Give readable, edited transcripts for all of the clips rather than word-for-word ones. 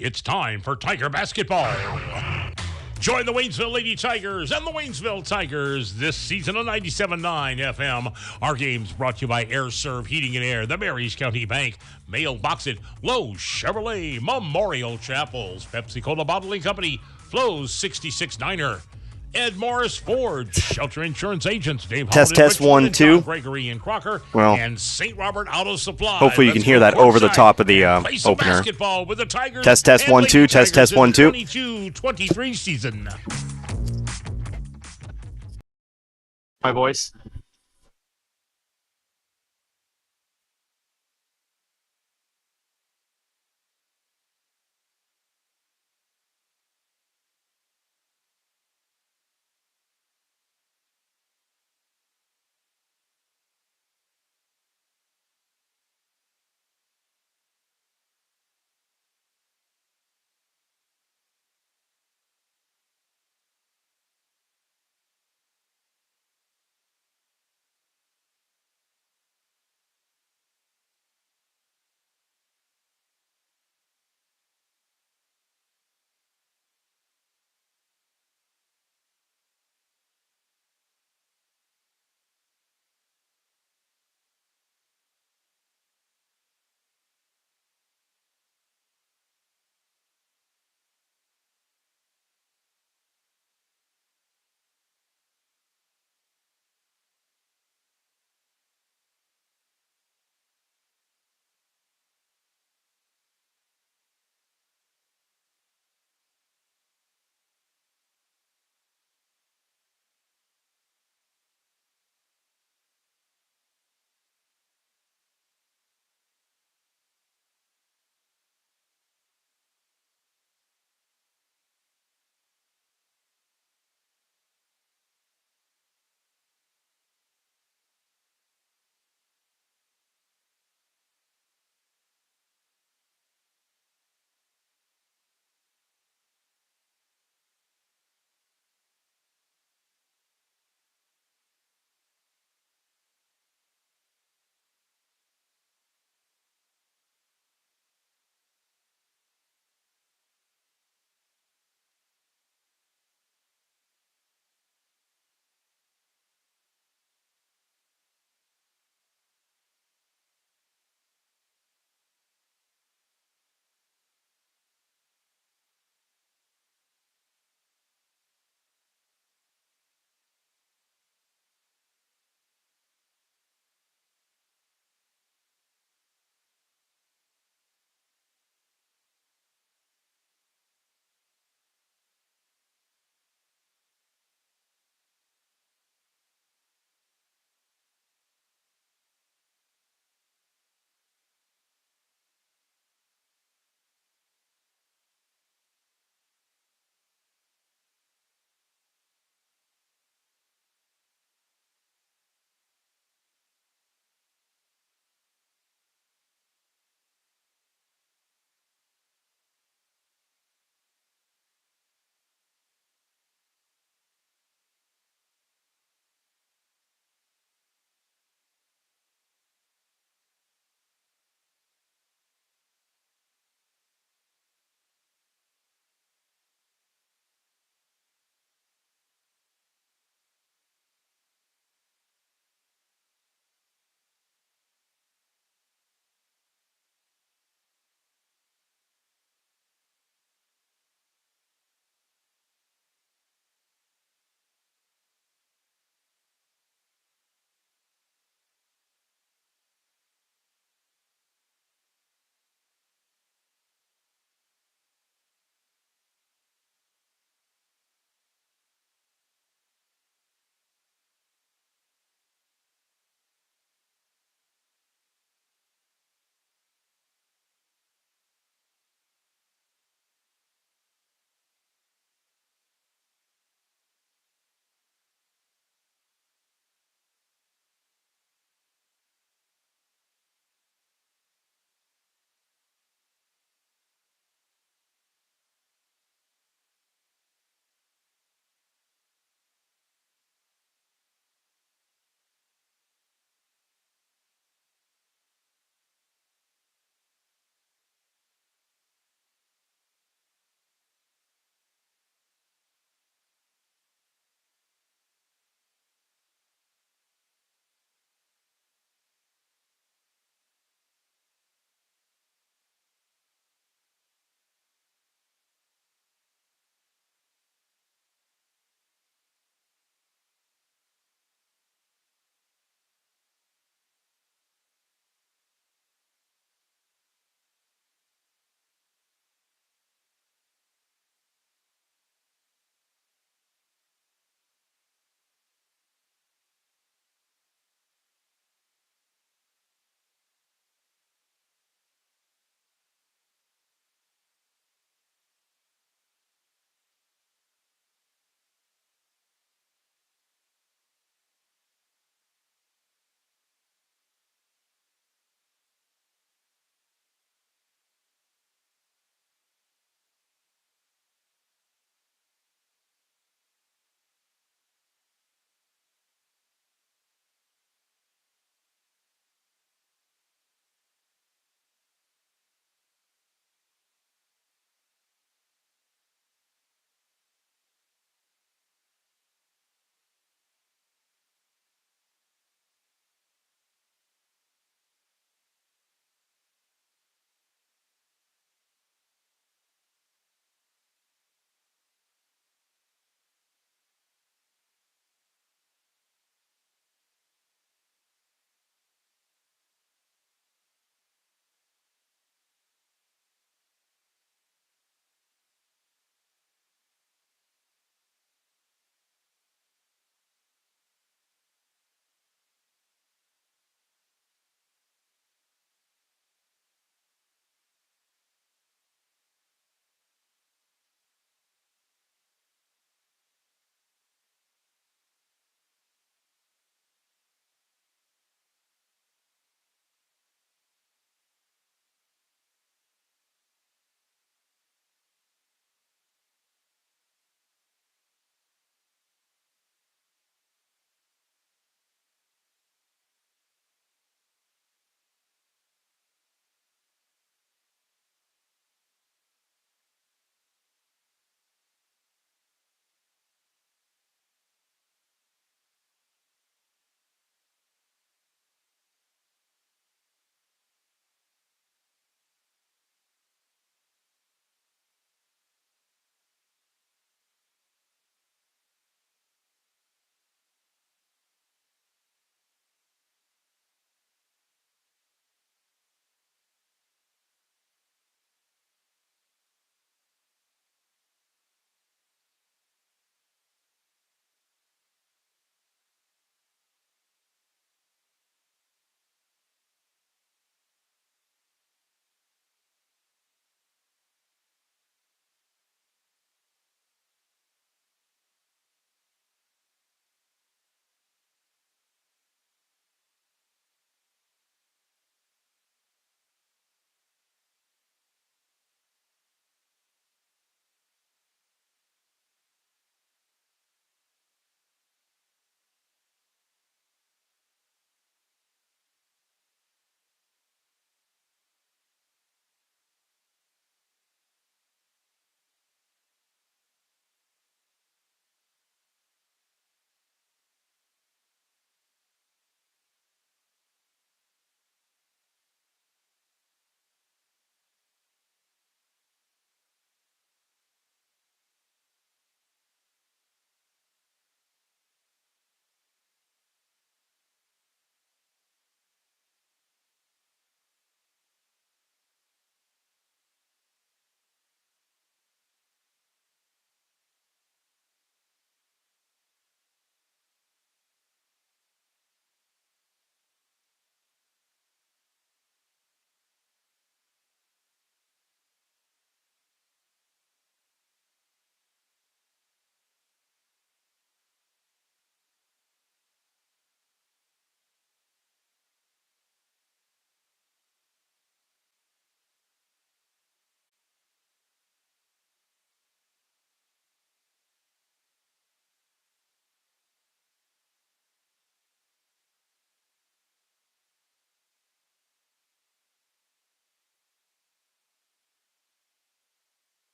It's time for Tiger basketball. Join the Waynesville Lady Tigers and the Waynesville Tigers this season on 97.9 FM. Our game's brought to you by Air Serv Heating and Air, the Marys County Bank, Mailbox It, Lowe's Chevrolet, Memorial Chapels, Pepsi Cola Bottling Company, Flo's 66 Diner, Ed Morris Ford, Shelter Insurance Agents, Dave Test, Holland, test, 1, 2. Gregory and Crocker, Well, and St. Robert Auto Supply. hopefully you can hear that over the top of the opener. Basketball with the Tigers Test, test, and 1, 2. Lady Test, Tigers test, 1, 2. 22-23 season. My voice.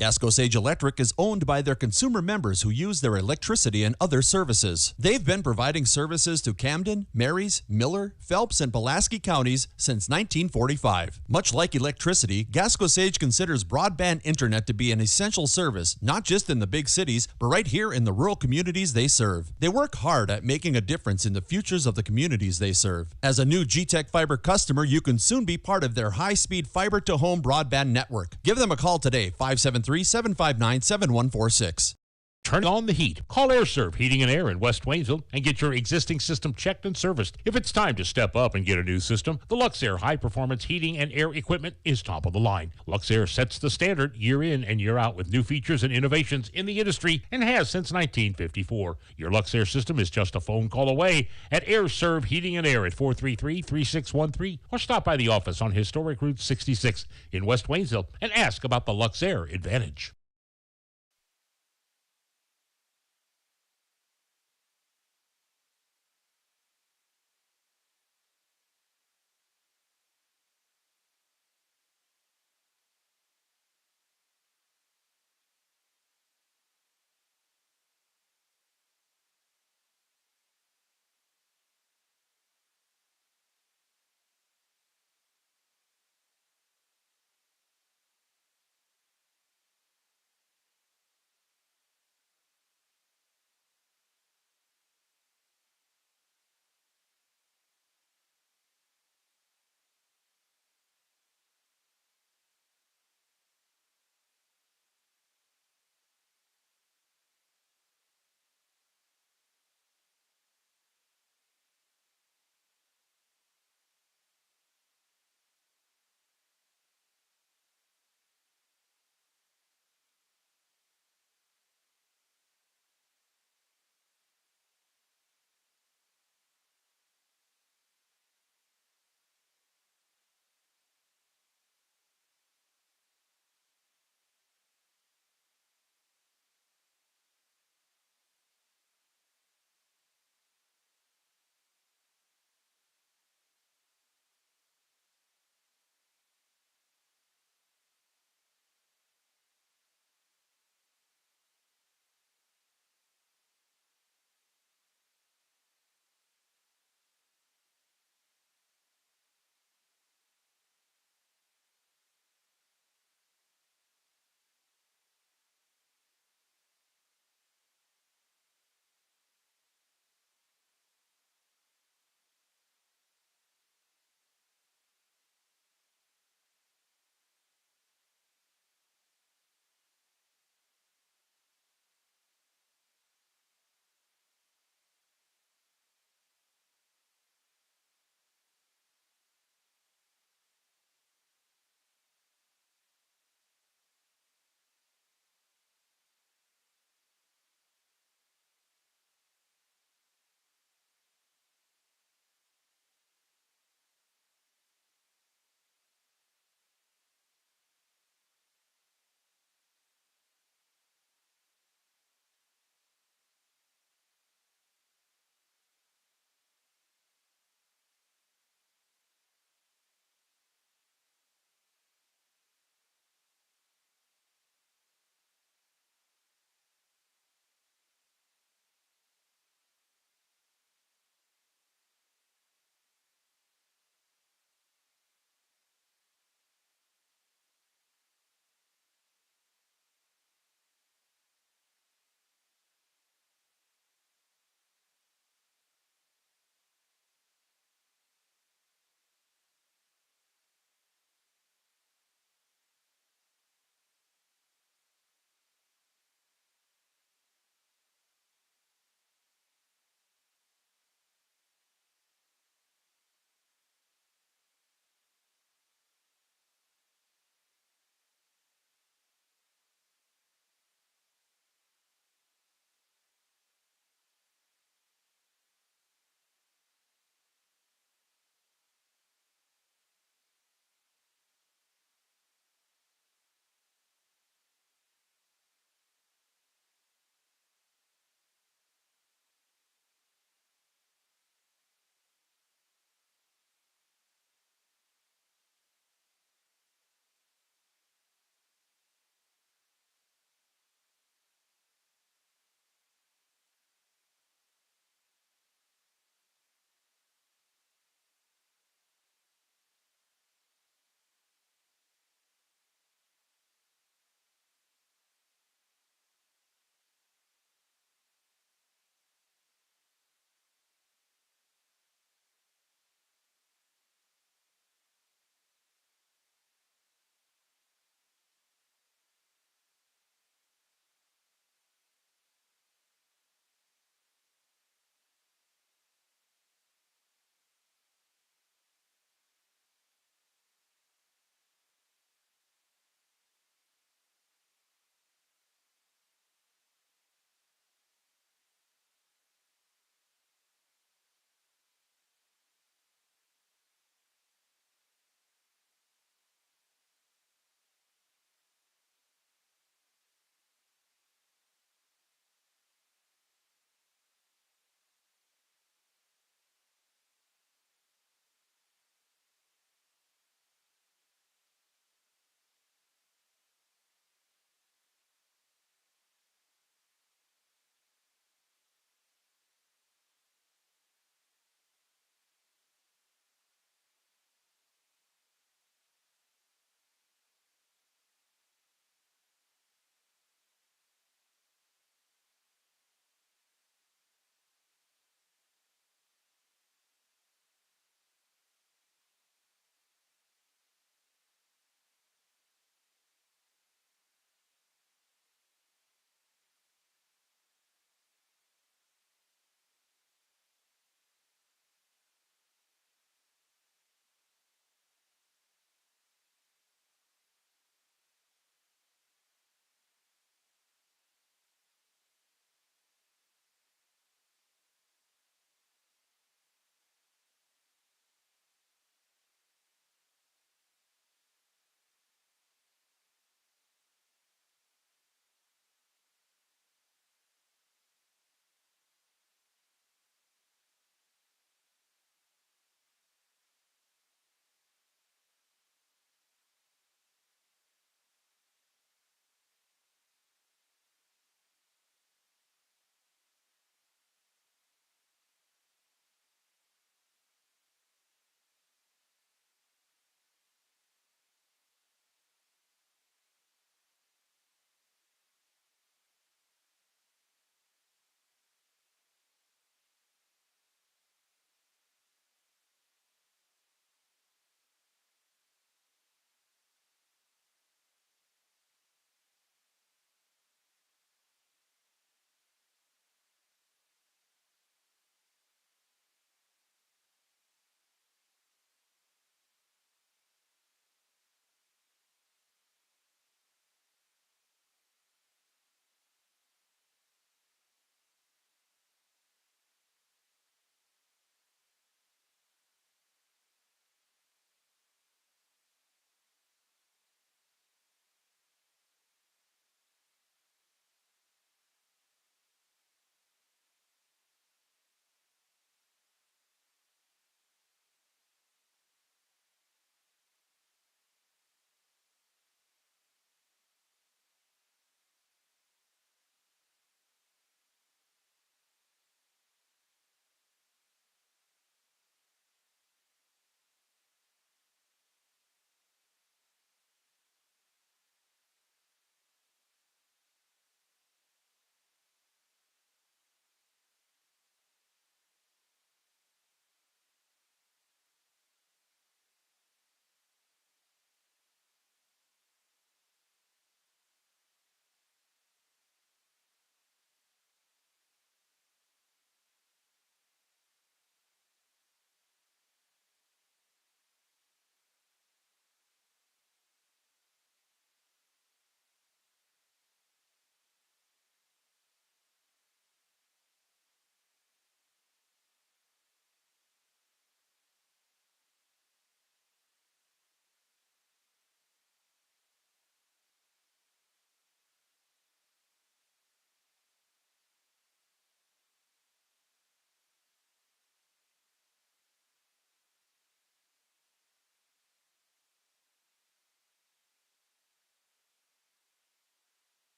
Gasco Sage Electric is owned by their consumer members who use their electricity and other services. They've been providing services to Camden, Marys, Miller, Phelps, and Pulaski counties since 1945. Much like electricity, Gasco Sage considers broadband internet to be an essential service, not just in the big cities, but right here in the rural communities they serve. They work hard at making a difference in the futures of the communities they serve. As a new G-Tech Fiber customer, you can soon be part of their high-speed fiber-to-home broadband network. Give them a call today, 573-759-7146. Turn on the heat. Call AirServe Heating and Air in West Waynesville and get your existing system checked and serviced. If it's time to step up and get a new system, the Luxair high-performance heating and air equipment is top of the line. Luxair sets the standard year in and year out with new features and innovations in the industry and has since 1954. Your Luxair system is just a phone call away at AirServe Heating and Air at 433-3613 or stop by the office on Historic Route 66 in West Waynesville and ask about the Luxair Advantage.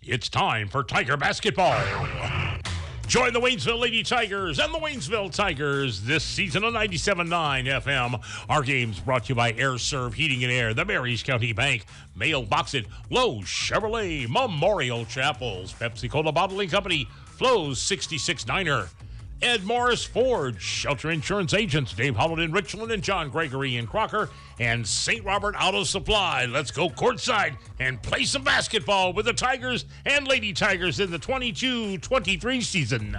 It's time for Tiger basketball. Join the Waynesville Lady Tigers and the Waynesville Tigers this season on 97.9 FM. Our game's brought to you by Air Serv Heating and Air, the Marys County Bank, Mailbox It, Lowe's Chevrolet, Memorial Chapels, Pepsi Cola Bottling Company, Flo's 66 Niner, Ed Morris Ford, Shelter Insurance Agents, Dave Holland in Richland and John Gregory in Crocker, and St. Robert Auto Supply. Let's go courtside and play some basketball with the Tigers and Lady Tigers in the 22-23 season.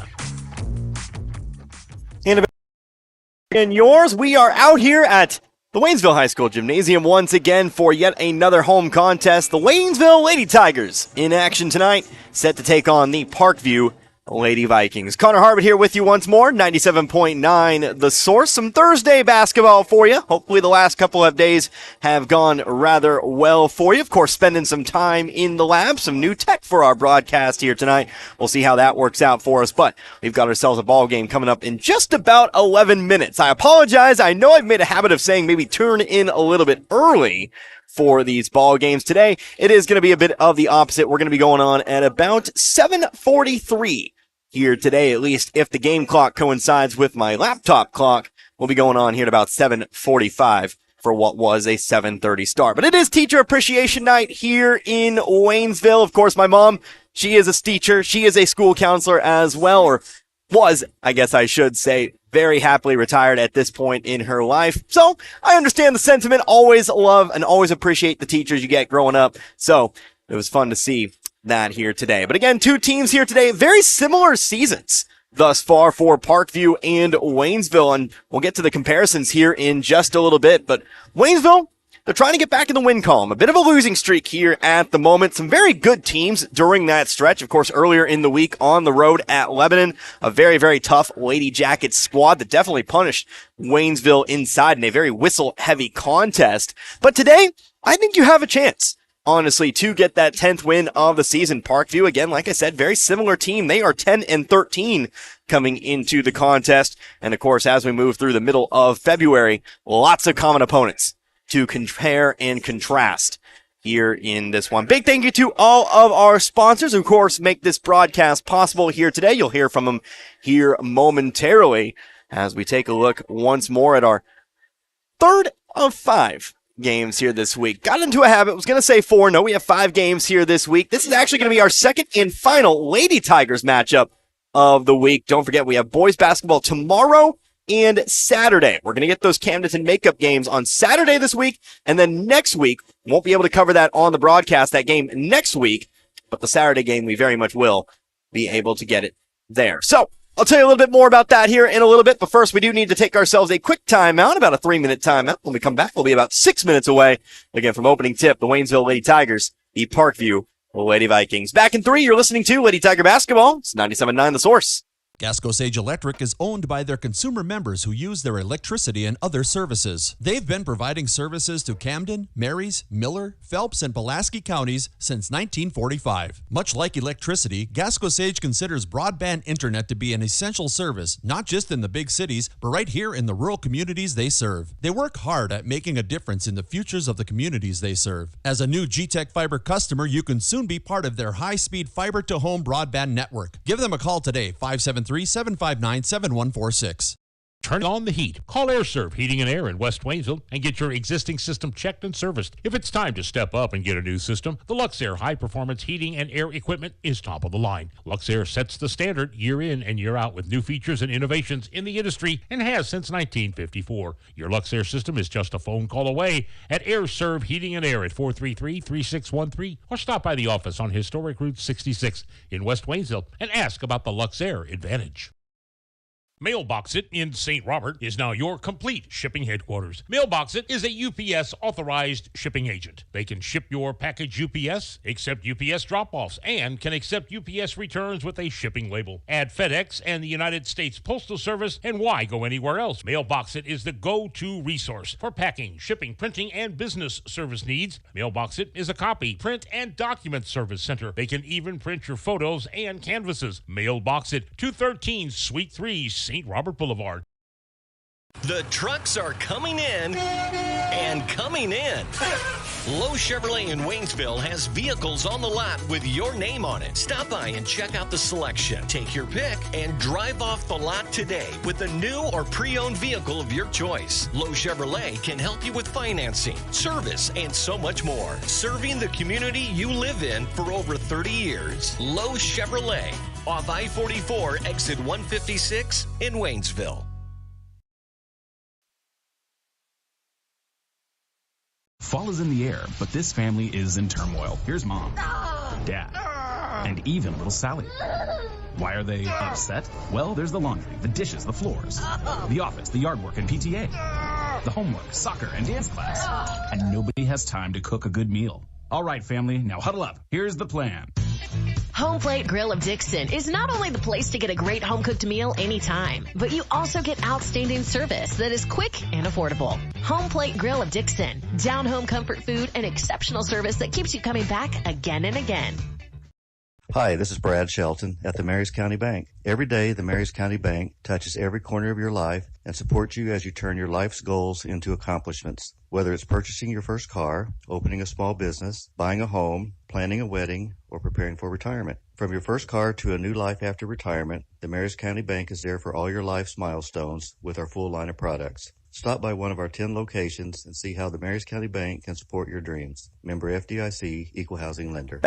And yours, we are out here at the Waynesville High School Gymnasium once again for yet another home contest. The Waynesville Lady Tigers in action tonight, set to take on the Parkview Lady Vikings. Connor Harvard here with you once more, 97.9 The Source. Some Thursday basketball for you. Hopefully the last couple of days have gone rather well for you. Of course, spending some time in the lab, some new tech for our broadcast here tonight. We'll see how that works out for us, but we've got ourselves a ball game coming up in just about 11 minutes. I apologize. I know I've made a habit of saying maybe turn in a little bit early for these ball games. Today, it is going to be a bit of the opposite. We're going to be going on at about 7:43. Here today, at least if the game clock coincides with my laptop clock, we'll be going on here at about 7:45 for what was a 7:30 start. But it is Teacher Appreciation Night here in Waynesville. Of course, my mom, she is a teacher. She is a school counselor as well, or was, I guess I should say, very happily retired at this point in her life. So I understand the sentiment. Always love and always appreciate the teachers you get growing up. So it was fun to see that here today. But again, two teams here today, very similar seasons thus far for Parkview and Waynesville, and we'll get to the comparisons here in just a little bit. But Waynesville, they're trying to get back in the win column. A bit of a losing streak here at the moment. Some very good teams during that stretch. Of course, earlier in the week on the road at Lebanon, a very, very tough Lady Jackets squad that definitely punished Waynesville inside in a very whistle-heavy contest. But today, I think you have a chance, honestly, to get that 10th win of the season. Parkview, again, like I said, very similar team. They are 10-13 coming into the contest. And of course, as we move through the middle of February, lots of common opponents to compare and contrast here in this one. Big thank you to all of our sponsors, who, of course, make this broadcast possible here today. You'll hear from them here momentarily as we take a look once more at our third of 5 games here this week. Got into a habit, was going to say 4. No, we have 5 games here this week. This is actually going to be our second and final Lady Tigers matchup of the week. Don't forget, we have boys basketball tomorrow and Saturday. We're going to get those Camden makeup games on Saturday this week, and then next week, won't be able to cover that on the broadcast, that game next week, but the Saturday game, we very much will be able to get it there. So, I'll tell you a little bit more about that here in a little bit, but first we do need to take ourselves a quick timeout, about a 3-minute timeout. When we come back, we'll be about 6 minutes away, again, from opening tip, the Waynesville Lady Tigers, the Parkview Lady Vikings. Back in 3, you're listening to Lady Tiger Basketball. It's 97.9 The Source. Gasco Sage Electric is owned by their consumer members who use their electricity and other services. They've been providing services to Camden, Marys, Miller, Phelps, and Pulaski counties since 1945. Much like electricity, Gasco Sage considers broadband internet to be an essential service, not just in the big cities, but right here in the rural communities they serve. They work hard at making a difference in the futures of the communities they serve. As a new G-Tech Fiber customer, you can soon be part of their high-speed fiber-to-home broadband network. Give them a call today, 573-759-7146. Turn on the heat. Call AirServe Heating and Air in West Waynesville and get your existing system checked and serviced. If it's time to step up and get a new system, the Luxair high-performance heating and air equipment is top of the line. Luxair sets the standard year in and year out with new features and innovations in the industry and has since 1954. Your Luxair system is just a phone call away at AirServe Heating and Air at 433-3613 or stop by the office on Historic Route 66 in West Waynesville and ask about the Luxair Advantage. Mailbox It in St. Robert is now your complete shipping headquarters. Mailbox It is a UPS authorized shipping agent. They can ship your package UPS, accept UPS drop-offs, and can accept UPS returns with a shipping label. Add FedEx and the United States Postal Service, and why go anywhere else? Mailbox It is the go-to resource for packing, shipping, printing, and business service needs. Mailbox It is a copy, print, and document service center. They can even print your photos and canvases. Mailbox It, 213 Suite 3, St. Robert Boulevard. The trucks are coming in and coming in. Lowe Chevrolet in Waynesville has vehicles on the lot with your name on it. Stop by and check out the selection. Take your pick and drive off the lot today with a new or pre-owned vehicle of your choice. Lowe Chevrolet can help you with financing, service, and so much more. Serving the community you live in for over 30 years. Lowe Chevrolet, off I-44, exit 156 in Waynesville. Fall is in the air, but this family is in turmoil. Here's Mom, Dad, and even little Sally. Why are they upset? Well, there's the laundry, the dishes, the floors, the office, the yard work, and PTA, the homework, soccer, and dance class. And nobody has time to cook a good meal. All right, family, now huddle up. Here's the plan. Home Plate Grill of Dixon is not only the place to get a great home-cooked meal anytime, but you also get outstanding service that is quick and affordable. Home Plate Grill of Dixon. Down-home comfort food and exceptional service that keeps you coming back again and again. Hi, this is Brad Shelton at the Marys County Bank. Every day, the Marys County Bank touches every corner of your life and supports you as you turn your life's goals into accomplishments. Whether it's purchasing your first car, opening a small business, buying a home, planning a wedding, or preparing for retirement. From your first car to a new life after retirement, the Marys County Bank is there for all your life's milestones with our full line of products. Stop by one of our 10 locations and see how the Marys County Bank can support your dreams. Member FDIC, Equal Housing Lender.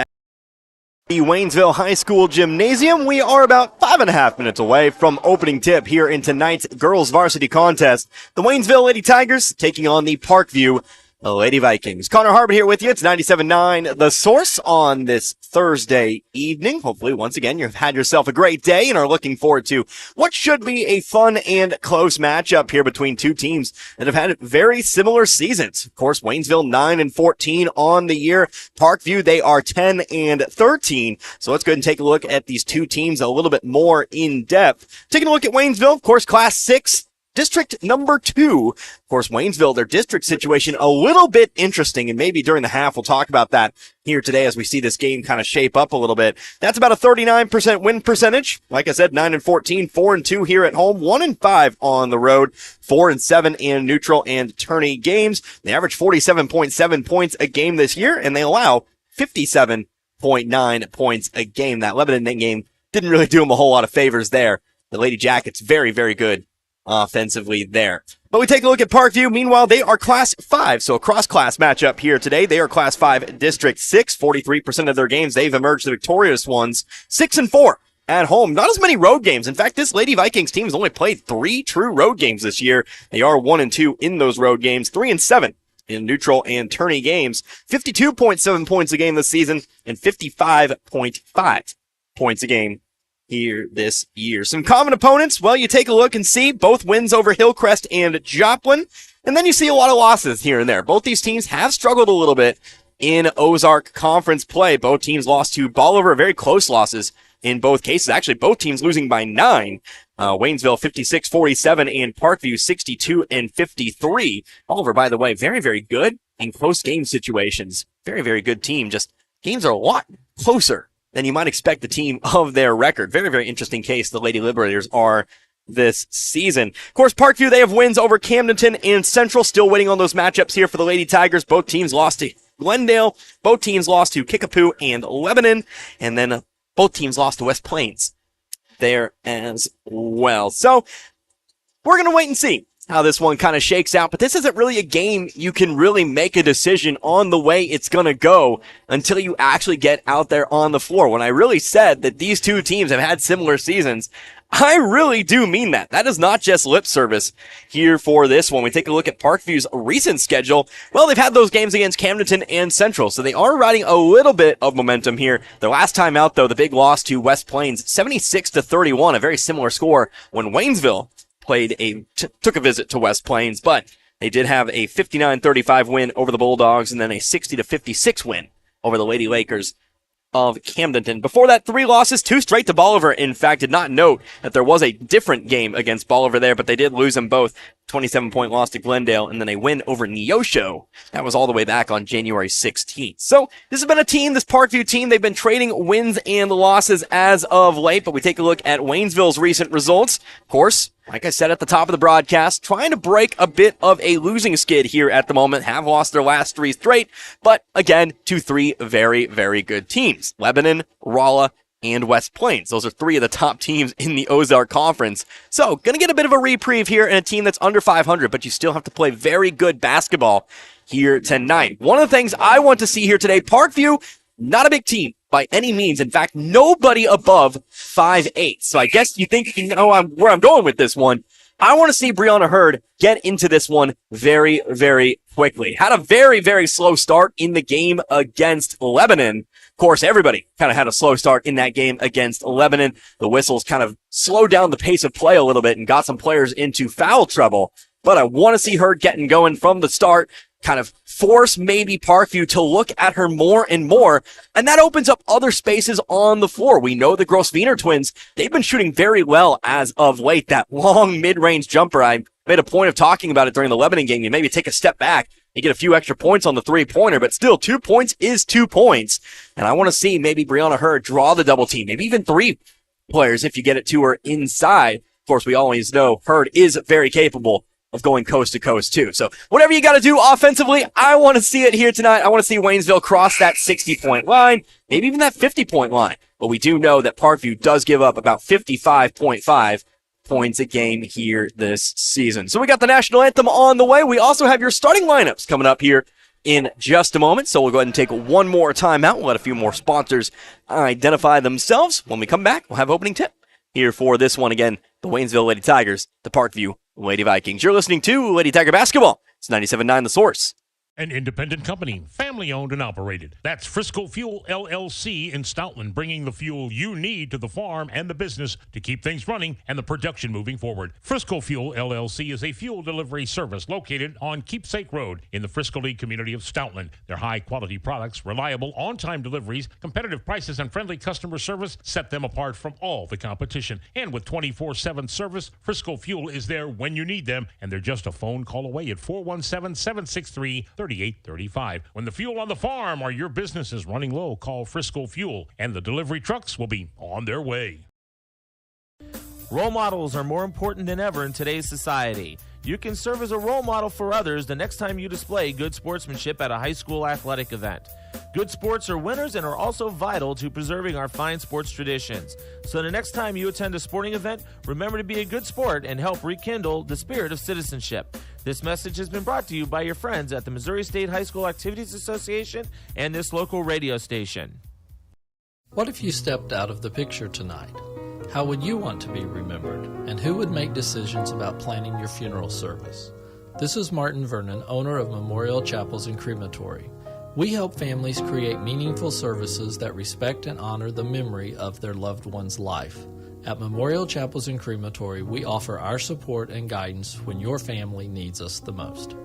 The Waynesville High School Gymnasium. We are about 5.5 minutes away from opening tip here in tonight's girls varsity contest. The Waynesville Lady Tigers taking on the Parkview Lady Vikings. Connor Harbin here with you. It's 97.9 The Source on this Thursday evening. Hopefully, once again, you've had yourself a great day and are looking forward to what should be a fun and close matchup here between two teams that have had very similar seasons. Of course, Waynesville 9-14 on the year. Parkview, they are 10-13. So let's go ahead and take a look at these two teams a little bit more in depth. Taking a look at Waynesville, of course, Class 6. District number 2. Of course, Waynesville, their district situation a little bit interesting, and maybe during the half we'll talk about that here today as we see this game kind of shape up a little bit. That's about a 39% win percentage. Like I said, 9-14, 4-2 here at home, 1-5 on the road, 4-7 in neutral and tourney games. They average 47.7 points a game this year, and they allow 57.9 points a game. That Lebanon game didn't really do them a whole lot of favors there. The Lady Jackets, very, very good offensively there. But we take a look at Parkview. Meanwhile, they are Class 5, so a cross-class matchup here today. They are Class 5 District 6. 43% of their games, they've emerged the victorious ones. 6-4 at home. Not as many road games. In fact, this Lady Vikings team has only played 3 true road games this year. They are 1-2 in those road games, 3-7 in neutral and tourney games. 52.7 points a game this season and 55.5 points a game here this year. Some common opponents, well, you take a look and see both wins over Hillcrest and Joplin, and then you see a lot of losses here and there. Both these teams have struggled a little bit in Ozark Conference play. Both teams lost to Bolivar, very close losses in both cases. Actually, both teams losing by 9. Waynesville 56-47 and Parkview 62-53. Bolivar, by the way, very, very good in close game situations. Very, very good team. Just games are a lot closer than you might expect the team of their record. Very, very interesting case the Lady Liberators are this season. Of course, Parkview, they have wins over Camdenton and Central. Still waiting on those matchups here for the Lady Tigers. Both teams lost to Glendale. Both teams lost to Kickapoo and Lebanon. And then both teams lost to West Plains there as well. So we're going to wait and see how this one kind of shakes out, but this isn't really a game you can really make a decision on the way it's going to go until you actually get out there on the floor. When I really said that these two teams have had similar seasons, I really do mean that. That is not just lip service here for this one. We take a look at Parkview's recent schedule. Well, they've had those games against Camdenton and Central, so they are riding a little bit of momentum here. Their last time out, though, the big loss to West Plains, 76-31, a very similar score when Waynesville took a visit to West Plains, but they did have a 59-35 win over the Bulldogs and then a 60-56 win over the Lady Lakers of Camdenton. Before that, 3 losses, 2 straight to Bolivar. In fact, did not note that there was a different game against Bolivar there, but they did lose them both 27-point loss to Glendale, and then a win over Neosho. That was all the way back on January 16th. So this has been a team, this Parkview team, they've been trading wins and losses as of late, but we take a look at Waynesville's recent results. Of course, like I said at the top of the broadcast, trying to break a bit of a losing skid here at the moment, have lost their last 3 straight, but again, to 3 very, very good teams. Lebanon, Rolla, and West Plains. Those are 3 of the top teams in the Ozark Conference. So, gonna get a bit of a reprieve here in a team that's under 500, but you still have to play very good basketball here tonight. One of the things I want to see here today, Parkview, not a big team by any means. In fact, nobody above 5'8". So I guess you think you know where I'm going with this one. I want to see Brianna Hurd get into this one very, very quickly. Had a very, very slow start in the game against Lebanon. Of course, everybody kind of had a slow start in that game against Lebanon. The whistles kind of slowed down the pace of play a little bit and got some players into foul trouble. But I want to see her getting going from the start, kind of force maybe Parkview to look at her more and more, and that opens up other spaces on the floor. We know the Gross-Wiener twins, they've been shooting very well as of late. That long mid-range jumper, I made a point of talking about it during the Lebanon game. You maybe take a step back and get a few extra points on the three-pointer, but still 2 points is 2 points. And I want to see maybe Brianna Hurd draw the double team, maybe even 3 players if you get it to her inside. Of course, we always know Hurd is very capable of going coast to coast too. So whatever you got to do offensively, I want to see it here tonight. I want to see Waynesville cross that 60-point line, maybe even that 50-point line. But we do know that Parkview does give up about 55.5 points a game here this season. So we got the national anthem on the way. We also have your starting lineups coming up here in just a moment. So we'll go ahead and take one more time out. We'll let a few more sponsors identify themselves. When we come back, we'll have opening tip here for this one again. The Waynesville Lady Tigers, the Parkview Lady Vikings. You're listening to Lady Tiger Basketball. It's 97.9 The Source. An independent company, family-owned and operated. That's Frisco Fuel LLC in Stoutland, bringing the fuel you need to the farm and the business to keep things running and the production moving forward. Frisco Fuel LLC is a fuel delivery service located on Keepsake Road in the Frisco Lee community of Stoutland. Their high-quality products, reliable, on-time deliveries, competitive prices, and friendly customer service set them apart from all the competition. And with 24/7 service, Frisco Fuel is there when you need them, and they're just a phone call away at 417-763-3835. When the fuel on the farm or your business is running low, call Frisco Fuel, and the delivery trucks will be on their way. Role models are more important than ever in today's society. You can serve as a role model for others the next time you display good sportsmanship at a high school athletic event. Good sports are winners and are also vital to preserving our fine sports traditions. So the next time you attend a sporting event, remember to be a good sport and help rekindle the spirit of citizenship. This message has been brought to you by your friends at the Missouri State High School Activities Association and this local radio station. What if you stepped out of the picture tonight? How would you want to be remembered? And who would make decisions about planning your funeral service? This is Martin Vernon, owner of Memorial Chapels and Crematory. We help families create meaningful services that respect and honor the memory of their loved one's life. At Memorial Chapels and Crematory, we offer our support and guidance when your family needs us the most.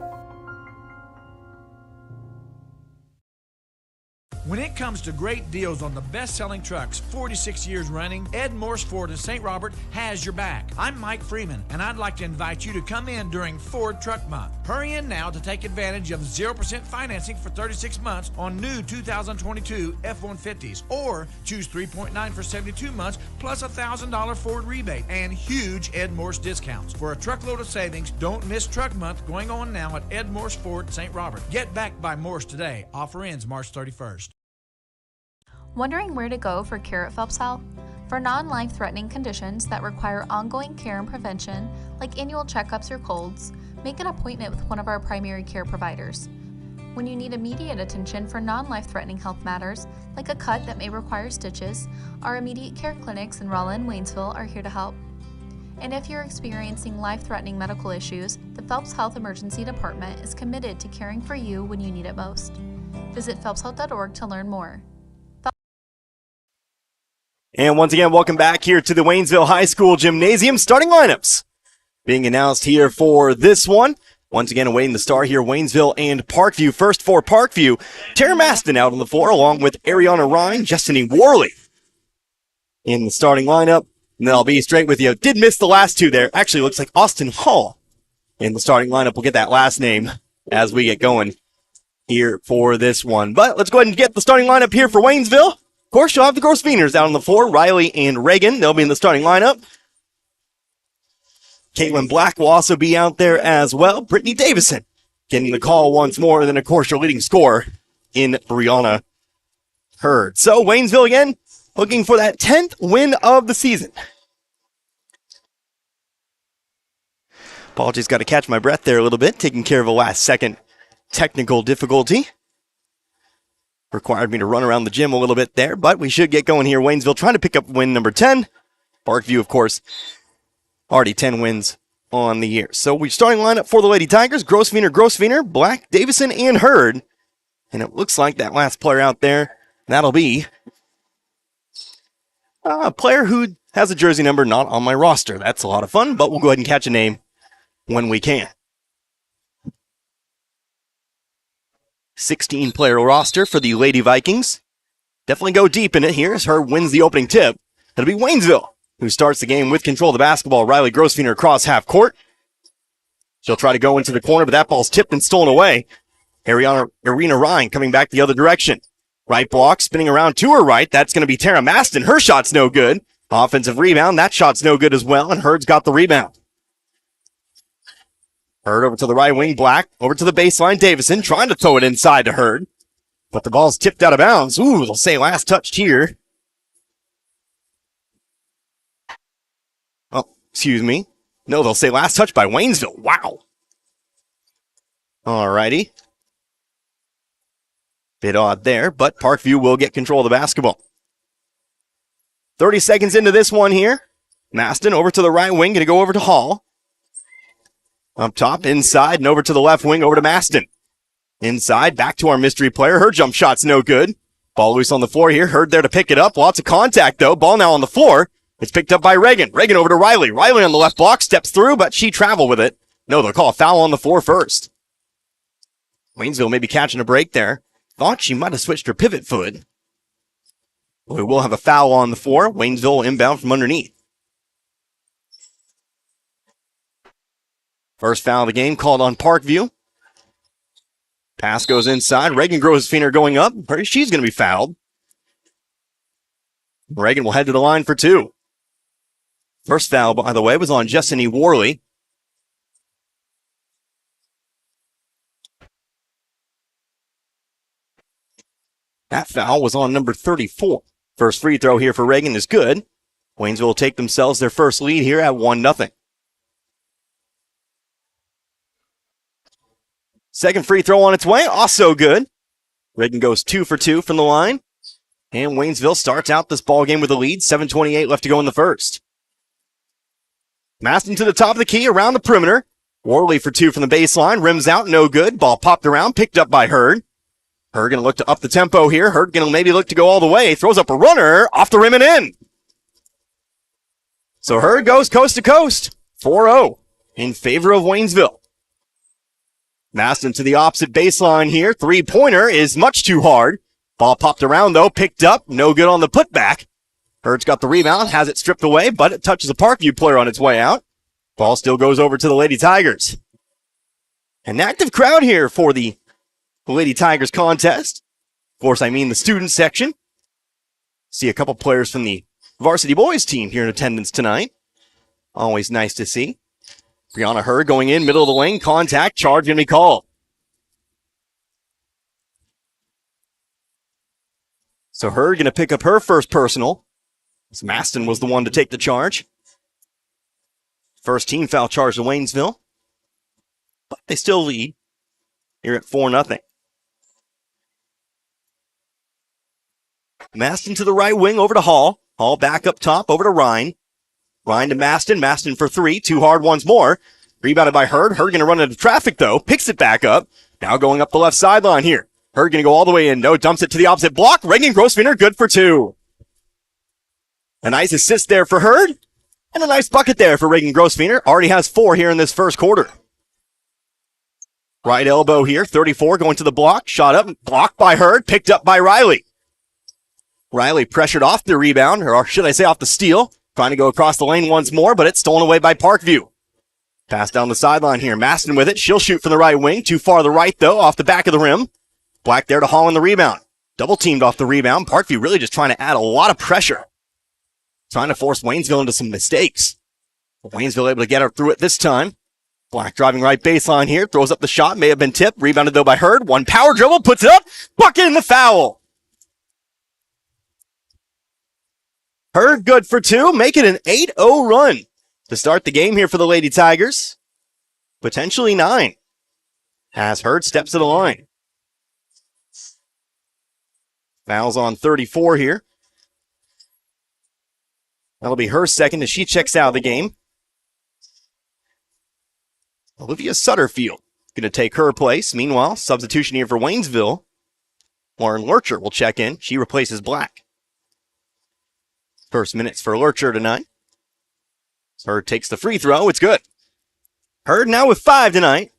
When it comes to great deals on the best-selling trucks 46 years running, Ed Morse Ford in St. Robert has your back. I'm Mike Freeman, and I'd like to invite you to come in during Ford Truck Month. Hurry in now to take advantage of 0% financing for 36 months on new 2022 F-150s, or choose 3.9 for 72 months plus a $1,000 Ford rebate and huge Ed Morse discounts. For a truckload of savings, don't miss Truck Month going on now at Ed Morse Ford St. Robert. Get back by Morse today. Offer ends March 31st. Wondering where to go for care at Phelps Health? For non-life-threatening conditions that require ongoing care and prevention, like annual checkups or colds, make an appointment with one of our primary care providers. When you need immediate attention for non-life-threatening health matters, like a cut that may require stitches, our immediate care clinics in Rolla and Waynesville are here to help. And if you're experiencing life-threatening medical issues, the Phelps Health Emergency Department is committed to caring for you when you need it most. Visit phelpshealth.org to learn more. And once again, welcome back here to the Waynesville High School Gymnasium. Starting lineups being announced here for this one. Once again, awaiting the start here, Waynesville and Parkview. First for Parkview, Tara Maston out on the floor, along with Ariana Ryan, Justine Worley in the starting lineup. And then I'll be straight with you. Did miss the last two there. Actually, looks like Austin Hall in the starting lineup. We'll get that last name as we get going here for this one. But let's go ahead and get the starting lineup here for Waynesville. Of course, you'll have the Grossveners out on the floor. Riley and Reagan, they'll be in the starting lineup. Caitlin Black will also be out there as well. Brittany Davison getting the call once more. And then, of course, your leading scorer in Brianna Hurd. So, Waynesville again, looking for that 10th win of the season. Apologies, got to catch my breath there a little bit, taking care of a last-second technical difficulty. Required me to run around the gym a little bit there, but we should get going here. Waynesville trying to pick up win number 10. Parkview, of course, already 10 wins on the year. So we're starting lineup for the Lady Tigers. Grossvener, Black, Davison, and Hurd. And it looks like that last player out there, that'll be a player who has a jersey number not on my roster. That's a lot of fun, but we'll go ahead and catch a name when we can. 16-player roster for the Lady Vikings. Definitely go deep in it here as Hurd wins the opening tip. It'll be Waynesville who starts the game with control of the basketball. Riley Grossvener across half court. She'll try to go into the corner, but that ball's tipped and stolen away. Irina Ryan coming back the other direction. Right block, spinning around to her right. That's going to be Tara Maston. Her shot's no good. Offensive rebound. That shot's no good as well, and Hurd's got the rebound. Hurd over to the right wing. Black over to the baseline. Davison trying to throw it inside to Hurd, but the ball's tipped out of bounds. Ooh, they'll say last touched here. Oh, excuse me. No, they'll say last touch by Waynesville. Wow. Alrighty. Bit odd there, but Parkview will get control of the basketball. 30 seconds into this one here. Maston over to the right wing, going to go over to Hall. Up top, inside, and over to the left wing, over to Maston. Inside, back to our mystery player. Her jump shot's no good. Ball loose on the floor here. Hurd there to pick it up. Lots of contact, though. Ball now on the floor. It's picked up by Reagan. Reagan over to Riley. Riley on the left block, steps through, but she traveled with it. No, they'll call a foul on the floor first. Waynesville may be catching a break there. Thought she might have switched her pivot foot. We will have a foul on the floor. Waynesville inbound from underneath. First foul of the game called on Parkview. Pass goes inside. Reagan Grossvener going up. She's going to be fouled. Reagan will head to the line for two. First foul, by the way, was on Jessany Worley. That foul was on number 34. First free throw here for Reagan is good. Waynesville will take themselves their first lead here at 1-0. Second free throw on its way, also good. Reagan goes 2 for 2 from the line. And Waynesville starts out this ball game with a lead. 7:28 left to go in the first. Maston to the top of the key, around the perimeter. Worley for 2 from the baseline. Rims out, no good. Ball popped around, picked up by Hurd. Hurd going to look to up the tempo here. Hurd going to maybe look to go all the way. Throws up a runner, off the rim and in. So Hurd goes coast to coast. 4-0 in favor of Waynesville. Maston to the opposite baseline here. Three-pointer is much too hard. Ball popped around, though, picked up. No good on the putback. Hurd's got the rebound, has it stripped away, but it touches a Parkview player on its way out. Ball still goes over to the Lady Tigers. An active crowd here for the Lady Tigers contest. Of course, I mean the student section. See a couple players from the varsity boys team here in attendance tonight. Always nice to see. Brianna Hurd going in, middle of the lane, contact, charge going to be called. So Hurd going to pick up her first personal. As Maston was the one to take the charge. First team foul charge to Waynesville. But they still lead here at 4-0. Maston to the right wing, over to Hall. Hall back up top, over to Ryan. Ryan to Maston. Maston for 3. Too hard once more. Rebounded by Hurd. Hurd going to run into traffic, though. Picks it back up. Now going up the left sideline here. Hurd going to go all the way in. No, dumps it to the opposite block. Reagan Grossvener, good for 2. A nice assist there for Hurd. And a nice bucket there for Reagan Grossvener. Already has 4 here in this first quarter. Right elbow here. 34 going to the block. Shot up. Blocked by Hurd. Picked up by Riley. Riley pressured off the rebound, or should I say off the steal. Trying to go across the lane once more, but it's stolen away by Parkview. Pass down the sideline here. Maston with it. She'll shoot from the right wing. Too far to the right, though, off the back of the rim. Black there to haul in the rebound. Double teamed off the rebound. Parkview really just trying to add a lot of pressure. Trying to force Waynesville into some mistakes. Waynesville able to get her through it this time. Black driving right baseline here. Throws up the shot. May have been tipped. Rebounded, though, by Hurd. One power dribble. Puts it up. Bucket in the foul. Hurd good for two. Make it an 8-0 run to start the game here for the Lady Tigers. Potentially 9. As Hurd steps to the line. Fouls on 34 here. That'll be her second as she checks out of the game. Olivia Sutterfield going to take her place. Meanwhile, substitution here for Waynesville. Lauren Lurcher will check in. She replaces Black. First minutes for Lurcher tonight. Hurd takes the free throw. It's good. Hurd now with 5 tonight.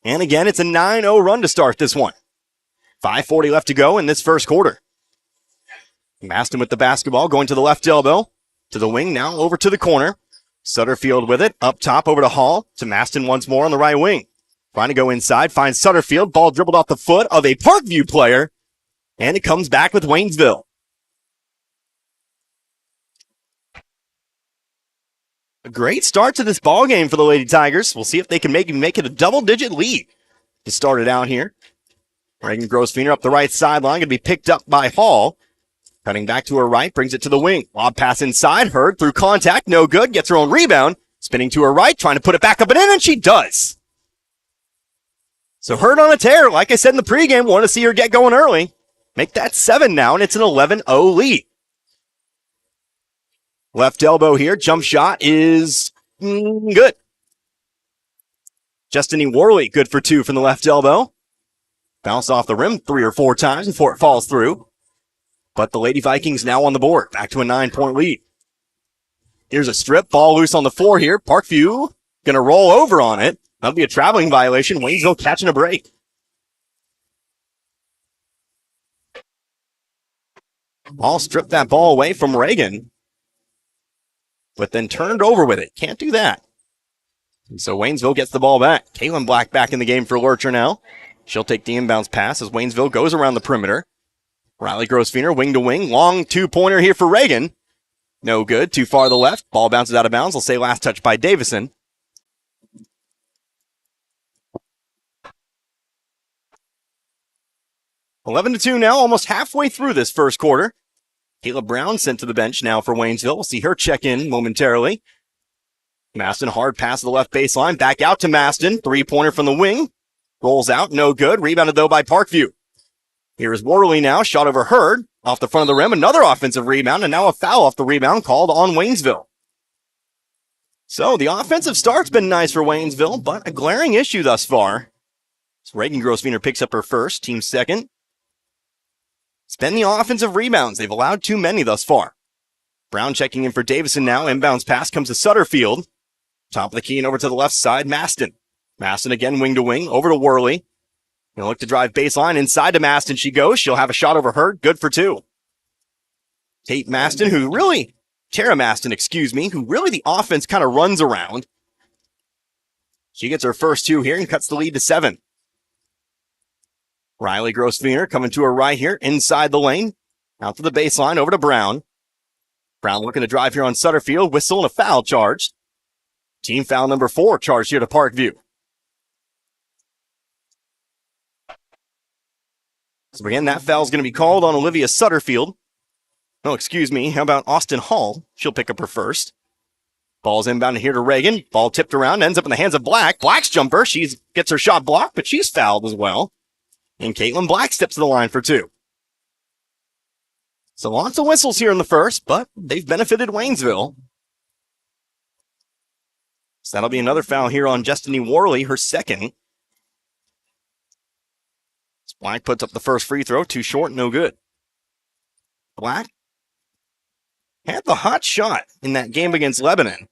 And again, it's a 9-0 run to start this one. 5:40 left to go in this first quarter. Maston with the basketball, going to the left elbow. To the wing, now over to the corner. Sutterfield with it, up top over to Hall. To Maston once more on the right wing. Trying to go inside, finds Sutterfield. Ball dribbled off the foot of a Parkview player. And it comes back with Waynesville. A great start to this ball game for the Lady Tigers. We'll see if they can make it a double-digit lead to start it out here. Reagan Grosfener up the right sideline, going to be picked up by Hall. Cutting back to her right, brings it to the wing. Lob pass inside, Hurd through contact, no good, gets her own rebound. Spinning to her right, trying to put it back up and in, and she does. So Hurd on a tear, like I said in the pregame, want to see her get going early. Make that 7 now, and it's an 11-0 lead. Left elbow here, jump shot is good. Justiny Worley, good for 2 from the left elbow. Bounce off the rim 3 or 4 times before it falls through. But the Lady Vikings now on the board, back to a 9-point lead. Here's a strip, ball loose on the floor here. Parkview gonna roll over on it. That'll be a traveling violation. Waynesville catching a break. Ball stripped that ball away from Reagan, but then turned over with it. Can't do that. And so Waynesville gets the ball back. Caitlin Black back in the game for Lurcher now. She'll take the inbounds pass as Waynesville goes around the perimeter. Riley Grosfener, wing to wing. Long 2-pointer here for Reagan. No good. Too far to the left. Ball bounces out of bounds. I'll say last touch by Davison. (11-2) now, almost halfway through this first quarter. Kayla Brown sent to the bench now for Waynesville. We'll see her check in momentarily. Maston, hard pass to the left baseline. Back out to Maston. 3-pointer from the wing. Rolls out, no good. Rebounded, though, by Parkview. Here is Worley now. Shot over Hurd. Off the front of the rim. Another offensive rebound, and now a foul off the rebound called on Waynesville. So the offensive start's been nice for Waynesville, but a glaring issue thus far. So Reagan Grosfener picks up her first, team second. It's been the offensive rebounds. They've allowed too many thus far. Brown checking in for Davison now. Inbounds pass comes to Sutterfield. Top of the key and over to the left side, Maston. Maston again wing to wing, over to Worley. Gonna look to drive baseline, inside to Maston she goes. She'll have a shot over her, good for 2. Tara Maston, who really the offense kind of runs around. She gets her first 2 here and cuts the lead to 7. Riley Grosfener coming to her right here, inside the lane. Out to the baseline, over to Brown. Brown looking to drive here on Sutterfield, whistle and a foul charge. Team foul number 4 charged here to Parkview. So again, that foul's going to be called on Olivia Sutterfield. No, excuse me. How about Austin Hall? She'll pick up her first. Ball's inbounded here to Reagan. Ball tipped around, ends up in the hands of Black. Black's jumper. She gets her shot blocked, but she's fouled as well. And Caitlin Black steps to the line for 2. So lots of whistles here in the first, but they've benefited Waynesville. So that'll be another foul here on Justiny Worley, her second. Black puts up the first free throw, too short, no good. Black had the hot shot in that game against Lebanon.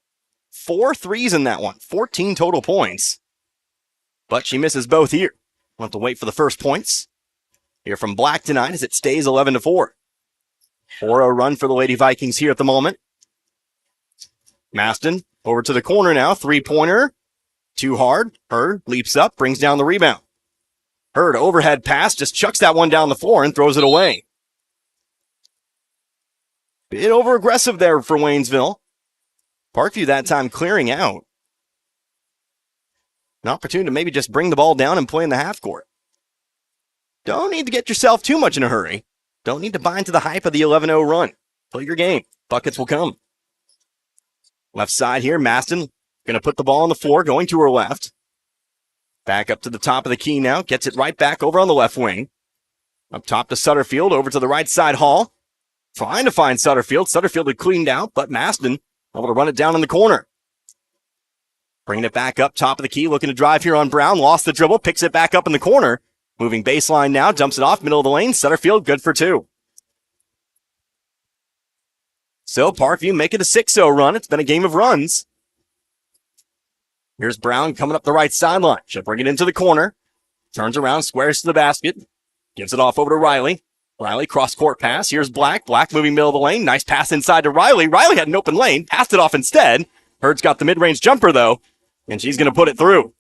4 threes in that one, 14 total points. But she misses both here. We'll have to wait for the first points. Here from Black tonight as it stays 11-4. 4-0 run for the Lady Vikings here at the moment. Maston Over to the corner now. Three-pointer. Too hard. Hurd leaps up, brings down the rebound. Hurd overhead pass, just chucks that one down the floor and throws it away. Bit over-aggressive there for Waynesville. Parkview that time clearing out. An opportunity to maybe just bring the ball down and play in the half court. Don't need to get yourself too much in a hurry. Don't need to buy into the hype of the 11-0 run. Play your game. Buckets will come. Left side here, Maston going to put the ball on the floor, going to her left. Back up to the top of the key now. Gets it right back over on the left wing. Up top to Sutterfield, over to the right side, Hall. Trying to find Sutterfield. Sutterfield had cleaned out, but Maston able to run it down in the corner. Bringing it back up, top of the key, looking to drive here on Brown. Lost the dribble, picks it back up in the corner. Moving baseline now, dumps it off, middle of the lane. Sutterfield, good for two. So Parkview make it a 6-0 run. It's been a game of runs. Here's Brown coming up the right sideline. She'll bring it into the corner. Turns around, squares to the basket. Gives it off over to Riley. Riley, cross-court pass. Here's Black. Black moving middle of the lane. Nice pass inside to Riley. Riley had an open lane. Passed it off instead. Hurd's got the mid-range jumper, though, and she's going to put it through.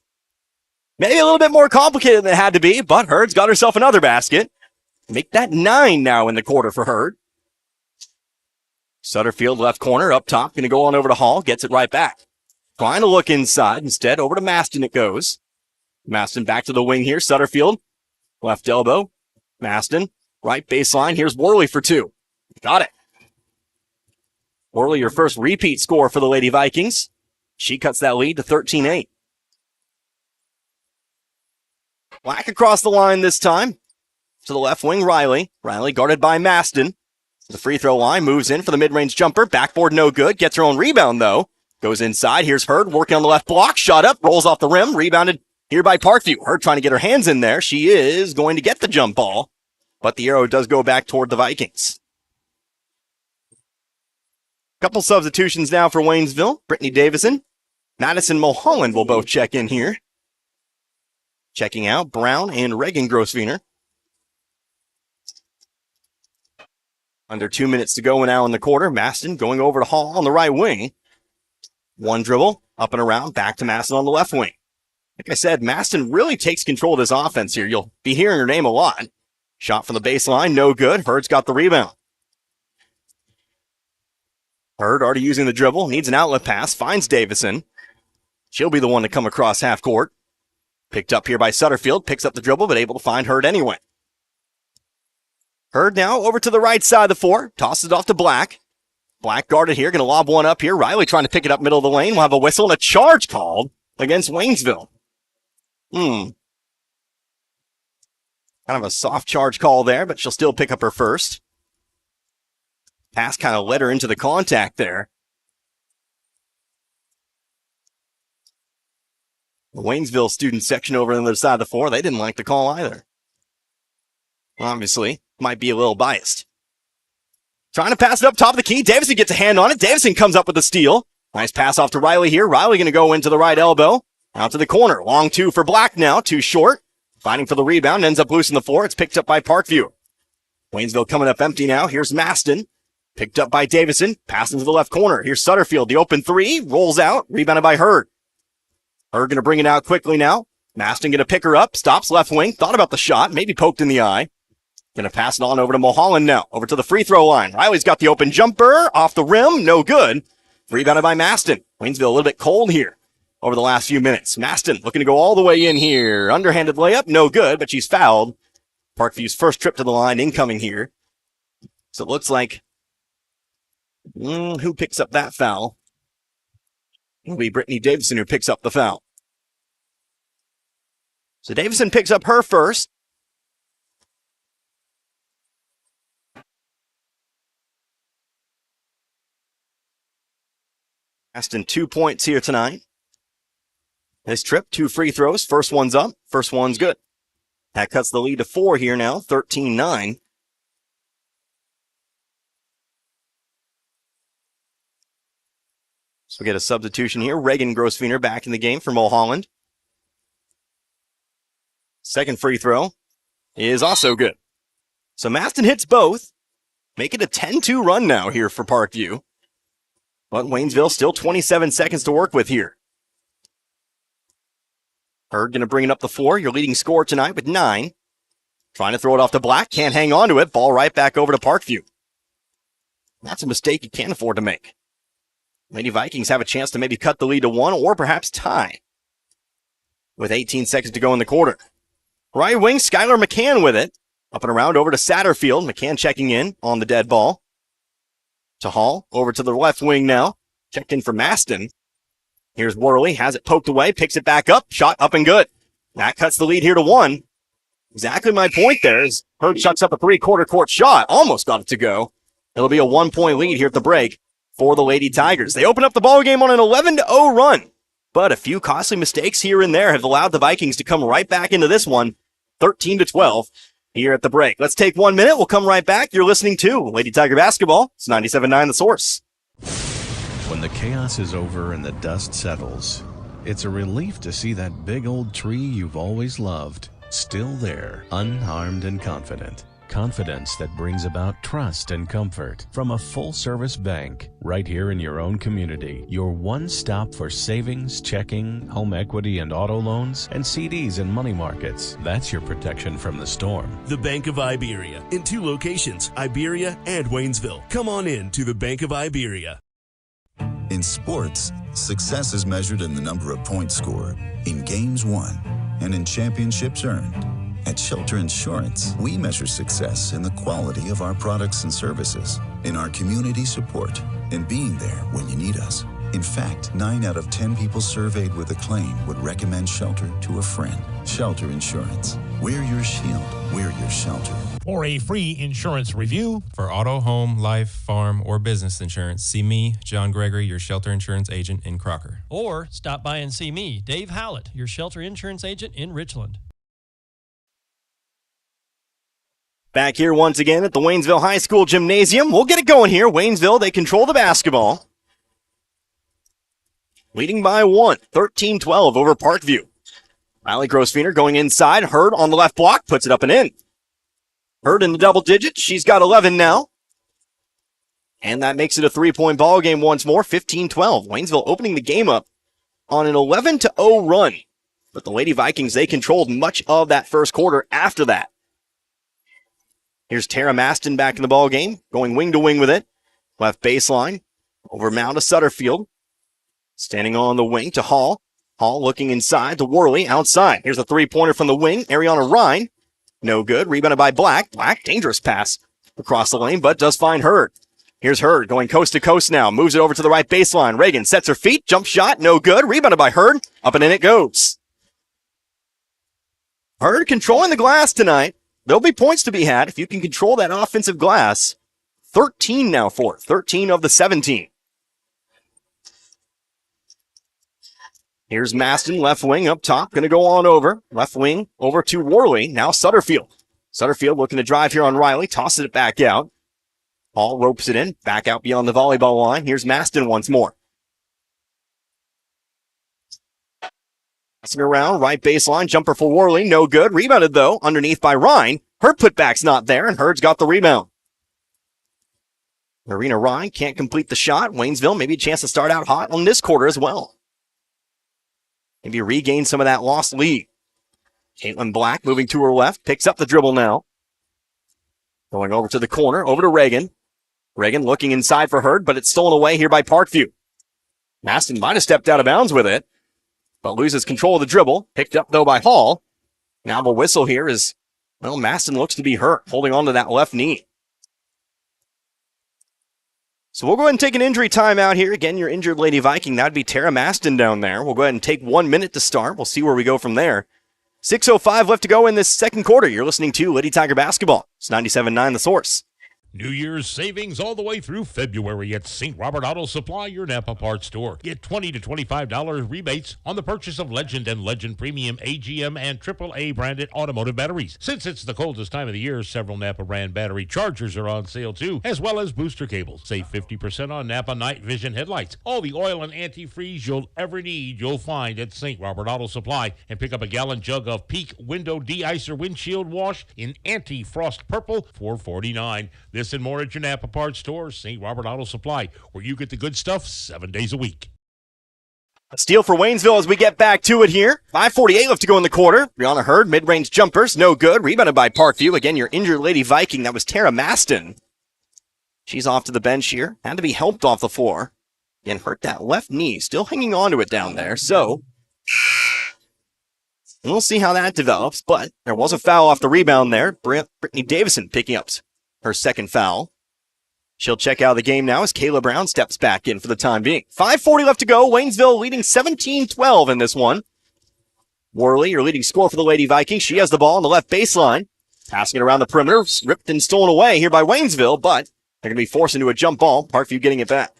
Maybe a little bit more complicated than it had to be, but Hurd's got herself another basket. Make that 9 now in the quarter for Hurd. Sutterfield left corner, up top. Going to go on over to Hall. Gets it right back. Trying to look inside. Instead, over to Maston it goes. Maston back to the wing here. Sutterfield. Left elbow. Maston. Right baseline. Here's Worley for two. Got it. Worley, your first repeat score for the Lady Vikings. She cuts that lead to 13-8. Black across the line this time. To the left wing, Riley. Riley guarded by Maston. The free throw line moves in for the mid-range jumper. Backboard no good. Gets her own rebound, though. Goes inside. Here's Hurd working on the left block. Shot up. Rolls off the rim. Rebounded here by Parkview. Hurd trying to get her hands in there. She is going to get the jump ball. But the arrow does go back toward the Vikings. Couple substitutions now for Waynesville. Brittany Davison. Madison Mulholland will both check in here. Checking out Brown and Reagan Grosswiener. Under 2 minutes to go now in the quarter. Maston going over to Hall on the right wing. One dribble, up and around, back to Maston on the left wing. Like I said, Maston really takes control of this offense here. You'll be hearing her name a lot. Shot from the baseline, no good. Hurd's got the rebound. Hurd already using the dribble, needs an outlet pass, finds Davison. She'll be the one to come across half court. Picked up here by Sutterfield, picks up the dribble, but able to find Hurd anyway. Hurd now over to the right side of the floor, tosses it off to Black. Black guarded here, going to lob one up here. Riley trying to pick it up middle of the lane. We'll have a whistle and a charge called against Waynesville. Kind of a soft charge call there, but she'll still pick up her first. Pass kind of led her into the contact there. The Waynesville student section over on the other side of the floor, they didn't like the call either. Obviously, might be a little biased. Trying to pass it up top of the key. Davison gets a hand on it. Davison comes up with the steal. Nice pass off to Riley here. Riley going to go into the right elbow. Out to the corner. Long two for Black now. Too short. Fighting for the rebound. Ends up loose on the floor. It's picked up by Parkview. Waynesville coming up empty now. Here's Maston. Picked up by Davison. Passing to the left corner. Here's Sutterfield. The open three. Rolls out. Rebounded by Hurd. Hurd going to bring it out quickly now. Maston going to pick her up. Stops left wing. Thought about the shot. Maybe poked in the eye. Going to pass it on over to Mulholland now. Over to the free throw line. Riley's got the open jumper. Off the rim. No good. Rebounded by Maston. Waynesville a little bit cold here over the last few minutes. Maston looking to go all the way in here. Underhanded layup. No good, but she's fouled. Parkview's first trip to the line incoming here. So it looks like who picks up that foul? It'll be Brittany Davison who picks up the foul. So Davison picks up her first. Maston 2 points here tonight. This trip, 2 free throws. First one's up. First one's good. That cuts the lead to 4 here now, 13-9. So we get a substitution here. Reagan Grosswiener back in the game for Mulholland. Second free throw is also good. So Maston hits both. Make it a 10-2 run now here for Parkview. But Waynesville still 27 seconds to work with here. Hurd going to bring it up the floor. Your leading scorer tonight with 9. Trying to throw it off to Black. Can't hang on to it. Ball right back over to Parkview. That's a mistake you can't afford to make. Lady Vikings have a chance to maybe cut the lead to 1 or perhaps tie. With 18 seconds to go in the quarter. Right wing, Skylar McCann with it. Up and around over to Satterfield. McCann checking in on the dead ball. To Hall. Over to the left wing now. Checked in for Maston. Here's Worley. Has it poked away. Picks it back up. Shot up and good. That cuts the lead here to 1. Exactly my point there is Hurd shuts up a 3/4 court shot. Almost got it to go. It'll be a 1-point lead here at the break for the Lady Tigers. They open up the ball game on an 11-0 run. But a few costly mistakes here and there have allowed the Vikings to come right back into this one. 13-12 here at the break. Let's take 1 minute. We'll come right back. You're listening to Lady Tiger Basketball. It's 97.9 The Source. When the chaos is over and the dust settles, it's a relief to see that big old tree you've always loved still there, unharmed and confident. Confidence that brings about trust and comfort from a full-service bank right here in your own community. Your one stop for savings, checking, home equity and auto loans, and CDs and money markets. That's your protection from the storm. The Bank of Iberia in 2 locations, Iberia and Waynesville. Come on in to the Bank of Iberia. In sports, success is measured in the number of points scored, in games won, and in championships earned. At Shelter Insurance, we measure success in the quality of our products and services, in our community support, and being there when you need us. In fact, 9 out of 10 people surveyed with a claim would recommend Shelter to a friend. Shelter Insurance. We're your shield. We're your shelter. For a free insurance review, for auto, home, life, farm, or business insurance, see me, John Gregory, your Shelter Insurance agent in Crocker. Or stop by and see me, Dave Howlett, your Shelter Insurance agent in Richland. Back here once again at the Waynesville High School Gymnasium. We'll get it going here. Waynesville, they control the basketball. Leading by 1, 13-12 over Parkview. Riley Grossfeiner going inside. Hurd on the left block, puts it up and in. Hurd in the double digits. She's got 11 now. And that makes it a 3-point ball game once more, 15-12. Waynesville opening the game up on an 11-0 run. But the Lady Vikings, they controlled much of that first quarter after that. Here's Tara Maston back in the ball game, going wing to wing with it. Left baseline, over mound to Sutterfield. Standing on the wing to Hall. Hall looking inside to Worley, outside. Here's a 3-pointer from the wing, Ariana Ryan. No good, rebounded by Black. Black, dangerous pass across the lane, but does find Hurd. Here's Hurd going coast to coast now, moves it over to the right baseline. Reagan sets her feet, jump shot, no good, rebounded by Hurd. Up and in it goes. Hurd controlling the glass tonight. There'll be points to be had if you can control that offensive glass. 13 now for it. 13 of the 17. Here's Maston, left wing up top. Going to go on over. Left wing over to Worley. Now Sutterfield. Sutterfield looking to drive here on Riley. Tosses it back out. Hall ropes it in. Back out beyond the volleyball line. Here's Maston once more. Passing around, right baseline, jumper for Worley, no good. Rebounded, though, underneath by Ryan. Her putback's not there, and Hurd's got the rebound. Marina Ryan can't complete the shot. Waynesville, maybe a chance to start out hot on this quarter as well. Maybe regain some of that lost lead. Caitlin Black moving to her left, picks up the dribble now. Going over to the corner, over to Reagan. Reagan looking inside for Hurd, but it's stolen away here by Parkview. Maston might have stepped out of bounds with it, but loses control of the dribble. Picked up, though, by Hall. Now the whistle here is, well, Maston looks to be hurt, holding on to that left knee. So we'll go ahead and take an injury timeout here. Again, your injured Lady Viking, that would be Tara Maston down there. We'll go ahead and take 1 minute to start. We'll see where we go from there. 6:05 left to go in this second quarter. You're listening to Lady Tiger Basketball. It's 97.9 The Source. New Year's savings all the way through February at St. Robert Auto Supply, your Napa parts store. Get $20 to $25 rebates on the purchase of Legend and Legend Premium AGM and AAA branded automotive batteries. Since it's the coldest time of the year, several Napa brand battery chargers are on sale too, as well as booster cables. Save 50% on Napa night vision headlights. All the oil and antifreeze you'll ever need, you'll find at St. Robert Auto Supply. And pick up a gallon jug of Peak Window De-Icer Windshield Wash in anti-frost purple for $4.49. This this and more at your Napa Parts store, St. Robert Auto Supply, where you get the good stuff 7 days a week. A steal for Waynesville as we get back to it here. 5:48 left to go in the quarter. Brianna Hurd, mid-range jumpers, no good. Rebounded by Parkview. Again, your injured Lady Viking, that was Tara Maston. She's off to the bench here. Had to be helped off the floor. Again, hurt that left knee. Still hanging on to it down there. So, we'll see how that develops. But there was a foul off the rebound there. Brittany Davison picking up her second foul. She'll check out of the game now as Kayla Brown steps back in for the time being. 5:40 left to go. Waynesville leading 17-12 in this one. Worley, your leading scorer for the Lady Vikings. She has the ball on the left baseline. Passing it around the perimeter. Ripped and stolen away here by Waynesville, but they're going to be forced into a jump ball. Parkview getting it back.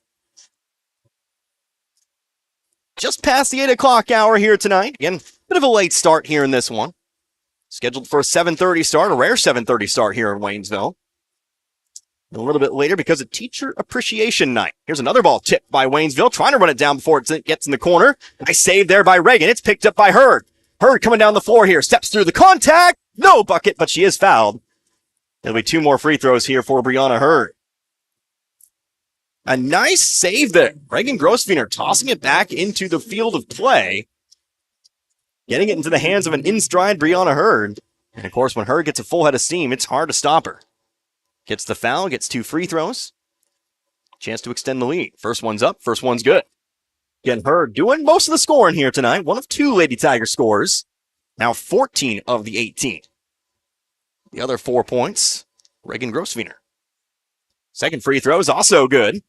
Just past the 8 o'clock hour here tonight. Again, bit of a late start here in this one. Scheduled for a 7:30 start, a rare 7:30 start here in Waynesville. A little bit later because of Teacher Appreciation Night. Here's another ball tipped by Waynesville, trying to run it down before it gets in the corner. Nice save there by Reagan. It's picked up by Hurd. Hurd coming down the floor here, steps through the contact. No bucket, but she is fouled. There'll be 2 more free throws here for Brianna Hurd. A nice save there. Reagan Grosswiener tossing it back into the field of play. Getting it into the hands of an in-stride Brianna Hurd. And of course, when Hurd gets a full head of steam, it's hard to stop her. Gets the foul, gets 2 free throws. Chance to extend the lead. First one's up, first one's good. Again, Hurd doing most of the scoring here tonight. One of 2 Lady Tiger scores. Now 14 of the 18. The other 4 points, Reagan Grosswiener. Second free throw is also good.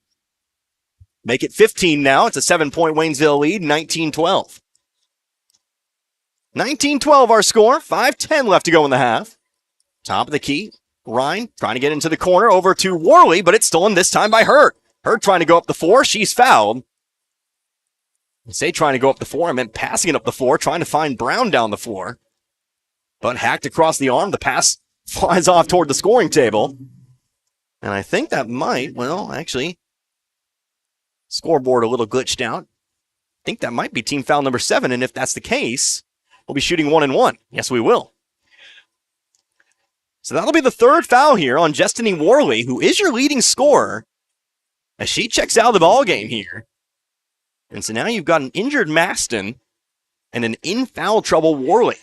Make it 15 now. It's a 7-point Waynesville lead, 19-12. 19-12 our score. 5:10 left to go in the half. Top of the key. Ryan trying to get into the corner over to Worley, but it's stolen this time by Hurd. Hurd trying to go up the floor. She's fouled. I say trying to go up the floor. I meant passing it up the floor, trying to find Brown down the floor. But hacked across the arm. The pass flies off toward the scoring table. And I think that might, well, actually, scoreboard a little glitched out. I think that might be team foul number 7, and if that's the case, we'll be shooting 1-1. Yes, we will. So that'll be the 3rd foul here on Destiny Worley, who is your leading scorer, as she checks out of the ball game here. And so now you've got an injured Maston and an in foul trouble Worley.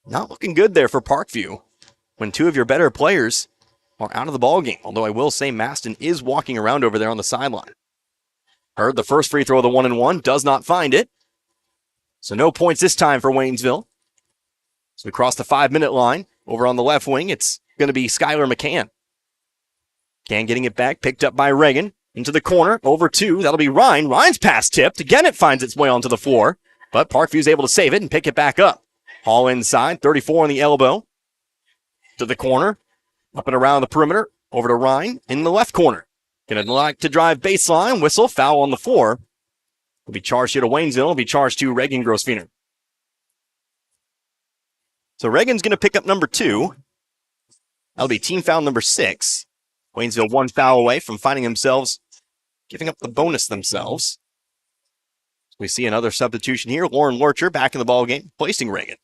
Not looking good there for Parkview when 2 of your better players are out of the ball game. Although I will say Maston is walking around over there on the sideline. Hurd the first free throw of the 1-1, does not find it. So no points this time for Waynesville. So we cross the 5-minute line. Over on the left wing, it's going to be Skylar McCann. McCann getting it back, picked up by Reagan. Into the corner, over 2. That'll be Ryan. Ryan's pass tipped. Again, it finds its way onto the floor. But Parkview's able to save it and pick it back up. Hall inside, 34 on the elbow. To the corner. Up and around the perimeter. Over to Ryan in the left corner. Gonna like to drive baseline. Whistle, foul on the floor. Will be charged here to Waynesville. Will be charged to Reagan Grosswiener. So Reagan's going to pick up number 2. That'll be team foul number 6. Waynesville 1 foul away from finding themselves giving up the bonus themselves. We see another substitution here. Lauren Lurcher back in the ballgame, placing Reagan.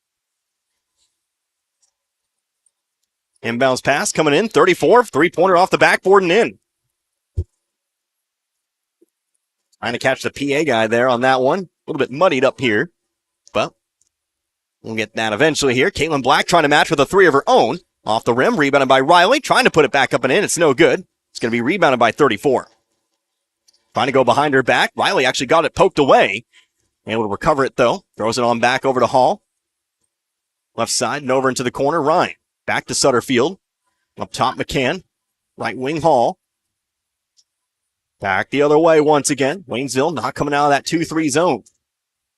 Inbounds pass coming in, 34, 3-pointer off the backboard and in. Trying to catch the PA guy there on that one. A little bit muddied up here, but we'll get that eventually here. Caitlin Black trying to match with a 3 of her own. Off the rim, rebounded by Riley, trying to put it back up and in. It's no good. It's going to be rebounded by 34. Trying to go behind her back. Riley actually got it poked away. Able to recover it, though. Throws it on back over to Hall. Left side and over into the corner. Ryan. Back to Sutterfield. Up top, McCann. Right wing, Hall. Back the other way once again. Waynesville not coming out of that 2-3 zone.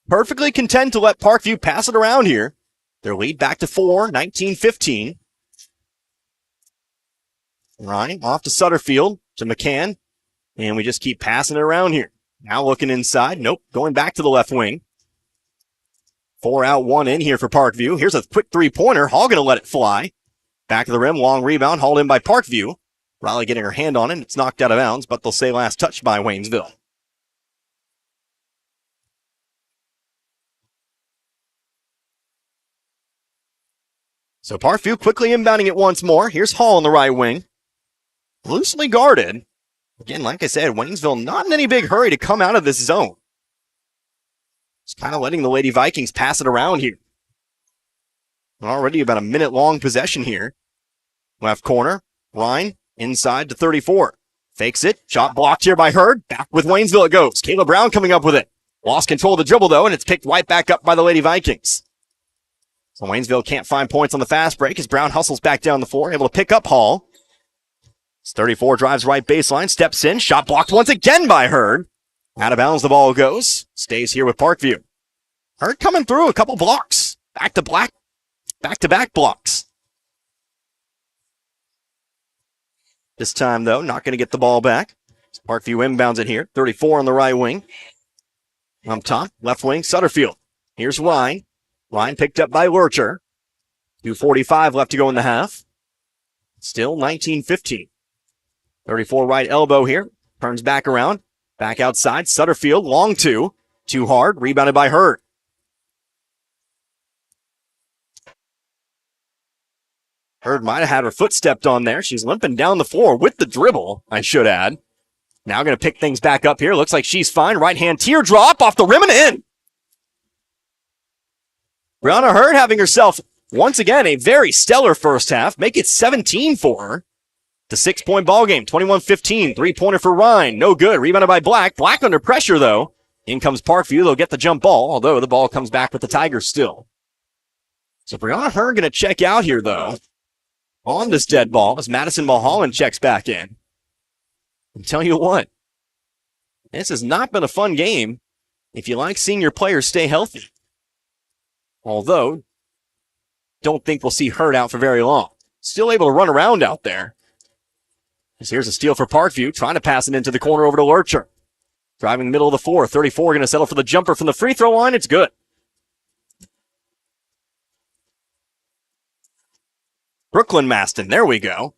Perfectly content to let Parkview pass it around here. Their lead back to 4, 19-15. Ryan off to Sutterfield, to McCann, and we just keep passing it around here. Now looking inside. Nope, going back to the left wing. 4 out, 1 in here for Parkview. Here's a quick 3-pointer. Hall going to let it fly. Back of the rim, long rebound, hauled in by Parkview. Riley getting her hand on it. It's knocked out of bounds, but they'll say last touch by Waynesville. So Parkview quickly inbounding it once more. Here's Hall on the right wing. Loosely guarded. Again, like I said, Waynesville not in any big hurry to come out of this zone. Just kind of letting the Lady Vikings pass it around here. Already about a minute-long possession here. Left corner, Ryan inside to 34. Fakes it, shot blocked here by Hurd. Back with Waynesville it goes. Kayla Brown coming up with it. Lost control of the dribble though, and it's picked right back up by the Lady Vikings. So Waynesville can't find points on the fast break as Brown hustles back down the floor, able to pick up Hall. 34 drives right baseline, steps in, shot blocked once again by Hurd. Out of bounds the ball goes. Stays here with Parkview. Hurd coming through a couple blocks. Back-to-back blocks. This time, though, not going to get the ball back. Parkview inbounds it here. 34 on the right wing. On top, left wing, Sutterfield. Here's Ryan. Ryan picked up by Lurcher. 2:45 left to go in the half. Still 19-15. 34 right elbow here. Turns back around. Back outside. Sutterfield, long two. Too hard. Rebounded by Hurd. Hurd might have had her foot stepped on there. She's limping down the floor with the dribble, I should add. Now going to pick things back up here. Looks like she's fine. Right hand teardrop off the rim and in. Brianna Hurd having herself, once again, a very stellar first half. Make it 17 for her. The 6-point ball game, 21-15. Three-pointer for Ryan. No good. Rebounded by Black. Black under pressure, though. In comes Parkview. They'll get the jump ball, although the ball comes back with the Tigers still. So Brianna Hurd going to check out here, though. On this dead ball as Madison Mulholland checks back in. And tell you what, this has not been a fun game if you like seeing your players stay healthy. Although, don't think we'll see Hurd out for very long. Still able to run around out there. As here's a steal for Parkview, trying to pass it into the corner over to Lurcher. Driving the middle of the floor, 34 going to settle for the jumper from the free throw line. It's good. Brooklyn Maston, there we go.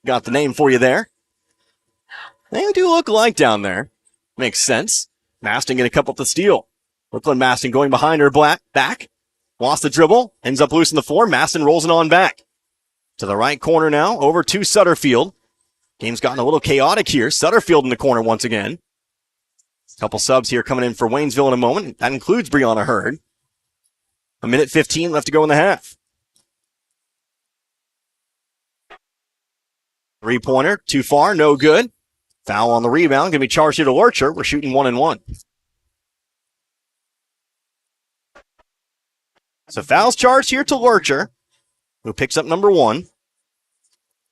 Got the name for you there. They do look alike down there. Makes sense. Maston going to cup up the steal. Brooklyn Maston going behind her back. Lost the dribble. Ends up loose on the floor. Maston rolls it on back. To the right corner now. Over to Sutterfield. Game's gotten a little chaotic here. Sutterfield in the corner once again. Couple subs here coming in for Waynesville in a moment. That includes Brianna Hurd. 1:15 left to go in the half. Three-pointer, too far, no good. Foul on the rebound, going to be charged here to Lurcher. We're shooting 1-1. So foul's charged here to Lurcher, who picks up number 1.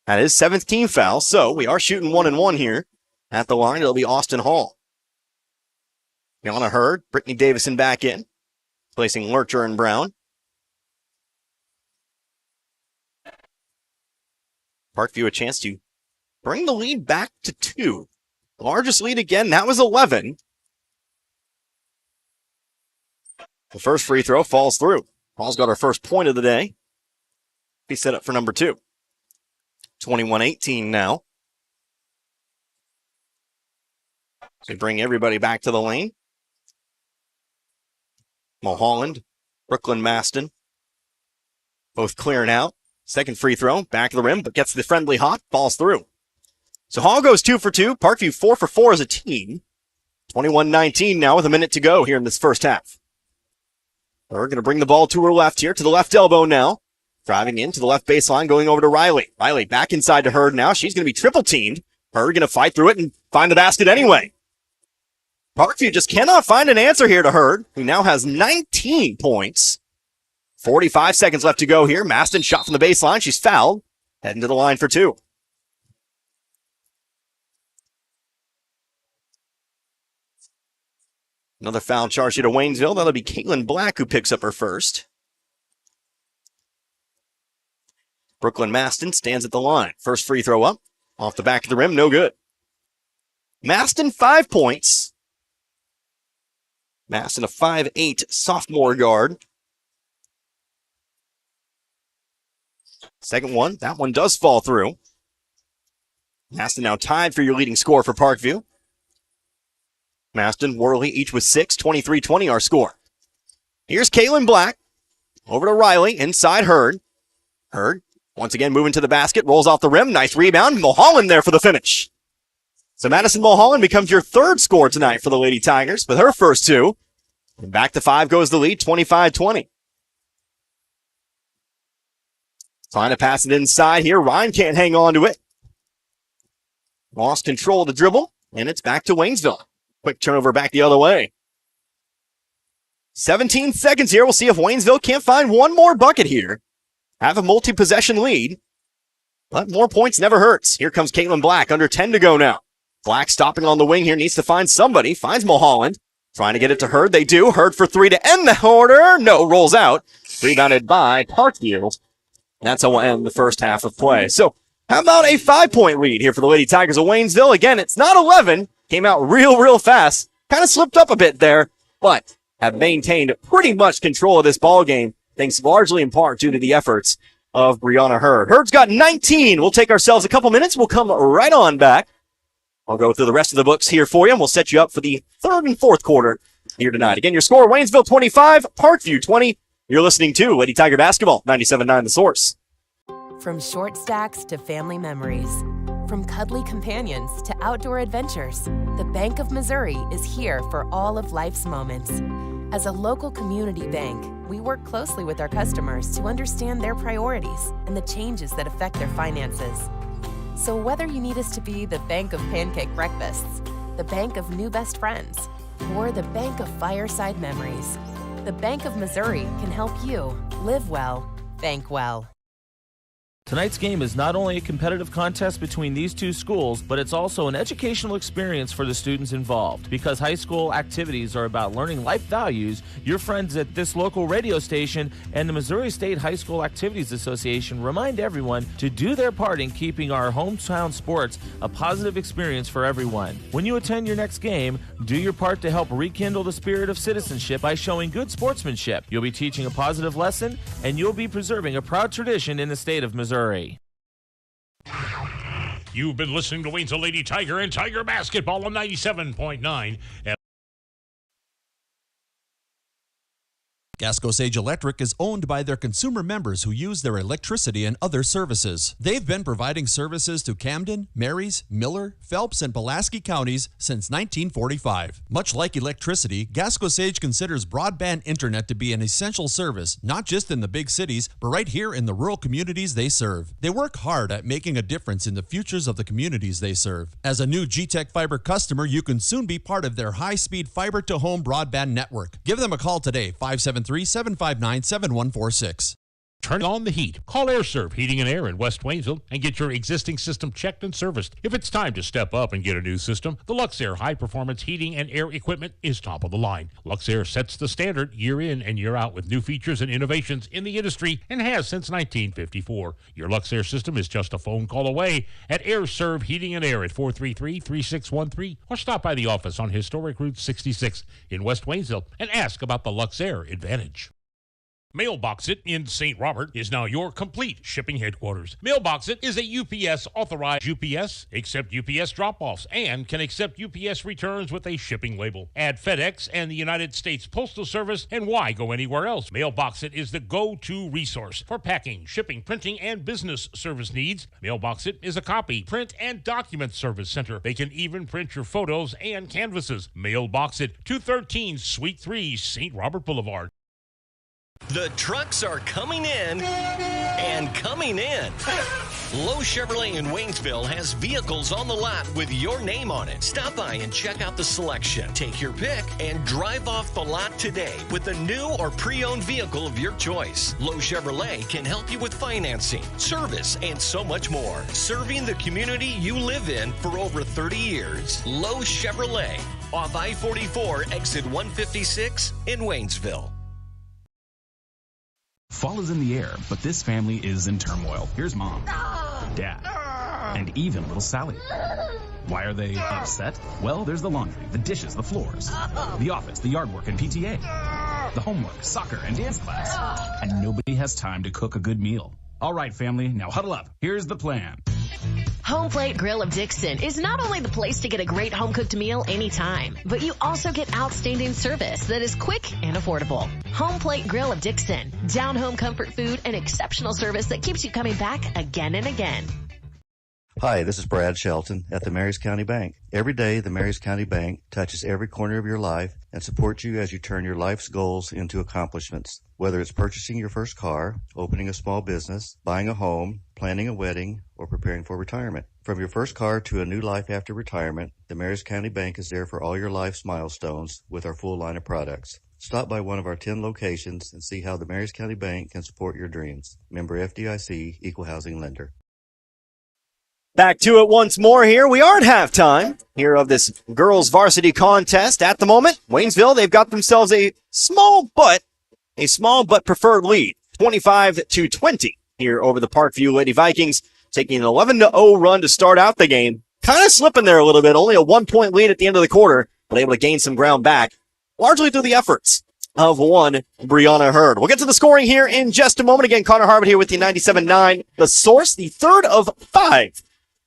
That is 7th team foul, so we are shooting 1-1 here. At the line, it'll be Austin Hall. Brianna Hurd, Brittany Davison back in, placing Lurcher and Brown. Parkview a chance to bring the lead back to 2. The largest lead again, that was 11. The first free throw falls through. Hall's got her first point of the day. Be set up for number 2. 21-18 now. So we bring everybody back to the lane. Mulholland, Brooklyn Maston, both clearing out. Second free throw, back of the rim, but gets the friendly hop, falls through. So Hall goes 2 for 2. Parkview 4 for 4 as a team. 21-19 now with a minute to go here in this first half. We're going to bring the ball to her left here, to the left elbow now. Driving in to the left baseline, going over to Riley. Riley back inside to Hurd now. She's going to be triple teamed. Hurd going to fight through it and find the basket anyway. Parkview just cannot find an answer here to Hurd, who now has 19 points. 45 seconds left to go here. Maston shot from the baseline. She's fouled. Heading to the line for 2. Another foul charge here to Waynesville. That'll be Caitlin Black who picks up her first. Brooklyn Maston stands at the line. First free throw up. Off the back of the rim. No good. Maston 5 points. Maston a 5'8" sophomore guard. Second one, that one does fall through. Maston now tied for your leading scorer for Parkview. Maston, Worley, each with 6, 23-20 our score. Here's Kaylin Black. Over to Riley, inside Hurd. Hurd, once again, moving to the basket, rolls off the rim. Nice rebound. Mulholland there for the finish. So Madison Mulholland becomes your third score tonight for the Lady Tigers with her first two. And back to 5 goes the lead, 25-20. Trying to pass it inside here. Ryan can't hang on to it. Lost control of the dribble, and it's back to Waynesville. Quick turnover back the other way. 17 seconds here. We'll see if Waynesville can't find one more bucket here. Have a multi-possession lead, but more points never hurts. Here comes Caitlin Black, under 10 to go now. Black stopping on the wing here, needs to find somebody. Finds Mulholland. Trying to get it to Hurd. They do. Hurd for 3 to end the order. No, rolls out. Rebounded by Parkview. That's how we'll end the first half of play. So how about a 5-point lead here for the Lady Tigers of Waynesville? Again, it's not 11. Came out real fast. Kind of slipped up a bit there, but have maintained pretty much control of this ball game, thanks largely in part due to the efforts of Brianna Hurd. Hurd's got 19. We'll take ourselves a couple minutes. We'll come right on back. I'll go through the rest of the books here for you, and we'll set you up for the third and fourth quarter here tonight. Again, your score, Waynesville 25, Parkview 20. You're listening to Lady Tiger Basketball, 97.9 The Source. From short stacks to family memories, from cuddly companions to outdoor adventures, the Bank of Missouri is here for all of life's moments. As a local community bank, we work closely with our customers to understand their priorities and the changes that affect their finances. So whether you need us to be the bank of pancake breakfasts, the bank of new best friends, or the bank of fireside memories, the Bank of Missouri can help you live well, bank well. Tonight's game is not only a competitive contest between these two schools, but it's also an educational experience for the students involved. Because high school activities are about learning life values, your friends at this local radio station and the Missouri State High School Activities Association remind everyone to do their part in keeping our hometown sports a positive experience for everyone. When you attend your next game, do your part to help rekindle the spirit of citizenship by showing good sportsmanship. You'll be teaching a positive lesson, and you'll be preserving a proud tradition in the state of Missouri. You've been listening to Waynesville Lady Tiger and Tiger Basketball on 97.9. Gasco Sage Electric is owned by their consumer members who use their electricity and other services. They've been providing services to Camden, Marys, Miller, Phelps, and Pulaski counties since 1945. Much like electricity, Gasco Sage considers broadband internet to be an essential service, not just in the big cities, but right here in the rural communities they serve. They work hard at making a difference in the futures of the communities they serve. As a new G-Tech Fiber customer, you can soon be part of their high-speed fiber-to-home broadband network. Give them a call today, 573-759-7146. Turn on the heat. Call AirServe Heating and Air in West Waynesville and get your existing system checked and serviced. If it's time to step up and get a new system, the Luxair high-performance heating and air equipment is top of the line. Luxair sets the standard year in and year out with new features and innovations in the industry and has since 1954. Your Luxair system is just a phone call away at AirServe Heating and Air at 433-3613 or stop by the office on Historic Route 66 in West Waynesville and ask about the Luxair Advantage. Mailbox It in St. Robert is now your complete shipping headquarters. Mailbox It is a UPS authorized UPS, accept UPS drop-offs, and can accept UPS returns with a shipping label. Add FedEx and the United States Postal Service, and why go anywhere else? Mailbox It is the go-to resource for packing, shipping, printing, and business service needs. Mailbox It is a copy, print, and document service center. They can even print your photos and canvases. Mailbox It, 213 Suite 3, St. Robert Boulevard. The trucks are coming in and coming in. Lowe Chevrolet in Waynesville has vehicles on the lot with your name on it. Stop by and check out the selection. Take your pick and drive off the lot today with a new or pre-owned vehicle of your choice. Lowe Chevrolet can help you with financing, service, and so much more. Serving the community you live in for over 30 years. Lowe Chevrolet, off I-44, exit 156 in Waynesville. Fall is in the air, but this family is in turmoil. Here's Mom, Dad, and even little Sally. Why are they upset? Well, there's the laundry, the dishes, the floors, the office, the yard work, and PTA, the homework, soccer, and dance class. And nobody has time to cook a good meal. All right, family, now huddle up. Here's the plan. Home Plate Grill of Dixon is not only the place to get a great home-cooked meal anytime, but you also get outstanding service that is quick and affordable. Home Plate Grill of Dixon, down-home comfort food and exceptional service that keeps you coming back again and again. Hi, this is Brad Shelton at the Marys County Bank. Every day, the Marys County Bank touches every corner of your life and supports you as you turn your life's goals into accomplishments. Whether it's purchasing your first car, opening a small business, buying a home, planning a wedding, or preparing for retirement. From your first car to a new life after retirement, the Marys County Bank is there for all your life's milestones with our full line of products. Stop by one of our 10 locations and see how the Marys County Bank can support your dreams. Member FDIC, Equal Housing Lender. Back to it once more here. We are at halftime here of this girls varsity contest. At the moment, Waynesville, they've got themselves a small but preferred lead, 25-20 here over the Parkview Lady Vikings, taking an 11-0 run to start out the game. Kind of slipping there a little bit, only a 1-point lead at the end of the quarter, but able to gain some ground back, largely through the efforts of one Brianna Hurd. We'll get to the scoring here in just a moment. Again, Connor Harvard here with the 97.9. The Source, the third of 5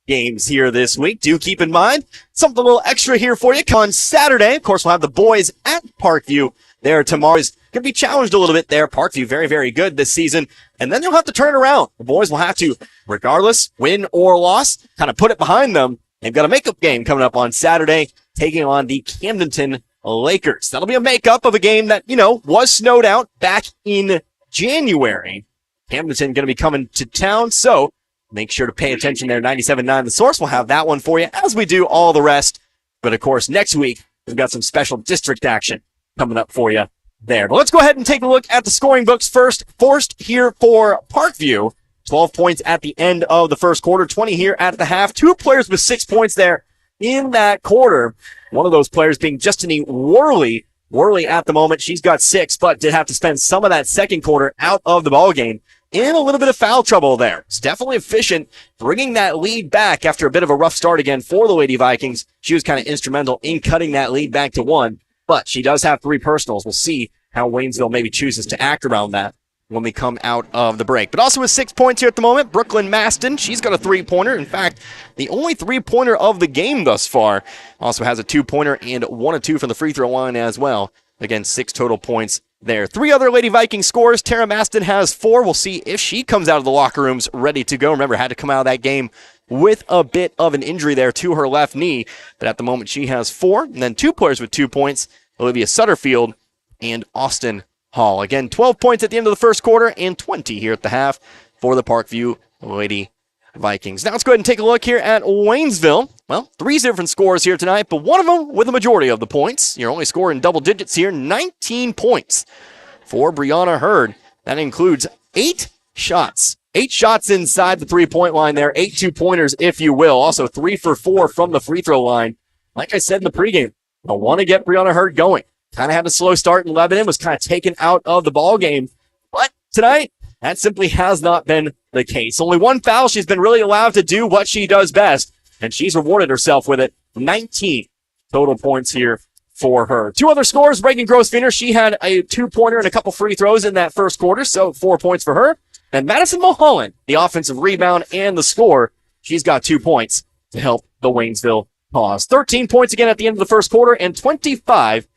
games here this week. Do keep in mind, something a little extra here for you. On Saturday, of course, we'll have the boys at Parkview there tomorrow. Is going to be challenged a little bit there. Parkview, very, very good this season. And then they'll have to turn around. The boys will have to, regardless, win or loss, kind of put it behind them. They've got a makeup game coming up on Saturday, taking on the Camdenton Lakers. That'll be a makeup of a game that, was snowed out back in January. Camdenton going to be coming to town, so make sure to pay attention there. 97.9 The Source will have that one for you, as we do all the rest. But, of course, next week, we've got some special district action coming up for you there. But let's go ahead and take a look at the scoring books first. Forced here for Parkview. 12 points at the end of the first quarter, 20 here at the half. 2 players with 6 points there in that quarter. One of those players being Justine Worley. Worley at the moment, she's got 6, but did have to spend some of that second quarter out of the ball game in a little bit of foul trouble there. It's definitely efficient, bringing that lead back after a bit of a rough start again for the Lady Vikings. She was kind of instrumental in cutting that lead back to 1, but she does have 3 personals. We'll see how Waynesville maybe chooses to act around that when we come out of the break. But also with 6 points here at the moment, Brooklyn Maston, she's got a 3-pointer. In fact, the only 3-pointer of the game thus far. Also has a 2-pointer and 1 of 2 from the free throw line as well. Again, 6 total points there. 3 other Lady Viking scores. Tara Maston has 4. We'll see if she comes out of the locker rooms ready to go. Remember, had to come out of that game with a bit of an injury there to her left knee. But at the moment, she has 4. And then 2 players with 2 points, Olivia Sutterfield and Austin Hall. Again, 12 points at the end of the first quarter and 20 here at the half for the Parkview Lady Vikings. Now let's go ahead and take a look here at Waynesville. Well, 3 different scores here tonight, but one of them with a majority of the points. You're only scoring double digits here, 19 points for Brianna Hurd. That includes 8 shots. 8 shots inside the 3-point line there, 8 2-pointers, if you will. Also 3 for 4 from the free throw line. Like I said in the pregame, I want to get Brianna Hurd going. Kind of had a slow start in Lebanon, was kind of taken out of the ball game. But tonight, that simply has not been the case. Only 1 foul. She's been really allowed to do what she does best, and she's rewarded herself with it. 19 total points here for her. 2 other scores. Reagan Grossfeiner, she had a 2-pointer and a couple free throws in that first quarter, so 4 points for her. And Madison Mulholland, the offensive rebound and the score, she's got 2 points to help the Waynesville cause. 13 points again at the end of the first quarter and 25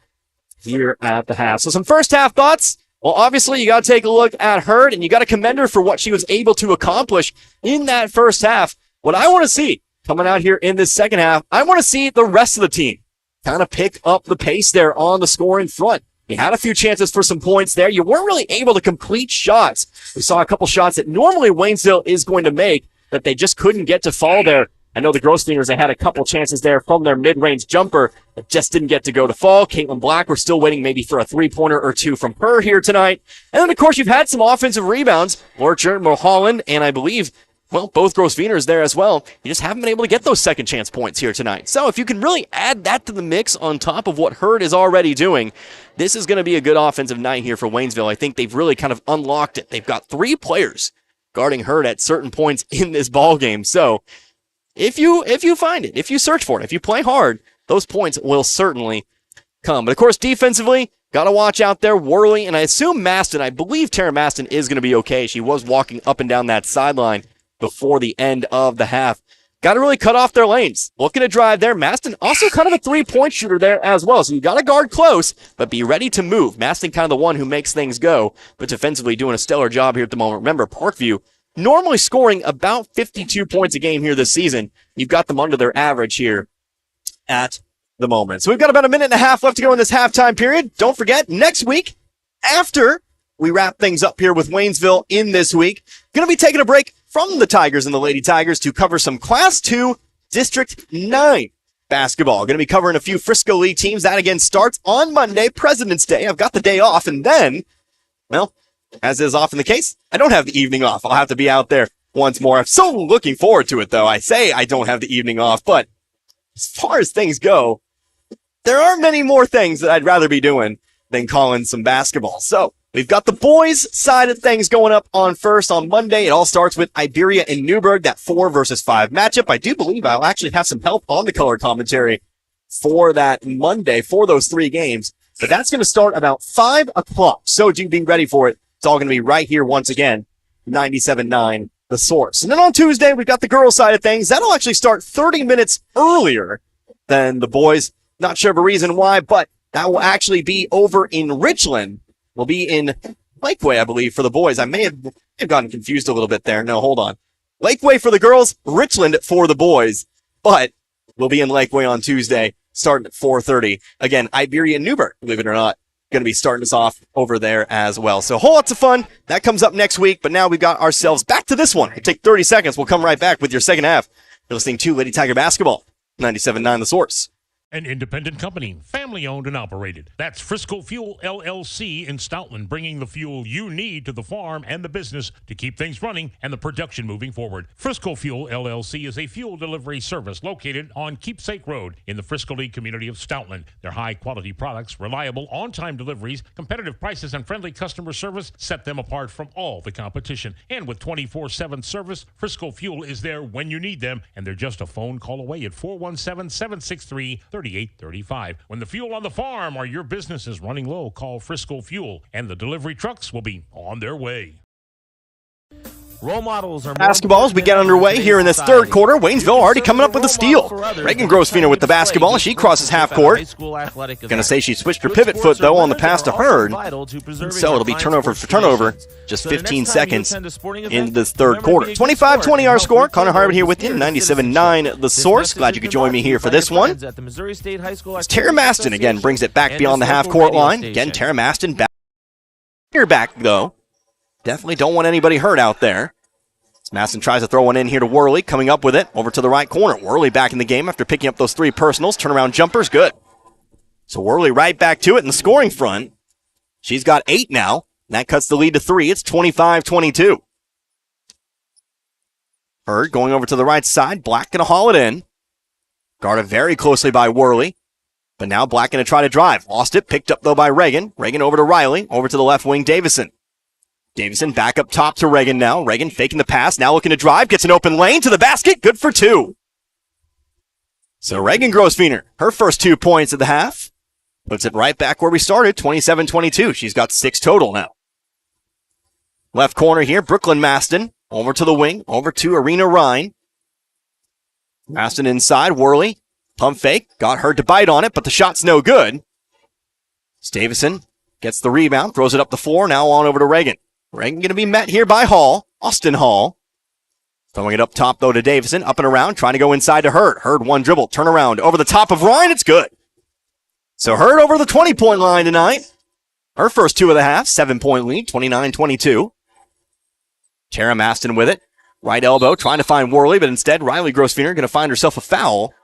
here at the half. So some first half thoughts. Well, obviously, you got to take a look at Hurd, and you got to commend her for what she was able to accomplish in that first half. What I want to see coming out here in this second half, I want to see the rest of the team kind of pick up the pace there on the scoring front. You had a few chances for some points there. You weren't really able to complete shots. We saw a couple shots that normally Waynesville is going to make that they just couldn't get to fall there. I know the Grossfingers, they had a couple chances there from their mid-range jumper that just didn't get to go to fall. Caitlin Black, we're still waiting maybe for a 3-pointer or 2 from her here tonight. And then, of course, you've had some offensive rebounds. Lorcher, Mulholland, and I believe, well, both Grossfingers there as well. You just haven't been able to get those second chance points here tonight. So if you can really add that to the mix on top of what Hurd is already doing, this is going to be a good offensive night here for Waynesville. I think they've really kind of unlocked it. They've got 3 players guarding Hurd at certain points in this ball game. So if you find it, if you search for it, if you play hard, those points will certainly come. But of course, defensively, got to watch out there. Worley, and I assume Maston, I believe Tara Maston is going to be okay. She was walking up and down that sideline before the end of the half. got to really cut off their lanes. Looking to drive there. Maston also kind of a three-point shooter there as well. So you got to guard close, but be ready to move. Maston kind of the one who makes things go, but defensively doing a stellar job here at the moment. Remember, Parkview normally scoring about 52 points a game here this season. You've got them under their average here at the moment. So we've got about a minute and a half left to go in this halftime period. Don't forget, next week, after we wrap things up here with Waynesville in this week, going to be taking a break from the Tigers and the Lady Tigers to cover some Class 2 District 9 basketball. Going to be covering a few Frisco League teams. That again starts on Monday, President's Day. I've got the day off, and then, well, as is often the case, I don't have the evening off. I'll have to be out there once more. I'm so looking forward to it, though. I say I don't have the evening off, but as far as things go, there are many more things that I'd rather be doing than calling some basketball. So we've got the boys' side of things going up on first on Monday. It all starts with Iberia and Newburgh, that 4 versus 5 matchup. I do believe I'll actually have some help on the color commentary for that Monday for those 3 games. But that's going to start about 5 o'clock. So do be ready for it. It's all going to be right here once again, 97.9 The Source. And then on Tuesday, we've got the girls' side of things. That'll actually start 30 minutes earlier than the boys. Not sure of a reason why, but that will actually be over in Richland. We'll be in Lakeway, I believe, for the boys. I may have gotten confused a little bit there. No, hold on. Lakeway for the girls, Richland for the boys. But we'll be in Lakeway on Tuesday, starting at 4:30. Again, Iberia and Newburgh, believe it or not, going to be starting us off over there as well. So whole lots of fun. That comes up next week, but now we've got ourselves back to this one. It'll take 30 seconds. We'll come right back with your second half. You're listening to Lady Tiger Basketball, 97.9 The Source. An independent company, family-owned and operated. That's Frisco Fuel LLC in Stoutland, bringing the fuel you need to the farm and the business to keep things running and the production moving forward. Frisco Fuel LLC is a fuel delivery service located on Keepsake Road in the Frisco League community of Stoutland. Their high-quality products, reliable, on-time deliveries, competitive prices, and friendly customer service set them apart from all the competition. And with 24/7 service, Frisco Fuel is there when you need them, and they're just a phone call away at 417-763-3835. When the fuel on the farm or your business is running low, call Frisco Fuel, and the delivery trucks will be on their way. Role models are basketball as we get underway here in this third quarter. Waynesville already coming up with a steal. Reagan Grosvenor with the basketball. She crosses half court. Going to say she switched her pivot foot, though, on the pass to Hurd. So it'll be turnover for turnover. Just 15 seconds in this third quarter. 25-20 our score. Connor Harbin here with you, 97.9 The Source. Glad you could join me here for this one. As Tara Maston again brings it back beyond the half court line. Again, Tara Maston back. Here back, though. Definitely don't want anybody hurt out there. As Maston tries to throw one in here to Worley, coming up with it over to the right corner. Worley back in the game after picking up those 3 personals. Turnaround jumpers, good. So Worley right back to it in the scoring front. She's got 8 now. And that cuts the lead to 3. It's 25-22. Hurd going over to the right side. Black going to haul it in. Guarded very closely by Worley. But now Black going to try to drive. Lost it. Picked up, though, by Reagan. Reagan over to Riley. Over to the left wing, Davison. Davison back up top to Reagan now. Reagan faking the pass. Now looking to drive. Gets an open lane to the basket. Good for 2. So Reagan Grosvenor, her first 2 points of the half. Puts it right back where we started, 27-22. She's got 6 total now. Left corner here, Brooklyn Maston. Over to the wing. Over to Arena Ryan. Maston inside. Worley. Pump fake. Got her to bite on it, but the shot's no good. Davison gets the rebound. Throws it up the floor. Now on over to Reagan. Reagan going to be met here by Hall. Austin Hall. Throwing it up top, though, to Davison. Up and around. Trying to go inside to Hurd. Hurd one dribble. Turn around. Over the top of Ryan. It's good. So Hurd over the 20-point line tonight. Her first 2 of the half. 7-point lead. 29-22. Tara Maston with it. Right elbow. Trying to find Worley, but instead Riley Grosvenor going to find herself a foul.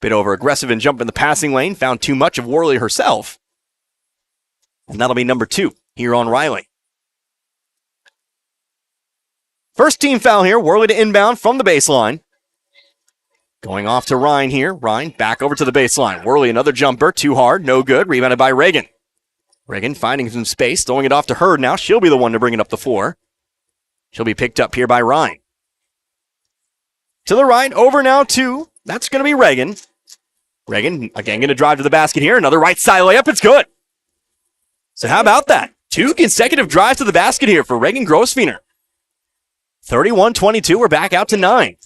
Bit over aggressive and jump in the passing lane. Found too much of Worley herself. And that'll be number 2 here on Riley. First team foul here. Worley to inbound from the baseline. Going off to Ryan here. Ryan back over to the baseline. Worley another jumper. Too hard. No good. Rebounded by Reagan. Reagan finding some space. Throwing it off to Hurd now. She'll be the one to bring it up the floor. She'll be picked up here by Ryan. To the right. Over now to, that's going to be Reagan. Reagan again going to drive to the basket here. Another right side layup. It's good. So how about that? 2 consecutive drives to the basket here for Reagan Grosvenor. 31-22, we're back out to 9.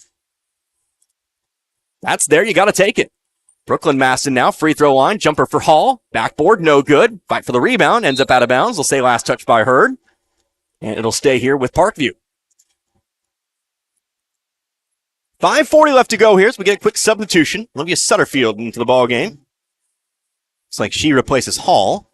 That's there. You got to take it. Brooklyn Maston now, free throw line, jumper for Hall. Backboard, no good. Fight for the rebound, ends up out of bounds. We'll say last touch by Hurd. And it'll stay here with Parkview. 5:40 left to go here, so we get a quick substitution. Olivia Sutterfield into the ball game. Looks like she replaces Hall.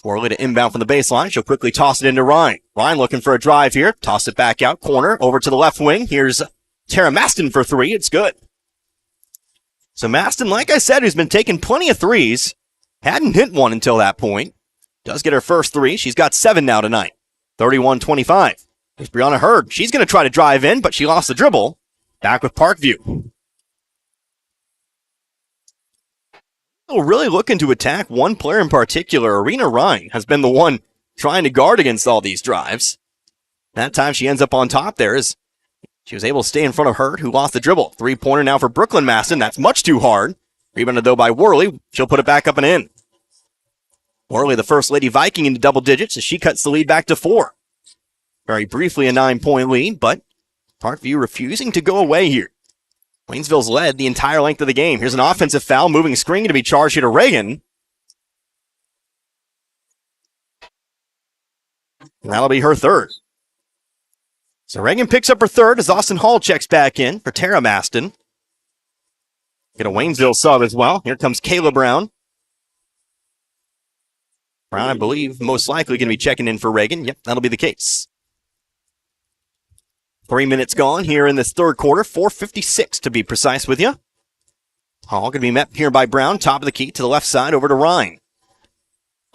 Worley to inbound from the baseline. She'll quickly toss it into Ryan. Ryan looking for a drive here. Toss it back out. Corner over to the left wing. Here's Tara Maston for three. It's good. So Maston, like I said, who's been taking plenty of threes, hadn't hit one until that point. Does get her first three. She's got 7 now tonight. 31-25. Here's Brianna Hurd. She's going to try to drive in, but she lost the dribble. Back with Parkview. Really looking to attack one player in particular. Arena Ryan has been the one trying to guard against all these drives. That time she ends up on top there as she was able to stay in front of Hurd, who lost the dribble. 3-pointer now for Brooklyn Maston. That's much too hard. Rebounded though by Worley. She'll put it back up and in. Worley, the first Lady Viking, into double digits as she cuts the lead back to 4. Very briefly a 9-point lead, but Parkview refusing to go away here. Waynesville's led the entire length of the game. Here's an offensive foul, moving screen to be charged here to Reagan. And that'll be her third. So Reagan picks up her third as Austin Hall checks back in for Tara Maston. Get a Waynesville sub as well. Here comes Kayla Brown. Brown, I believe, most likely going to be checking in for Reagan. Yep, that'll be the case. 3 minutes gone here in this third quarter. 4:56 to be precise with you. Hall going to be met here by Brown. Top of the key to the left side over to Ryan.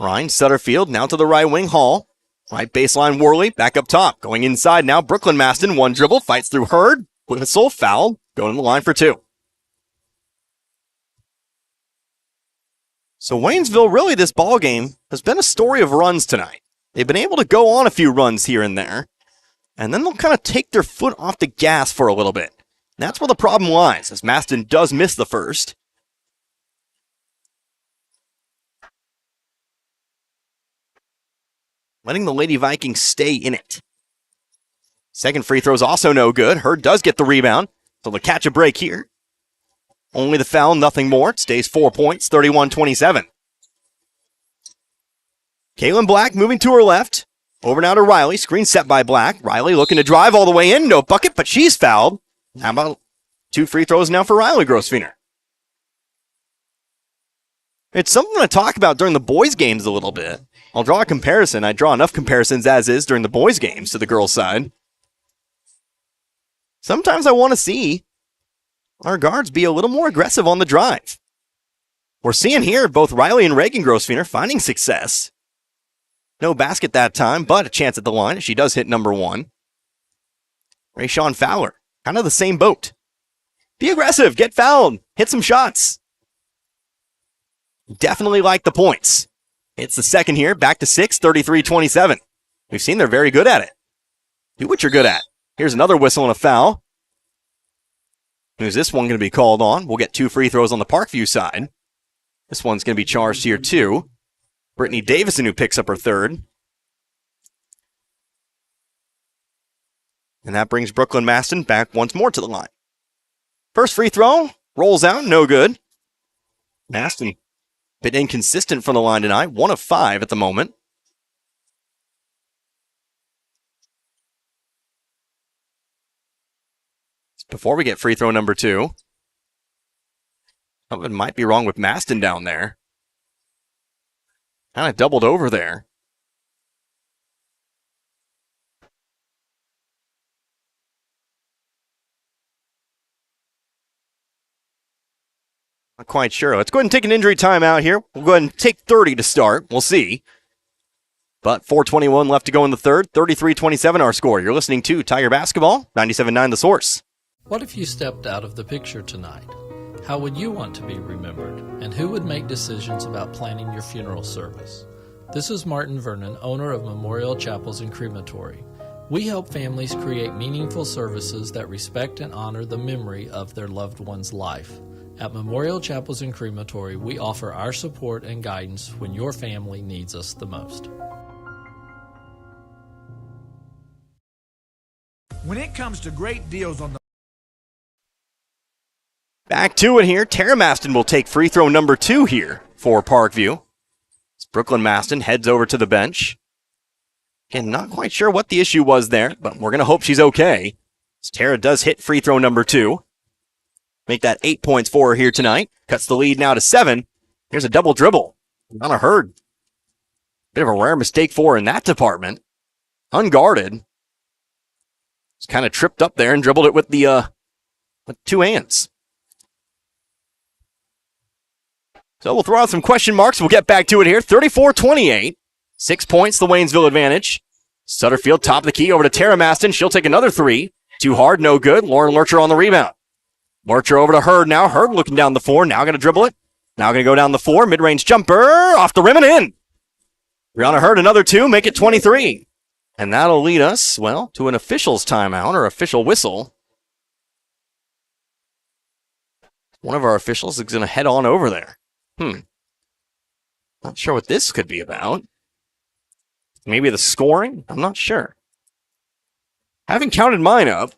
Ryan, Sutterfield, now to the right wing. Hall. Right baseline Worley, back up top. Going inside now, Brooklyn Maston. One dribble, fights through Hurd. Whistle, foul. Going to the line for 2. So Waynesville, really this ball game has been a story of runs tonight. They've been able to go on a few runs here and there. And then they'll kind of take their foot off the gas for a little bit. And that's where the problem lies, as Maston does miss the first. Letting the Lady Vikings stay in it. Second free throw's also no good. Hurd does get the rebound, so they'll catch a break here. Only the foul, nothing more. It stays 4 points, 31-27. Kaylin Black moving to her left. Over now to Riley. Screen set by Black. Riley looking to drive all the way in. No bucket, but she's fouled. How about 2 free throws now for Riley Grosvenor? It's something I talk about during the boys' games a little bit. I'll draw a comparison. I draw enough comparisons as is during the boys' games to the girls' side. Sometimes I want to see our guards be a little more aggressive on the drive. We're seeing here both Riley and Reagan Grosvenor finding success. No basket that time, but a chance at the line. She does hit number 1. Rayshawn Fowler, kind of the same boat. Be aggressive, get fouled, hit some shots. Definitely like the points. It's the second here, back to 6, 33-27. We've seen they're very good at it. Do what you're good at. Here's another whistle and a foul. Who's this one going to be called on? We'll get 2 free throws on the Parkview side. This one's going to be charged here too. Brittany Davison, who picks up her third. And that brings Brooklyn Maston back once more to the line. First free throw, rolls out, no good. Maston, a bit inconsistent from the line tonight, 1 of 5 at the moment. Before we get free throw number 2. Something might be wrong with Maston down there. Kind of doubled over there. Not quite sure. Let's go ahead and take an injury timeout here. We'll go ahead and take 30 to start. We'll see. But 4:21 left to go in the third. 33-27 our score. You're listening to Tiger Basketball, 97.9 The Source. What if you stepped out of the picture tonight? How would you want to be remembered? And who would make decisions about planning your funeral service? This is Martin Vernon, owner of Memorial Chapels and Crematory. We help families create meaningful services that respect and honor the memory of their loved one's life. At Memorial Chapels and Crematory, we offer our support and guidance when your family needs us the most. When it comes to great deals on the Back to it here. Tara Maston will take free throw number 2 here for Parkview. As Brooklyn Maston heads over to the bench. Again, not quite sure what the issue was there, but we're going to hope she's okay. As Tara does hit free throw number 2. Make that 8 points for her here tonight. Cuts the lead now to 7. Here's a double dribble. On a Hurd. Bit of a rare mistake for her in that department. Unguarded. Just kind of tripped up there and dribbled it with the with 2 hands. So we'll throw out some question marks. We'll get back to it here. 34-28. 6 points, the Waynesville advantage. Sutterfield, top of the key, over to Tara Maston. She'll take another 3. Too hard, no good. Lauren Lurcher on the rebound. Lurcher over to Hurd now. Hurd looking down the 4. Now going to dribble it. Now going to go down the 4. Mid-range jumper. Off the rim and in. Brianna Hurd, another 2. Make it 23. And that'll lead us, well, to an official's timeout or official whistle. One of our officials is going to head on over there. Not sure what this could be about. Maybe the scoring? I'm not sure. Haven't counted mine up.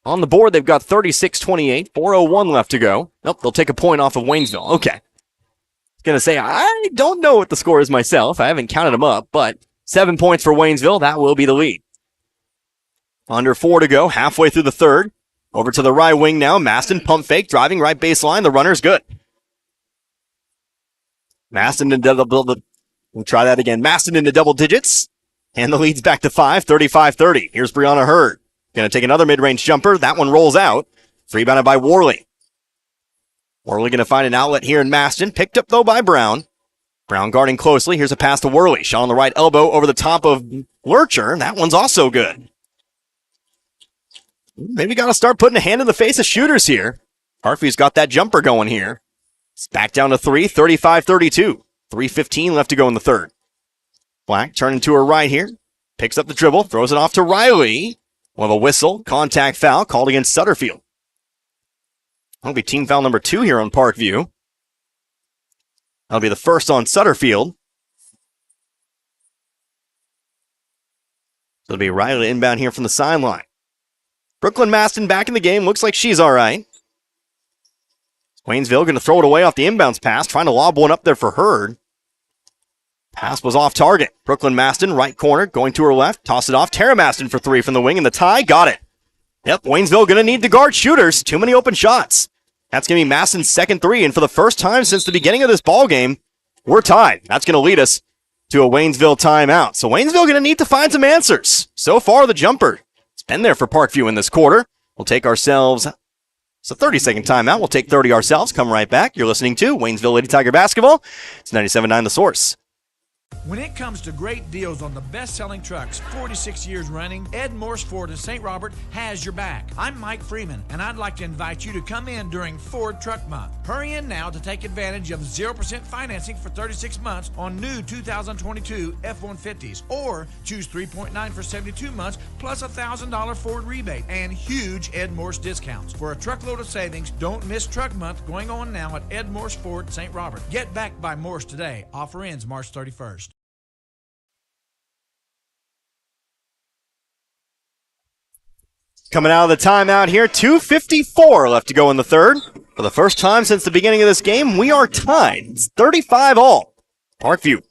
On the board, they've got 36-28, 4:01 left to go. Nope, they'll take a point off of Waynesville. Okay. I was going to say, I don't know what the score is myself. I haven't counted them up, but 7 points for Waynesville. That will be the lead. Under 4 to go, halfway through the third. Over to the right wing now. Maston, pump fake, driving right baseline. The runner's good. Maston into we'll try that again. Maston into double digits. And the lead's back to 5, 35-30. Here's Brianna Hurd. Going to take another mid-range jumper. That one rolls out. Rebounded by Worley. Worley going to find an outlet here in Maston. Picked up, though, by Brown. Brown guarding closely. Here's a pass to Worley. Shot on the right elbow over the top of Lurcher. That one's also good. Maybe got to start putting a hand in the face of shooters here. Parkview's got that jumper going here. It's back down to 3, 35-32. 3:15 left to go in the third. Black turning to her right here. Picks up the dribble. Throws it off to Riley. We'll have a whistle. Contact foul called against Sutterfield. That'll be team foul number 2 here on Parkview. That'll be the first on Sutterfield. So it'll be Riley inbound here from the sideline. Brooklyn Maston back in the game. Looks like she's all right. Waynesville going to throw it away off the inbounds pass. Trying to lob one up there for Hurd. Pass was off target. Brooklyn Maston, right corner, going to her left. Toss it off. Tara Maston for 3 from the wing, and the tie. Got it. Yep, Waynesville going to need to guard shooters. Too many open shots. That's going to be Maston's second 3, and for the first time since the beginning of this ball game, we're tied. That's going to lead us to a Waynesville timeout. So Waynesville going to need to find some answers. So far, the jumper. It's been there for Parkview in this quarter. We'll take ourselves... It's a 30-second timeout. We'll take 30 ourselves. Come right back. You're listening to Waynesville Lady Tiger Basketball. It's 97.9 The Source. When it comes to great deals on the best-selling trucks 46 years running, Ed Morse Ford in St. Robert has your back. I'm Mike Freeman, and I'd like to invite you to come in during Ford Truck Month. Hurry in now to take advantage of 0% financing for 36 months on new 2022 F-150s, or choose 3.9 for 72 months plus a $1,000 Ford rebate and huge Ed Morse discounts. For a truckload of savings, don't miss Truck Month going on now at Ed Morse Ford St. Robert. Get back by Morse today. Offer ends March 31st. Coming out of the timeout here, 2:54 left to go in the third. For the first time since the beginning of this game, we are tied. It's 35-all. Parkview,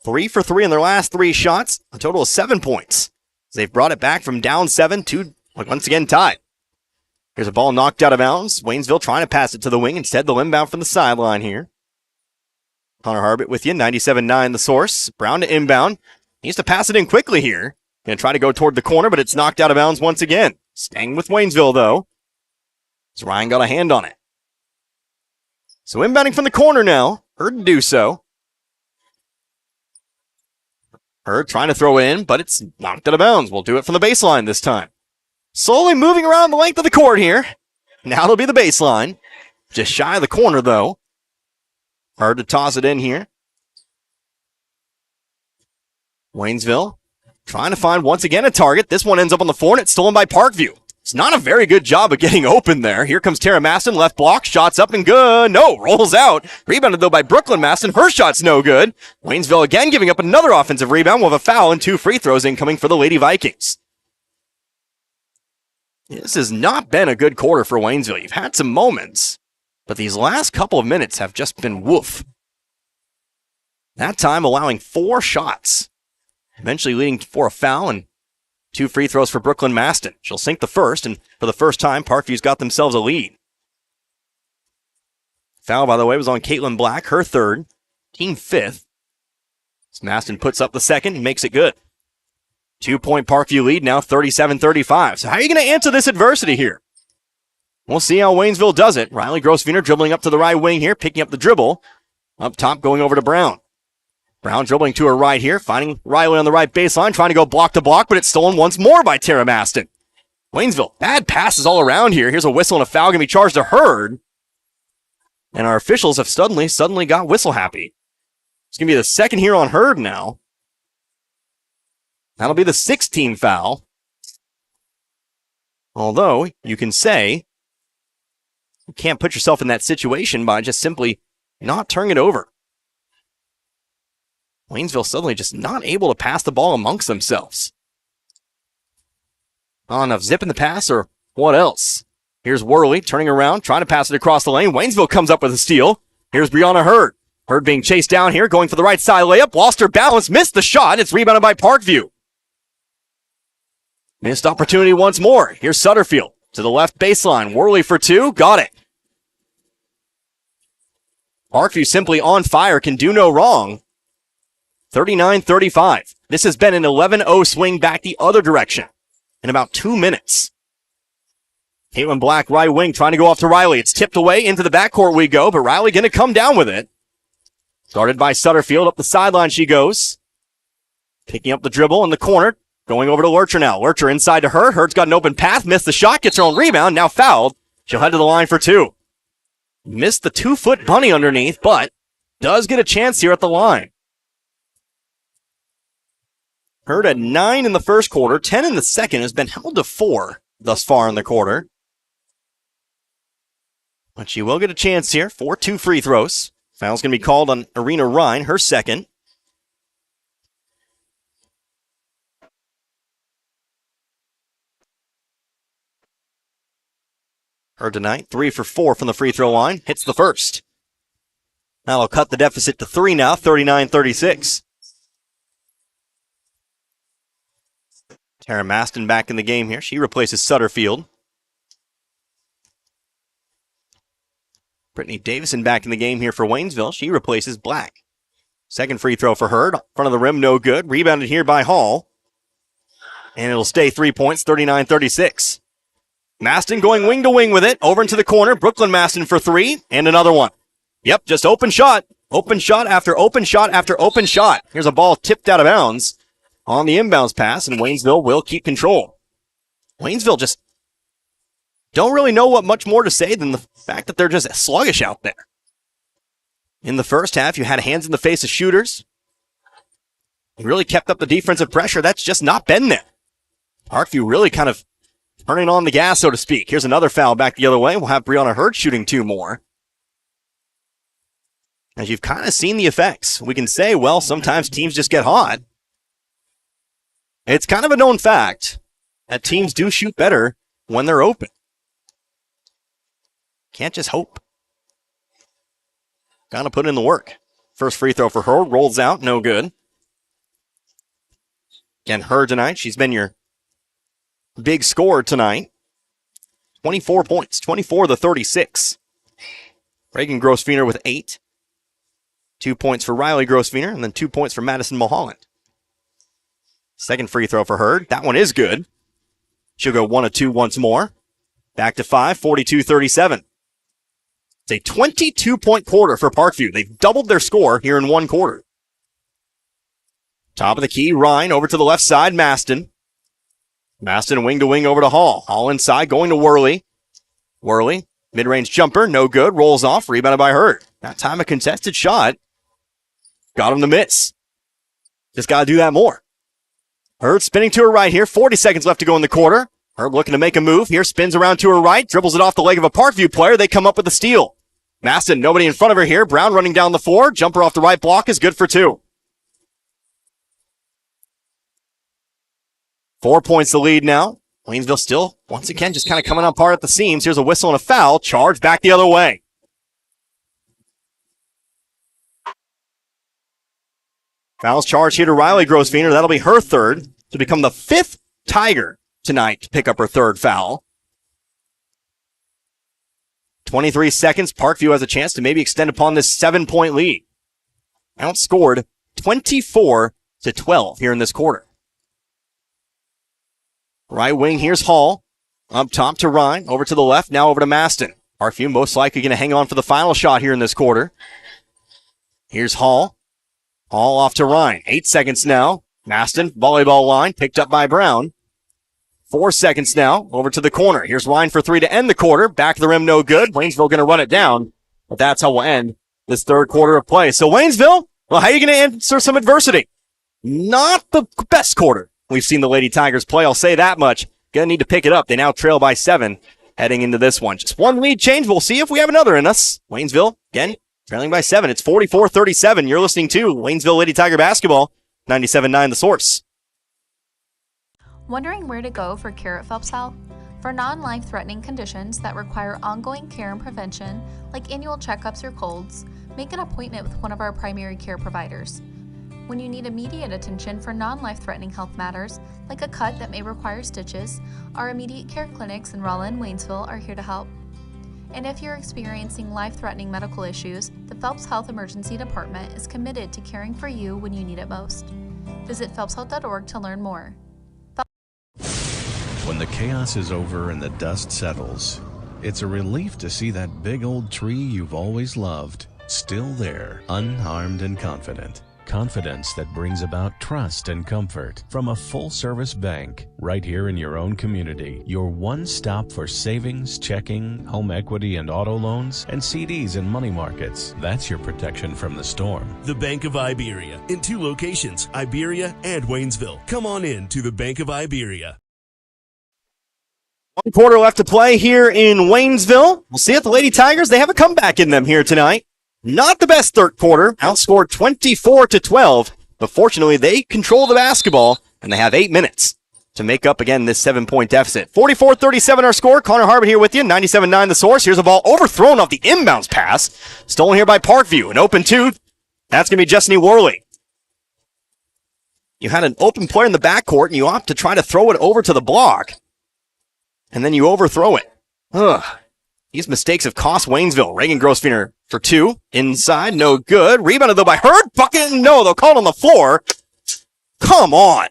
3 for 3 in their last 3 shots, a total of 7 points. They've brought it back from down 7 to, once again, tied. Here's a ball knocked out of bounds. Waynesville trying to pass it to the wing. Instead, they'll inbound from the sideline here. Connor Harbit with you, 97.9 The Source. Brown to inbound. He needs to pass it in quickly here. Going to try to go toward the corner, but it's knocked out of bounds once again. Staying with Waynesville, though. As Ryan got a hand on it. So inbounding from the corner now. Hurd to do so. Hurd trying to throw it in, but it's knocked out of bounds. We'll do it from the baseline this time. Slowly moving around the length of the court here. Now it'll be the baseline. Just shy of the corner, though. Hurd to toss it in here. Waynesville trying to find, once again, a target. This one ends up on the floor, and it's stolen by Parkview. It's not a very good job of getting open there. Here comes Tara Maston, left block, shots up and good. No, rolls out. Rebounded, though, by Brooklyn Maston. Her shot's no good. Waynesville again giving up another offensive rebound with a foul and 2 free throws incoming for the Lady Vikings. This has not been a good quarter for Waynesville. You've had some moments, but these last couple of minutes have just been woof. That time allowing 4 shots, eventually leading for a foul and 2 free throws for Brooklyn Maston. She'll sink the first, and for the first time, Parkview's got themselves a lead. Foul, by the way, was on Caitlin Black, her third, team 5th. As Maston puts up the second and makes it good. 2-point Parkview lead now, 37-35. So how are you going to answer this adversity here? We'll see how Waynesville does it. Riley Grosswiener dribbling up to the right wing here, picking up the dribble. Up top, going over to Brown. Brown dribbling to her right here, finding Riley on the right baseline, trying to go block to block, but it's stolen once more by Tara Maston. Waynesville, bad passes all around here. Here's a whistle and a foul going to be charged to Hurd. And our officials have suddenly got whistle happy. It's going to be the second here on Hurd now. That'll be the 16th foul. Although, you can say, you can't put yourself in that situation by just simply not turning it over. Waynesville suddenly just not able to pass the ball amongst themselves. Not enough zip in the pass, or what else? Here's Worley turning around, trying to pass it across the lane. Waynesville comes up with a steal. Here's Brianna Hurd. Hurd being chased down here, going for the right side layup. Lost her balance, missed the shot. It's rebounded by Parkview. Missed opportunity once more. Here's Sutterfield to the left baseline. Worley for 2. Got it. Parkview simply on fire, can do no wrong. 39-35. This has been an 11-0 swing back the other direction in about 2 minutes. Caitlin Black, right wing, trying to go off to Riley. It's tipped away. Into the backcourt we go, but Riley going to come down with it. Started by Sutterfield. Up the sideline she goes. Picking up the dribble in the corner. Going over to Lurcher now. Lurcher inside to Hurd. Hurd's got an open path. Missed the shot. Gets her own rebound. Now fouled. She'll head to the line for 2. Missed the 2-foot bunny underneath, but does get a chance here at the line. Hurd at 9 in the first quarter, 10 in the second, has been held to 4 thus far in the quarter. But she will get a chance here for 2 free throws. Foul's going to be called on Arena Ryan, her second. Hurd tonight, 3 for 4 from the free throw line, hits the first. That'll cut the deficit to 3 now, 39-36. Tara Maston back in the game here. She replaces Sutterfield. Brittany Davison back in the game here for Waynesville. She replaces Black. Second free throw for Hurd. Front of the rim, no good. Rebounded here by Hall. And it'll stay 3 points, 39-36. Maston going wing to wing with it. Over into the corner. Brooklyn Maston for 3. And another one. Yep, just open shot. Open shot after open shot after open shot. Here's a ball tipped out of bounds on the inbounds pass, and Waynesville will keep control. Waynesville just don't really know what much more to say than the fact that they're just sluggish out there. In the first half, you had hands in the face of shooters. You really kept up the defensive pressure. That's just not been there. Parkview really kind of turning on the gas, so to speak. Here's another foul back the other way. We'll have Brianna Hurd shooting 2 more. As you've kind of seen the effects. We can say, well, sometimes teams just get hot. It's kind of a known fact that teams do shoot better when they're open. Can't just hope. Gotta put in the work. First free throw for Hurd, rolls out, no good. Again, Hurd tonight, she's been your big scorer tonight. 24 points, 24-36. Reagan Grosswiener with 8. 2 points for Riley Grosswiener, and then 2 points for Madison Mulholland. Second free throw for Hurd. That one is good. She'll go 1 of 2 once more. Back to 5, 42-37. It's a 22-point quarter for Parkview. They've doubled their score here in 1 quarter. Top of the key, Ryan over to the left side, Maston. Maston wing to wing over to Hall. Hall inside, going to Worley. Worley, mid-range jumper, no good. Rolls off, rebounded by Hurd. That time a contested shot. Got him to miss. Just got to do that more. Hurd spinning to her right here. 40 seconds left to go in the quarter. Hurd looking to make a move here. Spins around to her right. Dribbles it off the leg of a Parkview player. They come up with a steal. Maston, nobody in front of her here. Brown running down the floor. Jumper off the right block is good for 2. 4 points the lead now. Waynesville still, once again, just kind of coming apart at the seams. Here's a whistle and a foul. Charge back the other way. Foul's charged here to Riley Grosvenor. That'll be her third to become the fifth Tiger tonight to pick up her third foul. 23 seconds. Parkview has a chance to maybe extend upon this 7-point lead. Outscored 24-12 here in this quarter. Right wing, here's Hall. Up top to Ryan. Over to the left, now over to Maston. Parkview most likely going to hang on for the final shot here in this quarter. Here's Hall. Hall off to Ryan. 8 seconds now. Maston, volleyball line, picked up by Brown. 4 seconds now. Over to the corner. Here's Ryan for three to end the quarter. Back of the rim, no good. Waynesville going to run it down. But that's how we'll end this third quarter of play. So Waynesville, well, how are you going to answer some adversity? Not the best quarter we've seen the Lady Tigers play. I'll say that much. Going to need to pick it up. They now trail by 7 heading into this one. Just one lead change. We'll see if we have another in us. Waynesville, again, trailing by 7. It's 44-37. You're listening to Waynesville Lady Tiger Basketball, 97.9 The Source. Wondering where to go for care at Phelps Health? For non-life-threatening conditions that require ongoing care and prevention, like annual checkups or colds, make an appointment with one of our primary care providers. When you need immediate attention for non-life-threatening health matters, like a cut that may require stitches, our immediate care clinics in Rolla and Waynesville are here to help. And if you're experiencing life-threatening medical issues, the Phelps Health Emergency Department is committed to caring for you when you need it most. Visit phelpshealth.org to learn more. When the chaos is over and the dust settles, it's a relief to see that big old tree you've always loved still there, unharmed and confident. Confidence that brings about trust and comfort from a full-service bank right here in your own community. Your one stop for savings, checking, home equity and auto loans, and CDs and money markets. That's your protection from the storm. The Bank of Iberia in 2 locations, Iberia and Waynesville. Come on in to the Bank of Iberia. 1 quarter left to play here in Waynesville. We'll see if the Lady Tigers, they have a comeback in them here tonight. Not the best third quarter, outscored 24-12, but fortunately they control the basketball, and they have 8 minutes to make up again this 7-point deficit. 44-37 our score. Connor Harbin here with you, 97.9 The Source. Here's a ball overthrown off the inbounds pass, stolen here by Parkview. An open 2, that's going to be Justiny Worley. You had an open player in the backcourt, and you opt to try to throw it over to the block, and then you overthrow it. Ugh. These mistakes have cost Waynesville. Reagan Grosvenor for 2. Inside, no good. Rebounded though by Hurd. Bucket, no. They'll call it on the floor. Come on.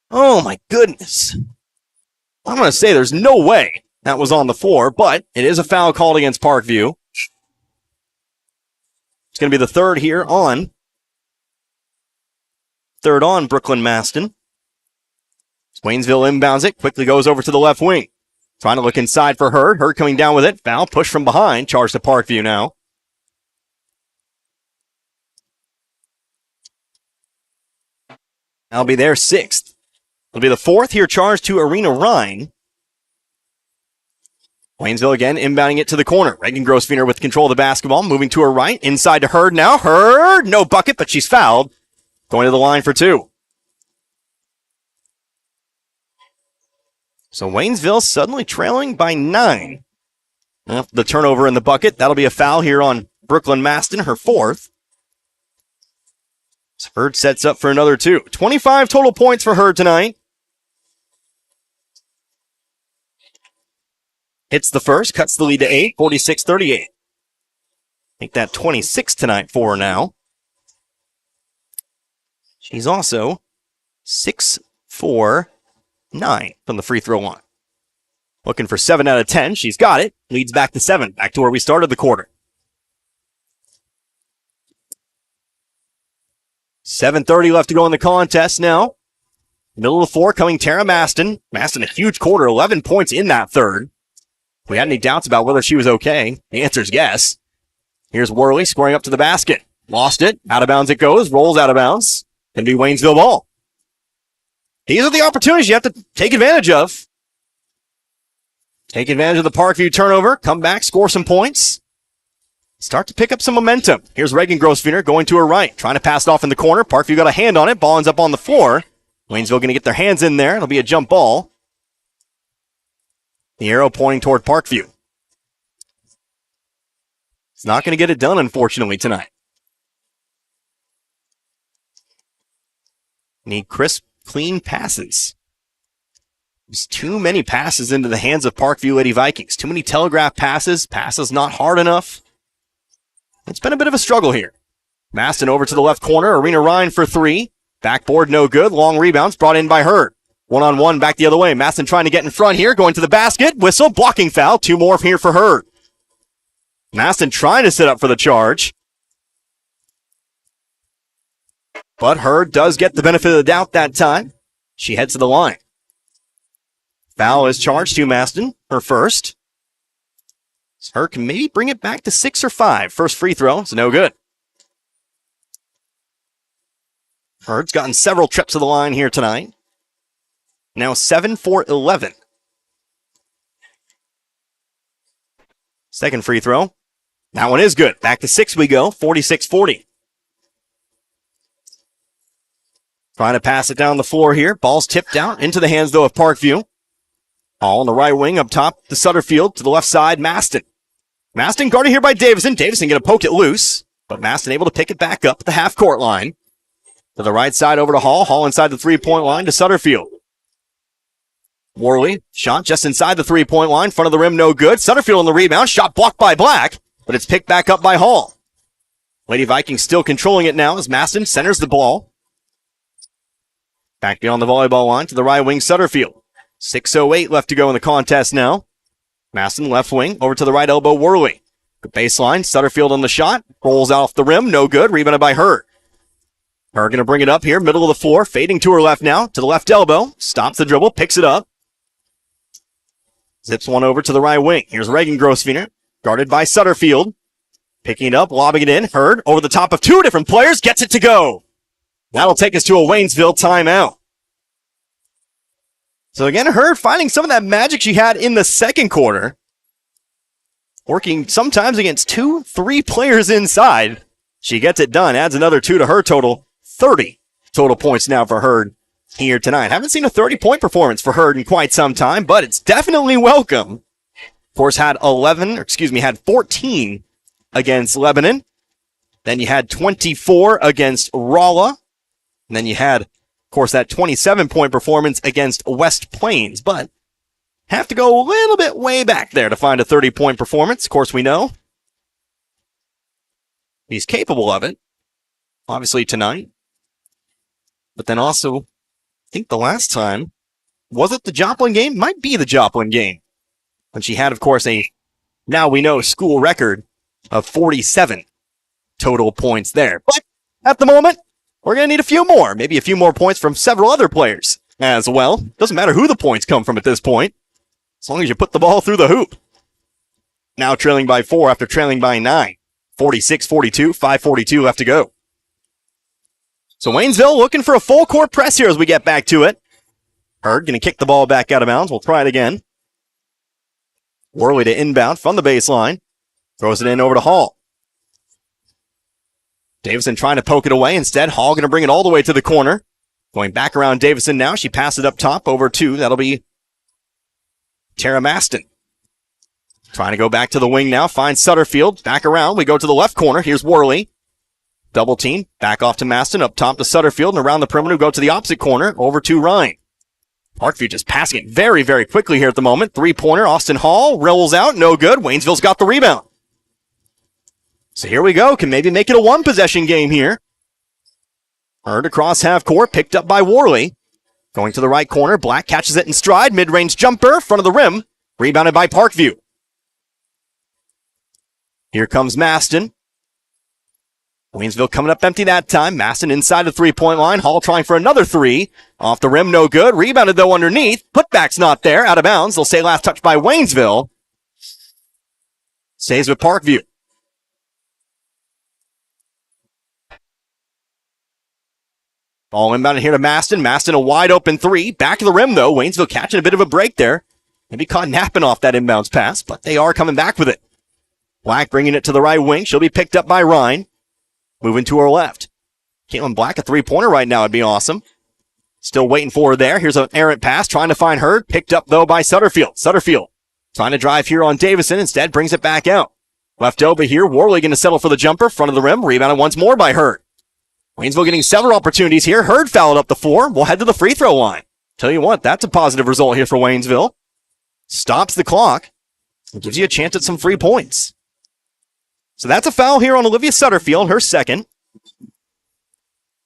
Oh my goodness. I'm going to say there's no way that was on the floor, but it is a foul called against Parkview. It's going to be the third here on. Third on Brooklyn Maston. Waynesville inbounds it, quickly goes over to the left wing. Trying to look inside for Hurd. Hurd coming down with it. Foul, push from behind. Charge to Parkview now. That'll be their 6th. It'll be the 4th here, charged to Arena Ryan. Waynesville again inbounding it to the corner. Reagan Grosvenor with control of the basketball, moving to her right. Inside to Hurd now. Hurd, no bucket, but she's fouled. Going to the line for 2. So Waynesville suddenly trailing by 9. The turnover in the bucket. That'll be a foul here on Brooklyn Maston, her 4th. Hurd sets up for another 2. 25 total points for Hurd tonight. Hits the first, cuts the lead to 8, 46-38. Make that 26 tonight for her now. She's also 6'4", 9 from the free throw line. Looking for 7 out of 10. She's got it. Leads back to 7. Back to where we started the quarter. 7:30 left to go in the contest now. Middle of the floor coming Tara Maston. Maston a huge quarter. 11 points in that third. If we had any doubts about whether she was okay, the answer is yes. Here's Worley scoring up to the basket. Lost it. Out of bounds it goes. Rolls out of bounds. Can be Waynesville ball. These are the opportunities you have to take advantage of. Take advantage of the Parkview turnover. Come back, score some points. Start to pick up some momentum. Here's Reagan Grosvenor going to her right. Trying to pass it off in the corner. Parkview got a hand on it. Ball ends up on the floor. Waynesville going to get their hands in there. It'll be a jump ball. The arrow pointing toward Parkview. It's not going to get it done, unfortunately, tonight. Need crisp, clean passes. There's too many passes into the hands of Parkview Lady Vikings. Too many telegraph passes. Passes not hard enough. It's been a bit of a struggle here. Maston over to the left corner. Arena Ryan for three. Backboard no good. Long rebounds brought in by Hurd. One-on-one back the other way. Maston trying to get in front here. Going to the basket. Whistle. Blocking foul. Two more here for Hurd. Maston trying to set up for the charge. But Hurd does get the benefit of the doubt that time. She heads to the line. Foul is charged to Maston, her first. Hurd can maybe bring it back to 6 or 5. First free throw, it's no good. Hurd's gotten several trips to the line here tonight. Now 7 for 11. Second free throw. That one is good. Back to 6 we go, 46-40. Trying to pass it down the floor here. Ball's tipped out into the hands, though, of Parkview. All on the right wing up top to Sutterfield. To the left side, Maston. Maston guarded here by Davison. Davison going to poke it loose, but Maston able to pick it back up at the half-court line. To the right side over to Hall. Hall inside the three-point line to Sutterfield. Worley, shot just inside the three-point line. Front of the rim, no good. Sutterfield on the rebound. Shot blocked by Black, but it's picked back up by Hall. Lady Vikings still controlling it now as Maston centers the ball. Back beyond the volleyball line to the right wing, Sutterfield. 6:08 left to go in the contest now. Maston left wing over to the right elbow, Worley. Good baseline, Sutterfield on the shot. Rolls out off the rim, no good. Rebounded by Hurd. Hurd going to bring it up here, middle of the floor. Fading to her left now, to the left elbow. Stops the dribble, picks it up. Zips one over to the right wing. Here's Reagan Grosvenor, guarded by Sutterfield. Picking it up, lobbing it in. Hurd over the top of two different players, gets it to go. That'll take us to a Waynesville timeout. So again, Hurd finding some of that magic she had in the second quarter. Working sometimes against 2-3 players inside. She gets it done, adds another 2 to her total. 30 total points now for Hurd here tonight. Haven't seen a 30-point performance for Hurd in quite some time, but it's definitely welcome. Of course, had 14 against Lebanon. Then you had 24 against Rolla. And then you had, of course, that 27-point performance against West Plains. But have to go a little bit way back there to find a 30-point performance. Of course, we know he's capable of it. Obviously tonight. But then also, I think the last time, was it the Joplin game? Might be the Joplin game. When she had, of course, now we know, school record of 47 total points there. But at the moment, we're going to need a few more. Maybe a few more points from several other players as well. Doesn't matter who the points come from at this point, as long as you put the ball through the hoop. Now trailing by 4 after trailing by 9. 46-42, 5:42 left to go. So Waynesville looking for a full court press here as we get back to it. Hurd going to kick the ball back out of bounds. We'll try it again. Worley to inbound from the baseline. Throws it in over to Hall. Davison trying to poke it away. Instead, Hall going to bring it all the way to the corner. Going back around Davison now. She passed it up top over to, that'll be Tara Maston. Trying to go back to the wing now. Finds Sutterfield. Back around. We go to the left corner. Here's Worley. Double team. Back off to Maston. Up top to Sutterfield. And around the perimeter, go to the opposite corner. Over to Ryan. Parkview just passing it very, very quickly here at the moment. Three-pointer. Austin Hall rolls out. No good. Waynesville's got the rebound. So here we go. Can maybe make it a one-possession game here. Hurd across half court. Picked up by Worley. Going to the right corner. Black catches it in stride. Mid-range jumper. Front of the rim. Rebounded by Parkview. Here comes Maston. Waynesville coming up empty that time. Maston inside the three-point line. Hall trying for another three. Off the rim, no good. Rebounded, though, underneath. Putback's not there. Out of bounds. They'll say last touch by Waynesville. Stays with Parkview. Ball inbounded here to Maston. Maston a wide open three. Back of the rim, though. Waynesville catching a bit of a break there. Maybe caught napping off that inbounds pass, but they are coming back with it. Black bringing it to the right wing. She'll be picked up by Ryan. Moving to her left. Caitlin Black, a three-pointer right now would be awesome. Still waiting for her there. Here's an errant pass, trying to find Hurd. Picked up, though, by Sutterfield. Sutterfield trying to drive here on Davison. Instead, brings it back out. Left over here. Worley going to settle for the jumper. Front of the rim. Rebounded once more by Hurd. Waynesville getting several opportunities here. Hurd fouled up the 4. We'll head to the free throw line. Tell you what, that's a positive result here for Waynesville. Stops the clock. It gives you a chance at some free points. So that's a foul here on Olivia Sutterfield, her second.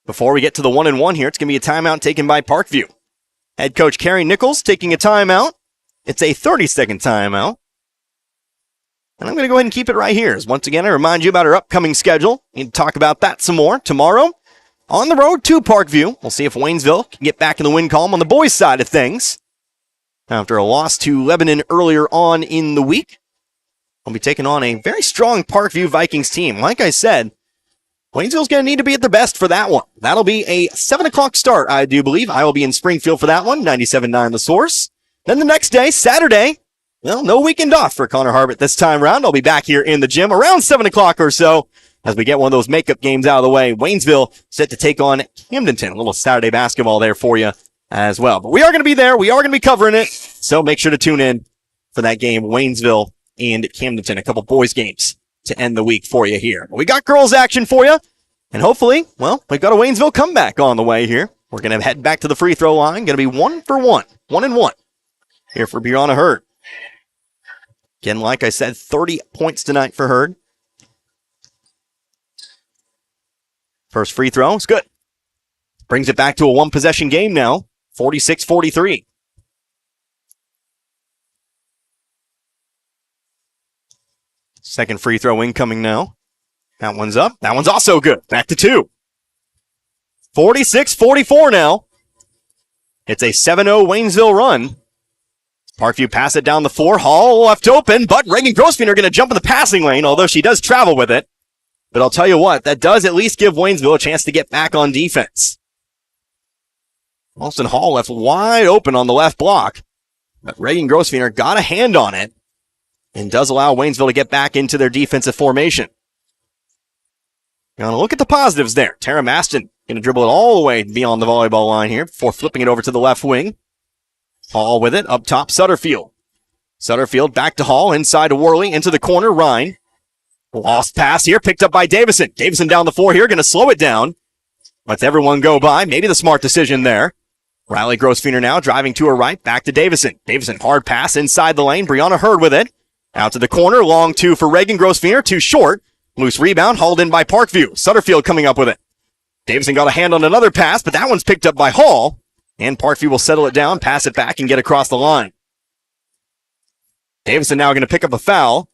Before we get to the 1-and-1 here, it's going to be a timeout taken by Parkview. Head coach Carrie Nichols taking a timeout. It's a 30-second timeout. And I'm going to go ahead and keep it right here. As once again, I remind you about our upcoming schedule. Need to talk about that some more. Tomorrow, on the road to Parkview. We'll see if Waynesville can get back in the win column on the boys' side of things. After a loss to Lebanon earlier on in the week, we'll be taking on a very strong Parkview Vikings team. Like I said, Waynesville's going to need to be at their best for that one. That'll be a 7 o'clock start, I do believe. I will be in Springfield for that one, 97.9 The Source. Then the next day, Saturday, well, no weekend off for Connor Harbert this time around. I'll be back here in the gym around 7 o'clock or so as we get one of those makeup games out of the way. Waynesville set to take on Camdenton. A little Saturday basketball there for you as well. But we are going to be there. We are going to be covering it. So make sure to tune in for that game, Waynesville and Camdenton. A couple boys games to end the week for you here. We got girls action for you. And hopefully, well, we've got a Waynesville comeback on the way here. We're going to head back to the free throw line. Going to be 1 for 1. 1-and-1 here for Brianna Hurd. Again, like I said, 30 points tonight for Hurd. First free throw is good. Brings it back to a one-possession game now, 46-43. Second free throw incoming now. That one's up. That one's also good. Back to 2. 46-44 now. It's a 7-0 Waynesville run. Parkview pass it down the floor. Hall left open, but Reagan Grossfein are going to jump in the passing lane, although she does travel with it. But I'll tell you what, that does at least give Waynesville a chance to get back on defense. Austin Hall left wide open on the left block, but Reagan Grossfein got a hand on it and does allow Waynesville to get back into their defensive formation. Now look at the positives there. Tara Maston going to dribble it all the way beyond the volleyball line here before flipping it over to the left wing. Hall with it, up top, Sutterfield. Sutterfield back to Hall, inside to Worley, into the corner, Rhine. Lost pass here, picked up by Davison. Davison down the floor here, going to slow it down. Lets everyone go by, maybe the smart decision there. Riley Grossfeiner now driving to her right, back to Davison. Davison, hard pass inside the lane, Brianna Hurd with it. Out to the corner, long 2 for Reagan Grossfeiner, too short. Loose rebound, hauled in by Parkview. Sutterfield coming up with it. Davison got a hand on another pass, but that one's picked up by Hall. And Parkview will settle it down, pass it back, and get across the line. Davison now going to pick up a foul.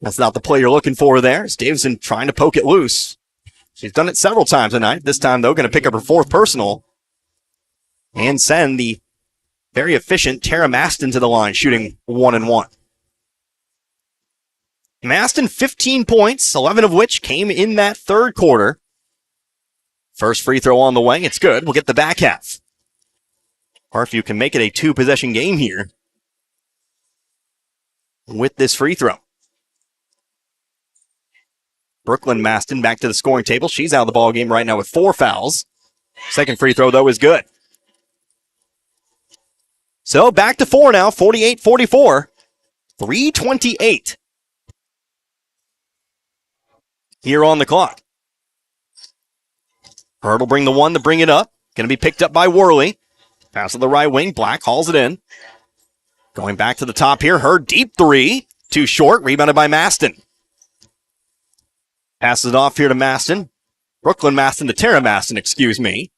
That's not the play you're looking for there. It's Davison trying to poke it loose. She's done it several times tonight. This time, though, going to pick up her 4th personal and send the very efficient Tara Maston to the line, shooting 1-and-1. Maston, 15 points, 11 of which came in that third quarter. First free throw on the way. It's good. We'll get the back half. Parkview can make it a 2-possession game here with this free throw. Brooklyn Maston back to the scoring table. She's out of the ball game right now with 4 fouls. Second free throw, though, is good. So back to 4 now, 48-44. 3:28 here on the clock. Hurd will bring the 1 to bring it up. Going to be picked up by Worley. Pass to the right wing. Black hauls it in. Going back to the top here. Hurd deep 3. Too short. Rebounded by Maston. Passes it off here to Maston. Brooklyn Maston to Tara Maston, excuse me.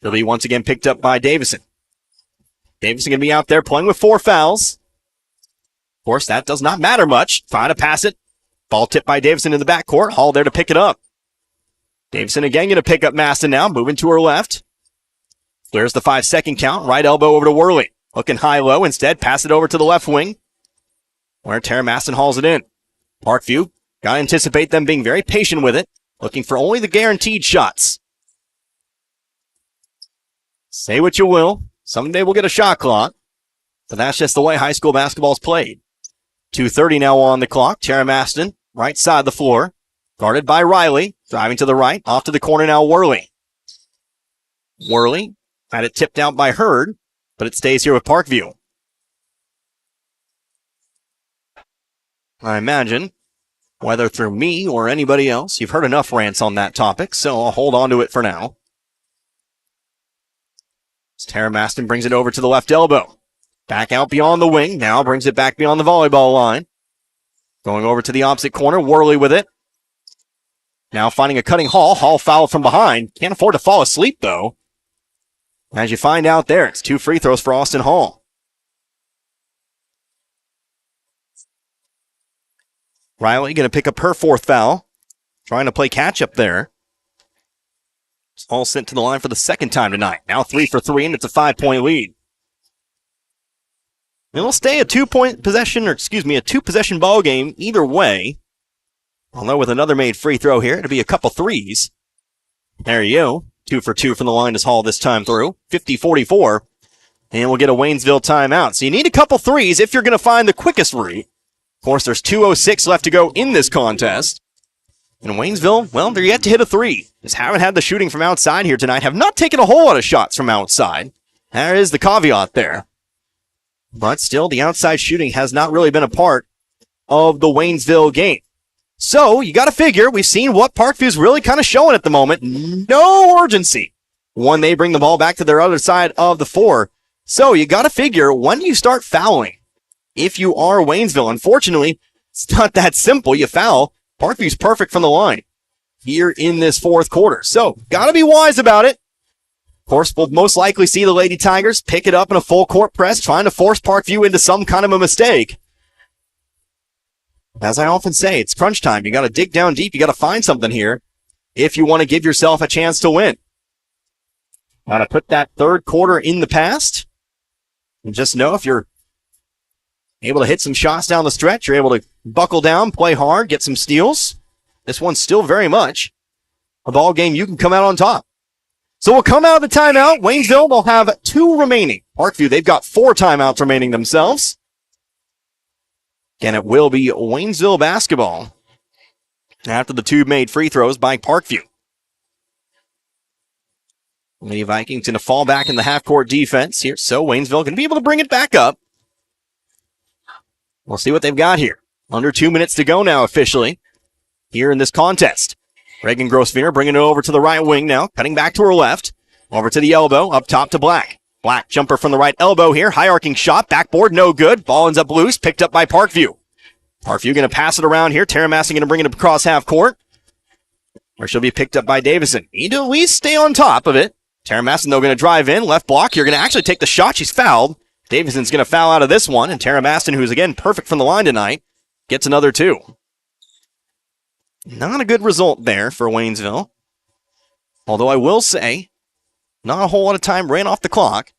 He'll be once again picked up by Davison. Davison going to be out there playing with 4 fouls. Of course, that does not matter much. Trying to pass it. Ball tipped by Davison in the backcourt. Hall there to pick it up. Davison again going to pick up Maston now, moving to her left. Clears the 5-second count. Right elbow over to Worley. Looking high-low. Instead, pass it over to the left wing, where Tara Maston hauls it in. Parkview, got to anticipate them being very patient with it, looking for only the guaranteed shots. Say what you will. Someday we'll get a shot clock, but that's just the way high school basketball is played. 2:30 now on the clock. Tara Maston, right side of the floor, guarded by Riley. Driving to the right, off to the corner now, Worley. Worley had it tipped out by Hurd, but it stays here with Parkview. I imagine, whether through me or anybody else, you've heard enough rants on that topic, so I'll hold on to it for now. As Tara Maston brings it over to the left elbow. Back out beyond the wing, now brings it back beyond the volleyball line. Going over to the opposite corner, Worley with it. Now finding a cutting Hall. Hall fouled from behind. Can't afford to fall asleep, though. As you find out there, it's 2 free throws for Austin Hall. Riley going to pick up her 4th foul. Trying to play catch-up there. Hall sent to the line for the 2nd time tonight. Now 3 for 3, and it's a 5-point lead. It'll stay a 2-possession ball game either way. Although with another made free throw here, it'll be a couple threes. There you go. 2 for 2 from the line is Hall this time through. 50-44. And we'll get a Waynesville timeout. So you need a couple threes if you're going to find the quickest route. Of course, there's 2:06 left to go in this contest. And Waynesville, well, they're yet to hit a 3. Just haven't had the shooting from outside here tonight. Have not taken a whole lot of shots from outside. There is the caveat there. But still, the outside shooting has not really been a part of the Waynesville game. So, you got to figure, we've seen what Parkview's really kind of showing at the moment. No urgency when they bring the ball back to their other side of the 4. So, you got to figure, when do you start fouling? If you are Waynesville, unfortunately, it's not that simple. You foul. Parkview's perfect from the line here in this 4th quarter. So, got to be wise about it. Of course, we'll most likely see the Lady Tigers pick it up in a full court press, trying to force Parkview into some kind of a mistake. As I often say, it's crunch time. You got to dig down deep. You got to find something here if you want to give yourself a chance to win. Got to put that 3rd quarter in the past. And just know if you're able to hit some shots down the stretch, you're able to buckle down, play hard, get some steals. This one's still very much a ball game you can come out on top. So we'll come out of the timeout. Waynesville, they'll have 2 remaining. Parkview, they've got 4 timeouts remaining themselves. And it will be Waynesville basketball after the 2 made free throws by Parkview. The Vikings going to fall back in the half-court defense here. So Waynesville going to be able to bring it back up. We'll see what they've got here. Under 2 minutes to go now officially here in this contest. Reagan Grosvenor bringing it over to the right wing now. Cutting back to her left. Over to the elbow. Up top to Black. Black jumper from the right elbow here. High arcing shot. Backboard. No good. Ball ends up loose. Picked up by Parkview. Parkview going to pass it around here. Tara Masson going to bring it across half court. Or she'll be picked up by Davison. Need to at least stay on top of it. Tara Masson, though, going to drive in. Left block. You're going to actually take the shot. She's fouled. Davison's going to foul out of this one. And Tara Masson, who's again perfect from the line tonight, gets another 2. Not a good result there for Waynesville. Although I will say, not a whole lot of time ran off the clock.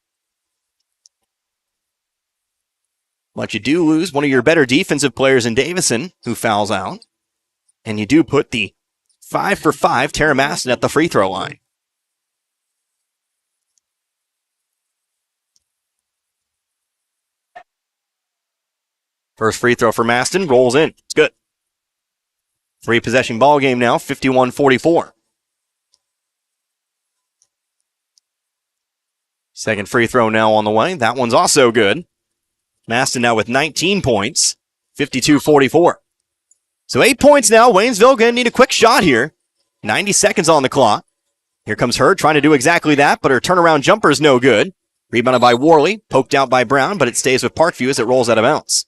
But you do lose one of your better defensive players in Davison, who fouls out. And you do put the 5 for 5 Tara Masson at the free throw line. First free throw for Maston, rolls in. It's good. 3-possession ball game now, 51-44. Second free throw now on the way. That one's also good. Maston now with 19 points, 52-44. So 8 points now. Waynesville going to need a quick shot here. 90 seconds on the clock. Here comes Hurd trying to do exactly that, but her turnaround jumper is no good. Rebounded by Worley, poked out by Brown, but it stays with Parkview as it rolls out of bounds.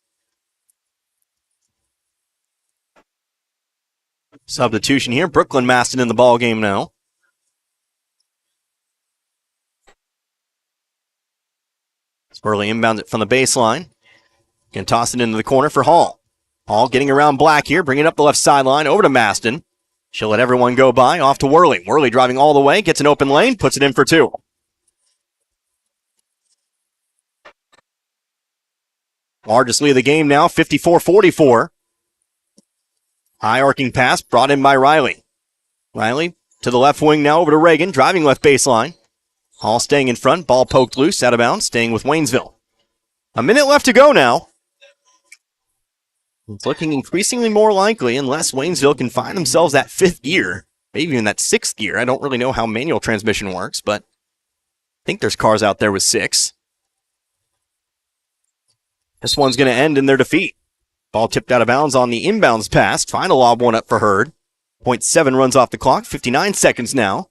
Substitution here. Brooklyn Maston in the ball game now. Worley inbounds it from the baseline. Can toss it into the corner for Hall. Hall getting around Black here, bringing it up the left sideline over to Maston. She'll let everyone go by, off to Worley. Worley driving all the way, gets an open lane, puts it in for 2. Largest lead of the game now, 54-44. High arcing pass brought in by Riley. Riley to the left wing now over to Reagan, driving left baseline. Hall staying in front, ball poked loose, out of bounds, staying with Waynesville. A minute left to go now. It's looking increasingly more likely unless Waynesville can find themselves that 5th gear, maybe even that 6th gear. I don't really know how manual transmission works, but think there's cars out there with 6. This one's going to end in their defeat. Ball tipped out of bounds on the inbounds pass. Trying to lob one up for Hurd. 0.7 runs off the clock. 59 seconds now.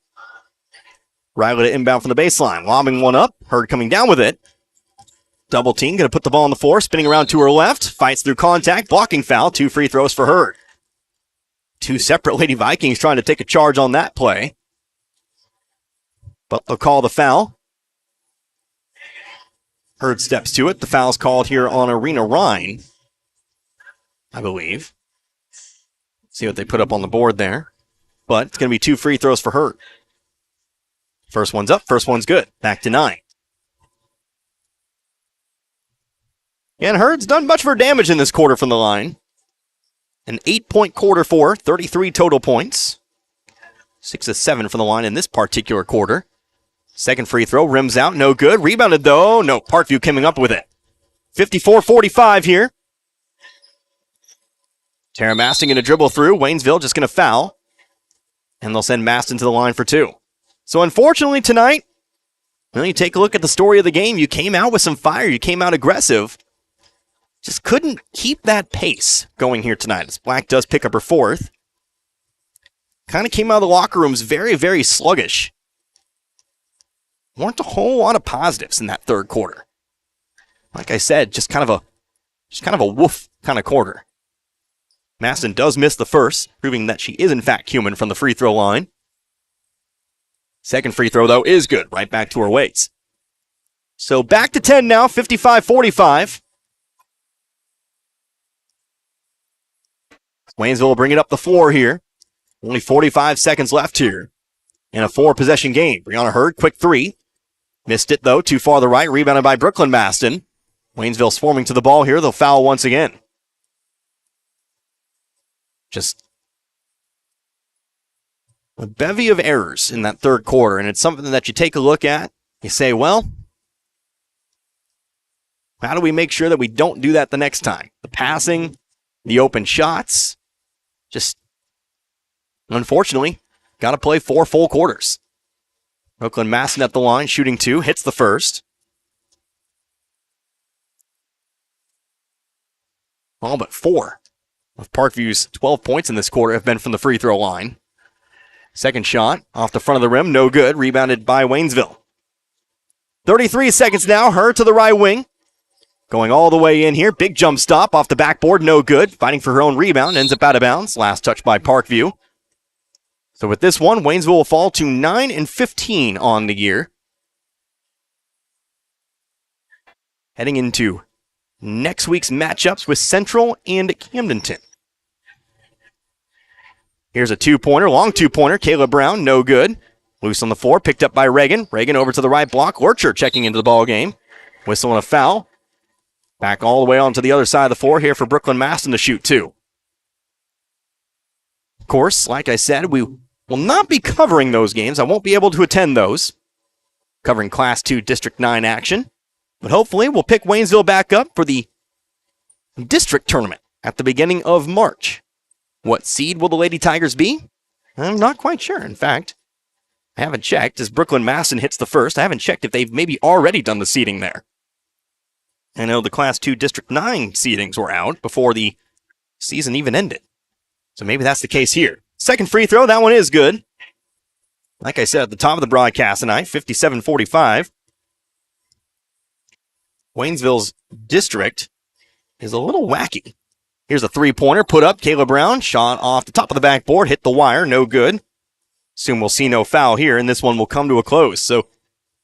Riley to inbound from the baseline. Lobbing one up. Hurd coming down with it. Double team. Going to put the ball on the floor. Spinning around to her left. Fights through contact. Blocking foul. 2 free throws for Hurd. 2 separate Lady Vikings trying to take a charge on that play. But they'll call the foul. Hurd steps to it. The foul's called here on Arena Ryan, I believe. See what they put up on the board there. But it's going to be 2 free throws for Hurd. First one's up, first one's good. Back to 9. And Hurd's done much of her damage in this quarter from the line. An 8-point quarter for her, 33 total points. 6 of 7 from the line in this particular quarter. Second free throw, rims out, no good. Rebounded though, no, Parkview coming up with it. 54-45 here. Tara Maston going to dribble through. Waynesville just going to foul. And they'll send Maston to the line for 2. So unfortunately tonight, well, you take a look at the story of the game. You came out with some fire. You came out aggressive. Just couldn't keep that pace going here tonight as Black does pick up her 4th. Kind of came out of the locker rooms very, very sluggish. Weren't a whole lot of positives in that third quarter. Like I said, just kind of a woof kind of quarter. Maston does miss the first, proving that she is in fact human from the free throw line. Second free throw, though, is good. Right back to her weights. So back to 10 now, 55-45. Waynesville will bring it up the floor here. Only 45 seconds left here in a 4-possession game. Brianna Hurd, quick 3. Missed it, though, too far to the right. Rebounded by Brooklyn Maston. Waynesville swarming to the ball here. They'll foul once again. Just a bevy of errors in that third quarter, and it's something that you take a look at. You say, well, how do we make sure that we don't do that the next time? The passing, the open shots, just unfortunately, got to play 4 full quarters. Brooklyn Maston at the line, shooting 2, hits the first. All but 4 of Parkview's 12 points in this quarter have been from the free throw line. Second shot off the front of the rim, no good. Rebounded by Waynesville. 33 seconds now, her to the right wing. Going all the way in here, big jump stop off the backboard, no good. Fighting for her own rebound, ends up out of bounds. Last touch by Parkview. So with this one, Waynesville will fall to 9-15 on the year. Heading into next week's matchups with Central and Camdenton. Here's a 2-pointer, long 2-pointer. Kayla Brown, no good. Loose on the floor, picked up by Reagan. Reagan over to the right block. Lurcher checking into the ball game. Whistle and a foul. Back all the way onto the other side of the floor here for Brooklyn Maston to shoot 2. Of course, like I said, we will not be covering those games. I won't be able to attend those. Covering Class 2 District 9 action. But hopefully we'll pick Waynesville back up for the district tournament at the beginning of March. What seed will the Lady Tigers be? I'm not quite sure. In fact, I haven't checked as Brooklyn Maston hits the first. I haven't checked if they've maybe already done the seeding there. I know the Class 2 District 9 seedings were out before the season even ended. So maybe that's the case here. Second free throw, that one is good. Like I said at the top of the broadcast tonight, 57-45. Waynesville's district is a little wacky. Here's a 3-pointer put up. Kayla Brown, shot off the top of the backboard, hit the wire, no good. Soon we'll see no foul here, and this one will come to a close. So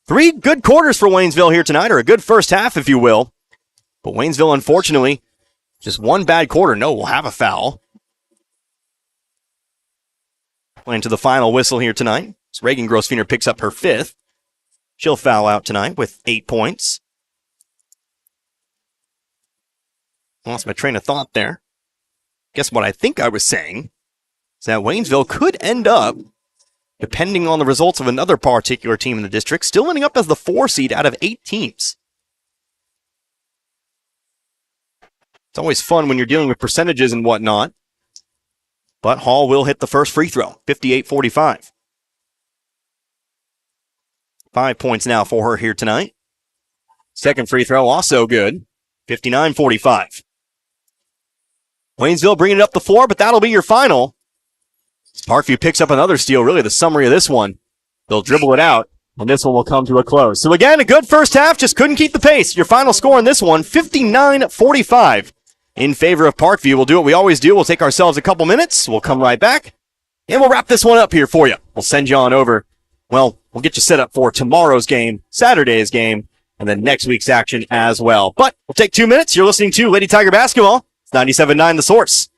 3 good quarters for Waynesville here tonight, or a good first half, if you will. But Waynesville, unfortunately, just one bad quarter. No, we'll have a foul. Playing to the final whistle here tonight. So Reagan Grossfener picks up her 5th. She'll foul out tonight with 8 points. Lost my train of thought there. Guess what I think I was saying is that Waynesville could end up, depending on the results of another particular team in the district, still ending up as the 4 seed out of 8 teams. It's always fun when you're dealing with percentages and whatnot. But Hall will hit the first free throw, 58-45. 5 points now for her here tonight. Second free throw also good. 59-45. Waynesville bringing it up the floor, but that'll be your final. Parkview picks up another steal, really the summary of this one. They'll dribble it out, and this one will come to a close. So again, a good first half, just couldn't keep the pace. Your final score in this one, 59-45 in favor of Parkview. We'll do what we always do. We'll take ourselves a couple minutes. We'll come right back, and we'll wrap this one up here for you. We'll send you on over. Well, we'll get you set up for tomorrow's game, Saturday's game, and then next week's action as well. But we'll take 2 minutes. You're listening to Lady Tiger Basketball. It's 97.9 The Source.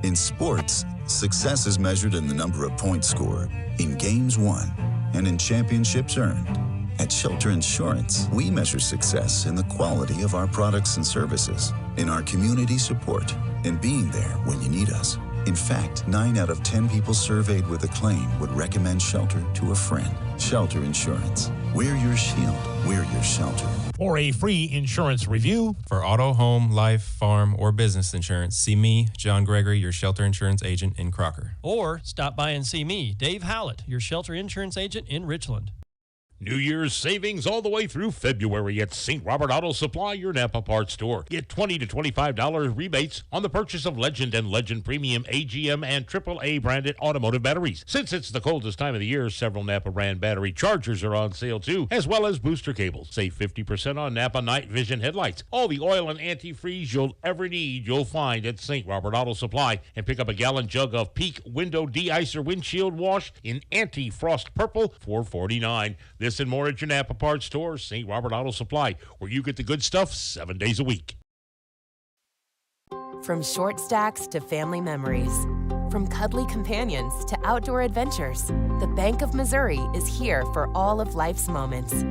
In sports, success is measured in the number of points scored, in games won, and in championships earned. At Shelter Insurance, we measure success in the quality of our products and services, in our community support, and being there when you need us. In fact, 9 out of 10 people surveyed with a claim would recommend Shelter to a friend. Shelter Insurance. We're your shield. We're your shelter. For a free insurance review, For auto, home, life, farm, or business insurance, see me, John Gregory, your shelter insurance agent in Crocker. Or stop by and see me, Dave Howlett, your shelter insurance agent in Richland. New Year's savings all the way through February at St. Robert Auto Supply, your Napa parts store. Get $20 to $25 rebates on the purchase of Legend and Legend Premium AGM and AAA branded automotive batteries. Since it's the coldest time of the year, several Napa brand battery chargers are on sale too, as well as booster cables. Save 50% on Napa night vision headlights. All the oil and antifreeze you'll ever need, you'll find at St. Robert Auto Supply. And pick up a gallon jug of Peak Window De-Icer Windshield Wash in anti-frost purple for $49. This and more at your Napa parts store, St. Robert Auto Supply, where you get the good stuff 7 days a week. From short stacks to family memories, from cuddly companions to outdoor adventures, the Bank of Missouri is here for all of life's moments.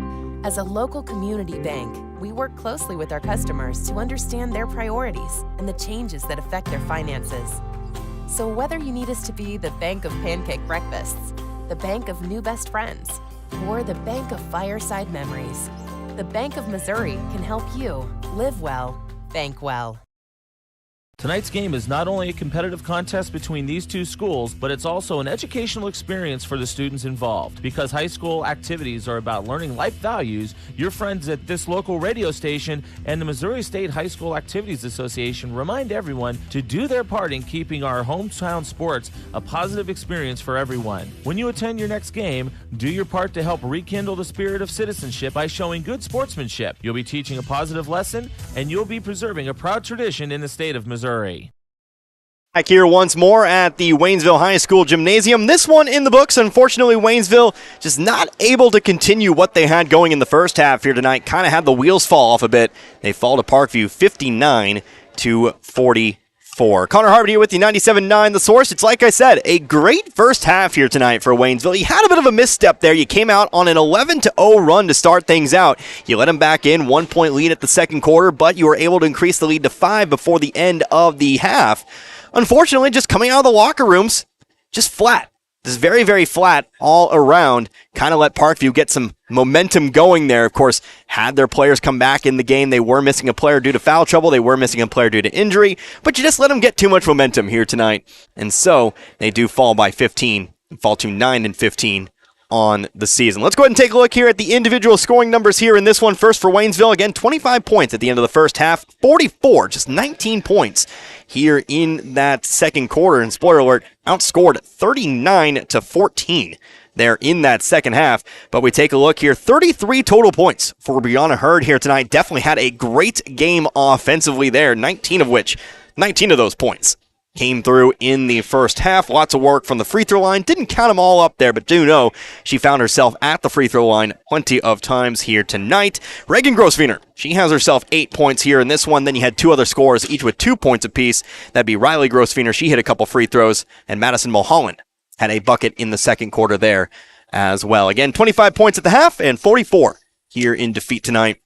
As a local community bank, we work closely with our customers to understand their priorities and the changes that affect their finances. So whether you need us to be the bank of pancake breakfasts, the bank of new best friends, or the bank of fireside memories, the Bank of Missouri can help you live well, bank well. Tonight's game is not only a competitive contest between these two schools, but it's also an educational experience for the students involved. Because high school activities are about learning life values, your friends at this local radio station and the Missouri State High School Activities Association remind everyone to do their part in keeping our hometown sports a positive experience for everyone. When you attend your next game, do your part to help rekindle the spirit of citizenship by showing good sportsmanship. You'll be teaching a positive lesson, and you'll be preserving a proud tradition in the state of Missouri. Back here once more at the Waynesville High School Gymnasium. This one in the books. Unfortunately, Waynesville just not able to continue what they had going in the first half here tonight. Kind of had the wheels fall off a bit. They fall to Parkview 59-44. Connor Harvard here with you, 97.9 The Source. It's like I said, a great first half here tonight for Waynesville. You had a bit of a misstep there. You came out on an 11-0 run to start things out. You let them back in, 1 point lead at the second quarter, but you were able to increase the lead to 5 before the end of the half. Unfortunately, just coming out of the locker rooms, just flat. Just very, very flat all around. Kind of let Parkview get some momentum going there. Of course, had their players come back in the game. They were missing a player due to foul trouble. They were missing a player due to injury. But you just let them get too much momentum here tonight. And so they do fall by 15 and fall to 9-15 on the season. Let's go ahead and take a look here at the individual scoring numbers here in this one. First for Waynesville, again, 25 points at the end of the first half, 44, just 19 points here in that second quarter. And spoiler alert, outscored 39-14 there in that second half. But we take a look here, 33 total points for Brianna Hurd here tonight. Definitely had a great game offensively there, 19 of those points came through in the first half. Lots of work from the free throw line. Didn't count them all up there, but do know she found herself at the free throw line plenty of times here tonight. Reagan Grosswiener, she has herself 8 points here in this one. Then you had two other scorers, each with 2 points apiece. That'd be Riley Grosswiener. She hit a couple free throws, and Madison Mulholland had a bucket in the second quarter there as well. Again, 25 points at the half and 44 here in defeat tonight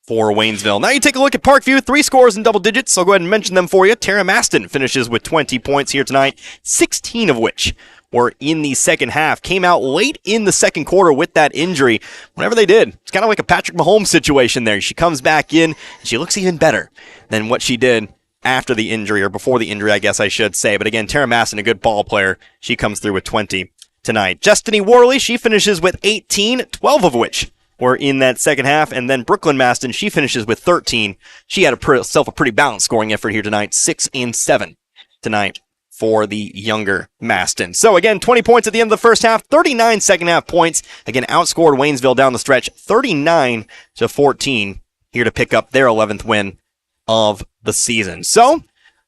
for Waynesville. Now you take a look at Parkview, 3 scores in double digits. I'll go ahead and mention them for you. Tara Maston finishes with 20 points here tonight, 16 of which were in the second half. Came out late in the second quarter with that injury. Whenever they did, it's kind of like a Patrick Mahomes situation there. She comes back in, and she looks even better than what she did after the injury, or before the injury, I guess I should say. But again, Tara Maston, a good ball player. She comes through with 20. tonight. Destiny Worley, she finishes with 18, 12 of which were in that second half. And then Brooklyn Maston, she finishes with 13. She had herself a pretty balanced scoring effort here tonight, 6 and 7 tonight for the younger Maston. So again, 20 points at the end of the first half, 39 second half points. Again, outscored Waynesville down the stretch, 39-14, here to pick up their 11th win of the season. So, I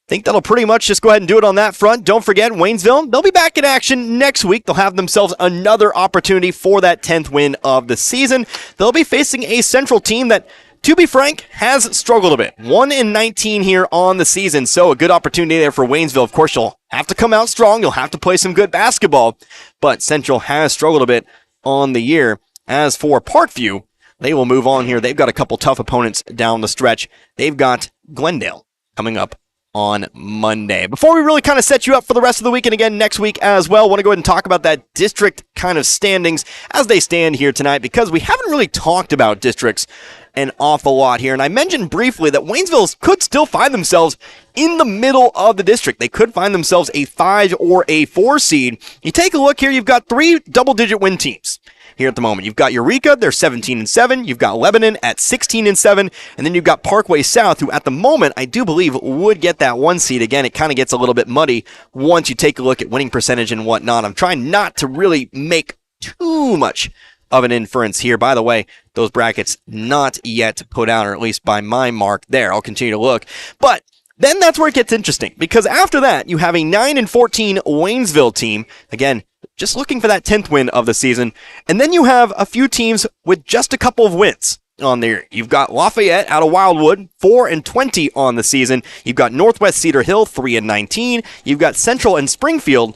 think that'll pretty much just go ahead and do it on that front. Don't forget, Waynesville, they'll be back in action next week. They'll have themselves another opportunity for that 10th win of the season. They'll be facing a Central team that, to be frank, has struggled a bit. 1-19 here on the season, so a good opportunity there for Waynesville. Of course, you'll have to come out strong. You'll have to play some good basketball, but Central has struggled a bit on the year. As for Parkview, they will move on here. They've got a couple tough opponents down the stretch. They've got Glendale coming up on Monday. Before we really kind of set you up for the rest of the week and again next week as well, I want to go ahead and talk about that district kind of standings as they stand here tonight, because we haven't really talked about districts an awful lot here. And I mentioned briefly that Waynesville could still find themselves in the middle of the district. They could find themselves a 5 or a 4 seed. You take a look here, you've got 3 double-digit win teams here at the moment. You've got Eureka, they're 17-7. You've got Lebanon at 16-7. And then you've got Parkway South, who at the moment, I do believe, would get that 1 seed. Again, it kind of gets a little bit muddy once you take a look at winning percentage and whatnot. I'm trying not to really make too much of an inference here. By the way, those brackets not yet put out, or at least by my mark there. I'll continue to look. But then that's where it gets interesting, because after that, you have a 9-14 Waynesville team. Again, just looking for that 10th win of the season. And then you have a few teams with just a couple of wins on there. You've got Lafayette out of Wildwood, 4-20 on the season. You've got Northwest Cedar Hill, 3-19. You've got Central and Springfield,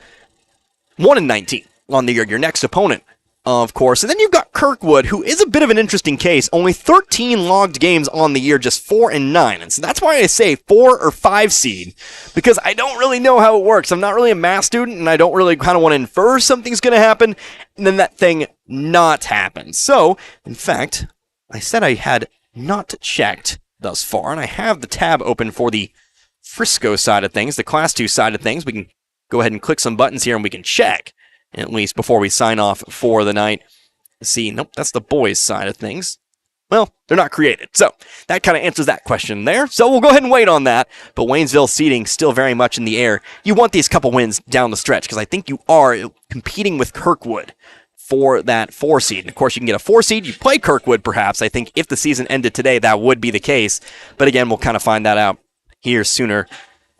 1-19 on the year, your next opponent, of course. And then you've got Kirkwood, who is a bit of an interesting case. Only 13 logged games on the year, just 4-9. And so that's why I say 4 or 5 seed, because I don't really know how it works. I'm not really a math student, and I don't really kind of want to infer something's going to happen, and then that thing not happen. So, in fact, I said I had not checked thus far, and I have the tab open for the Frisco side of things, the Class 2 side of things. We can go ahead and click some buttons here, and we can check, at least before we sign off for the night. See, nope, that's the boys' side of things. Well, they're not created. So that kind of answers that question there. So we'll go ahead and wait on that. But Waynesville seeding still very much in the air. You want these couple wins down the stretch, because I think you are competing with Kirkwood for that 4 seed. And of course, you can get a 4 seed. You play Kirkwood, perhaps. I think if the season ended today, that would be the case. But again, we'll kind of find that out here sooner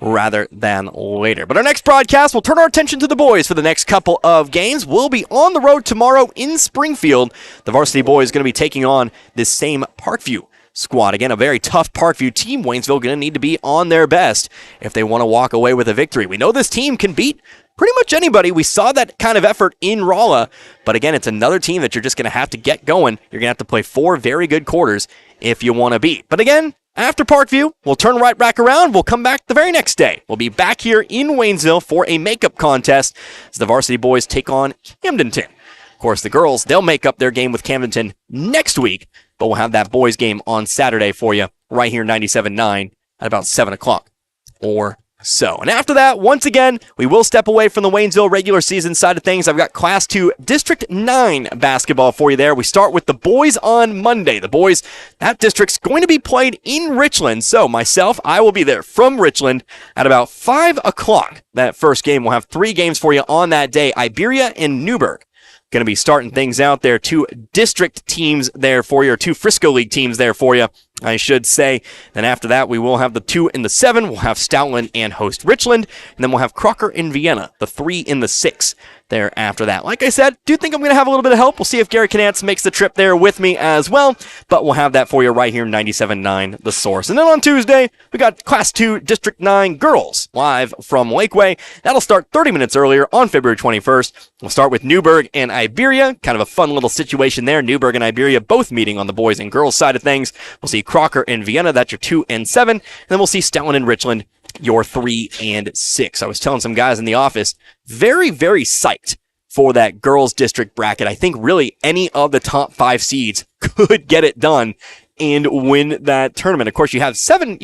rather than later. But our next broadcast, we'll turn our attention to the boys for the next couple of games. We'll be on the road tomorrow in Springfield. The varsity boys are going to be taking on this same Parkview squad. Again, a very tough Parkview team. Waynesville going to need to be on their best if they want to walk away with a victory. We know this team can beat pretty much anybody. We saw that kind of effort in Rolla. But again, it's another team that you're just going to have to get going. You're going to have to play 4 very good quarters if you want to beat. But again, after Parkview, we'll turn right back around. We'll come back the very next day. We'll be back here in Waynesville for a makeup contest as the varsity boys take on Camdenton. Of course, the girls, they'll make up their game with Camdenton next week, but we'll have that boys game on Saturday for you right here 97.9 at about 7 o'clock or so. And after that, once again, we will step away from the Waynesville regular season side of things. I've got Class 2 District 9 basketball for you there. We start with the boys on Monday. The boys, that district's going to be played in Richland. So myself, I will be there from Richland at about 5 o'clock. That first game, we'll have 3 games for you on that day. Iberia and Newburgh going to be starting things out there. 2 district teams there for you, or 2 Frisco League teams there for you, I should say. Then after that, we will have the 2 in the 7. We'll have Stoutland and host Richland. And then we'll have Crocker and Vienna, the 3 in the 6 there after that. Like I said, do think I'm going to have a little bit of help. We'll see if Gary Canance makes the trip there with me as well. But we'll have that for you right here, 97.9 The Source. And then on Tuesday, we got Class 2 District 9 Girls live from Lakeway. That'll start 30 minutes earlier on February 21st. We'll start with Newburgh and Iberia. Kind of a fun little situation there. Newburgh and Iberia both meeting on the boys and girls side of things. We'll see Crocker and Vienna. That's your 2 and 7. And then we'll see Stoutland and Richland, your 3 and 6. I was telling some guys in the office, very, very psyched for that girls district bracket. I think really any of the top 5 seeds could get it done and win that tournament. Of course, you have 7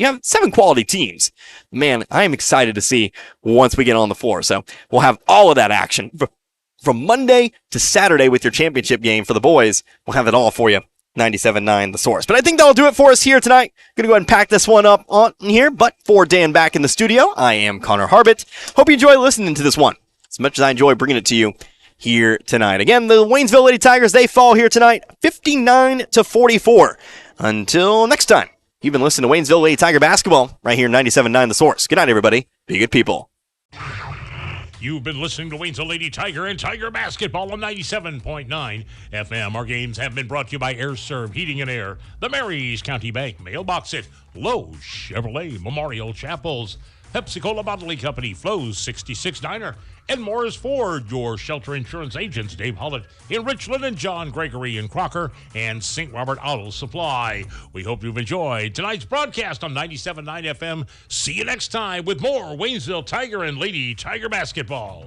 quality teams. Man, I am excited to see once we get on the floor. So we'll have all of that action from Monday to Saturday with your championship game for the boys. We'll have it all for you. 97.9 The Source. But I think that'll do it for us here tonight. Going to go ahead and pack this one up on here. But for Dan back in the studio, I am Connor Harbit. Hope you enjoy listening to this one as much as I enjoy bringing it to you here tonight. Again, the Waynesville Lady Tigers, they fall here tonight 59-44. Until next time, you've been listening to Waynesville Lady Tiger basketball right here 97.9 The Source. Good night, everybody. Be good people. You've been listening to Waynesville Lady Tiger and Tiger Basketball on 97.9 FM. Our games have been brought to you by Air Serv Heating and Air, the Marys County Bank, Mailbox It, Lowe's Chevrolet Memorial Chapels, Pepsi-Cola Bottling Company, Flo's 66 Diner, and Morris Ford, your shelter insurance agents, Dave Hollett in Richland and John Gregory in Crocker, and St. Robert Auto Supply. We hope you've enjoyed tonight's broadcast on 97.9 FM. See you next time with more Waynesville Tiger and Lady Tiger basketball.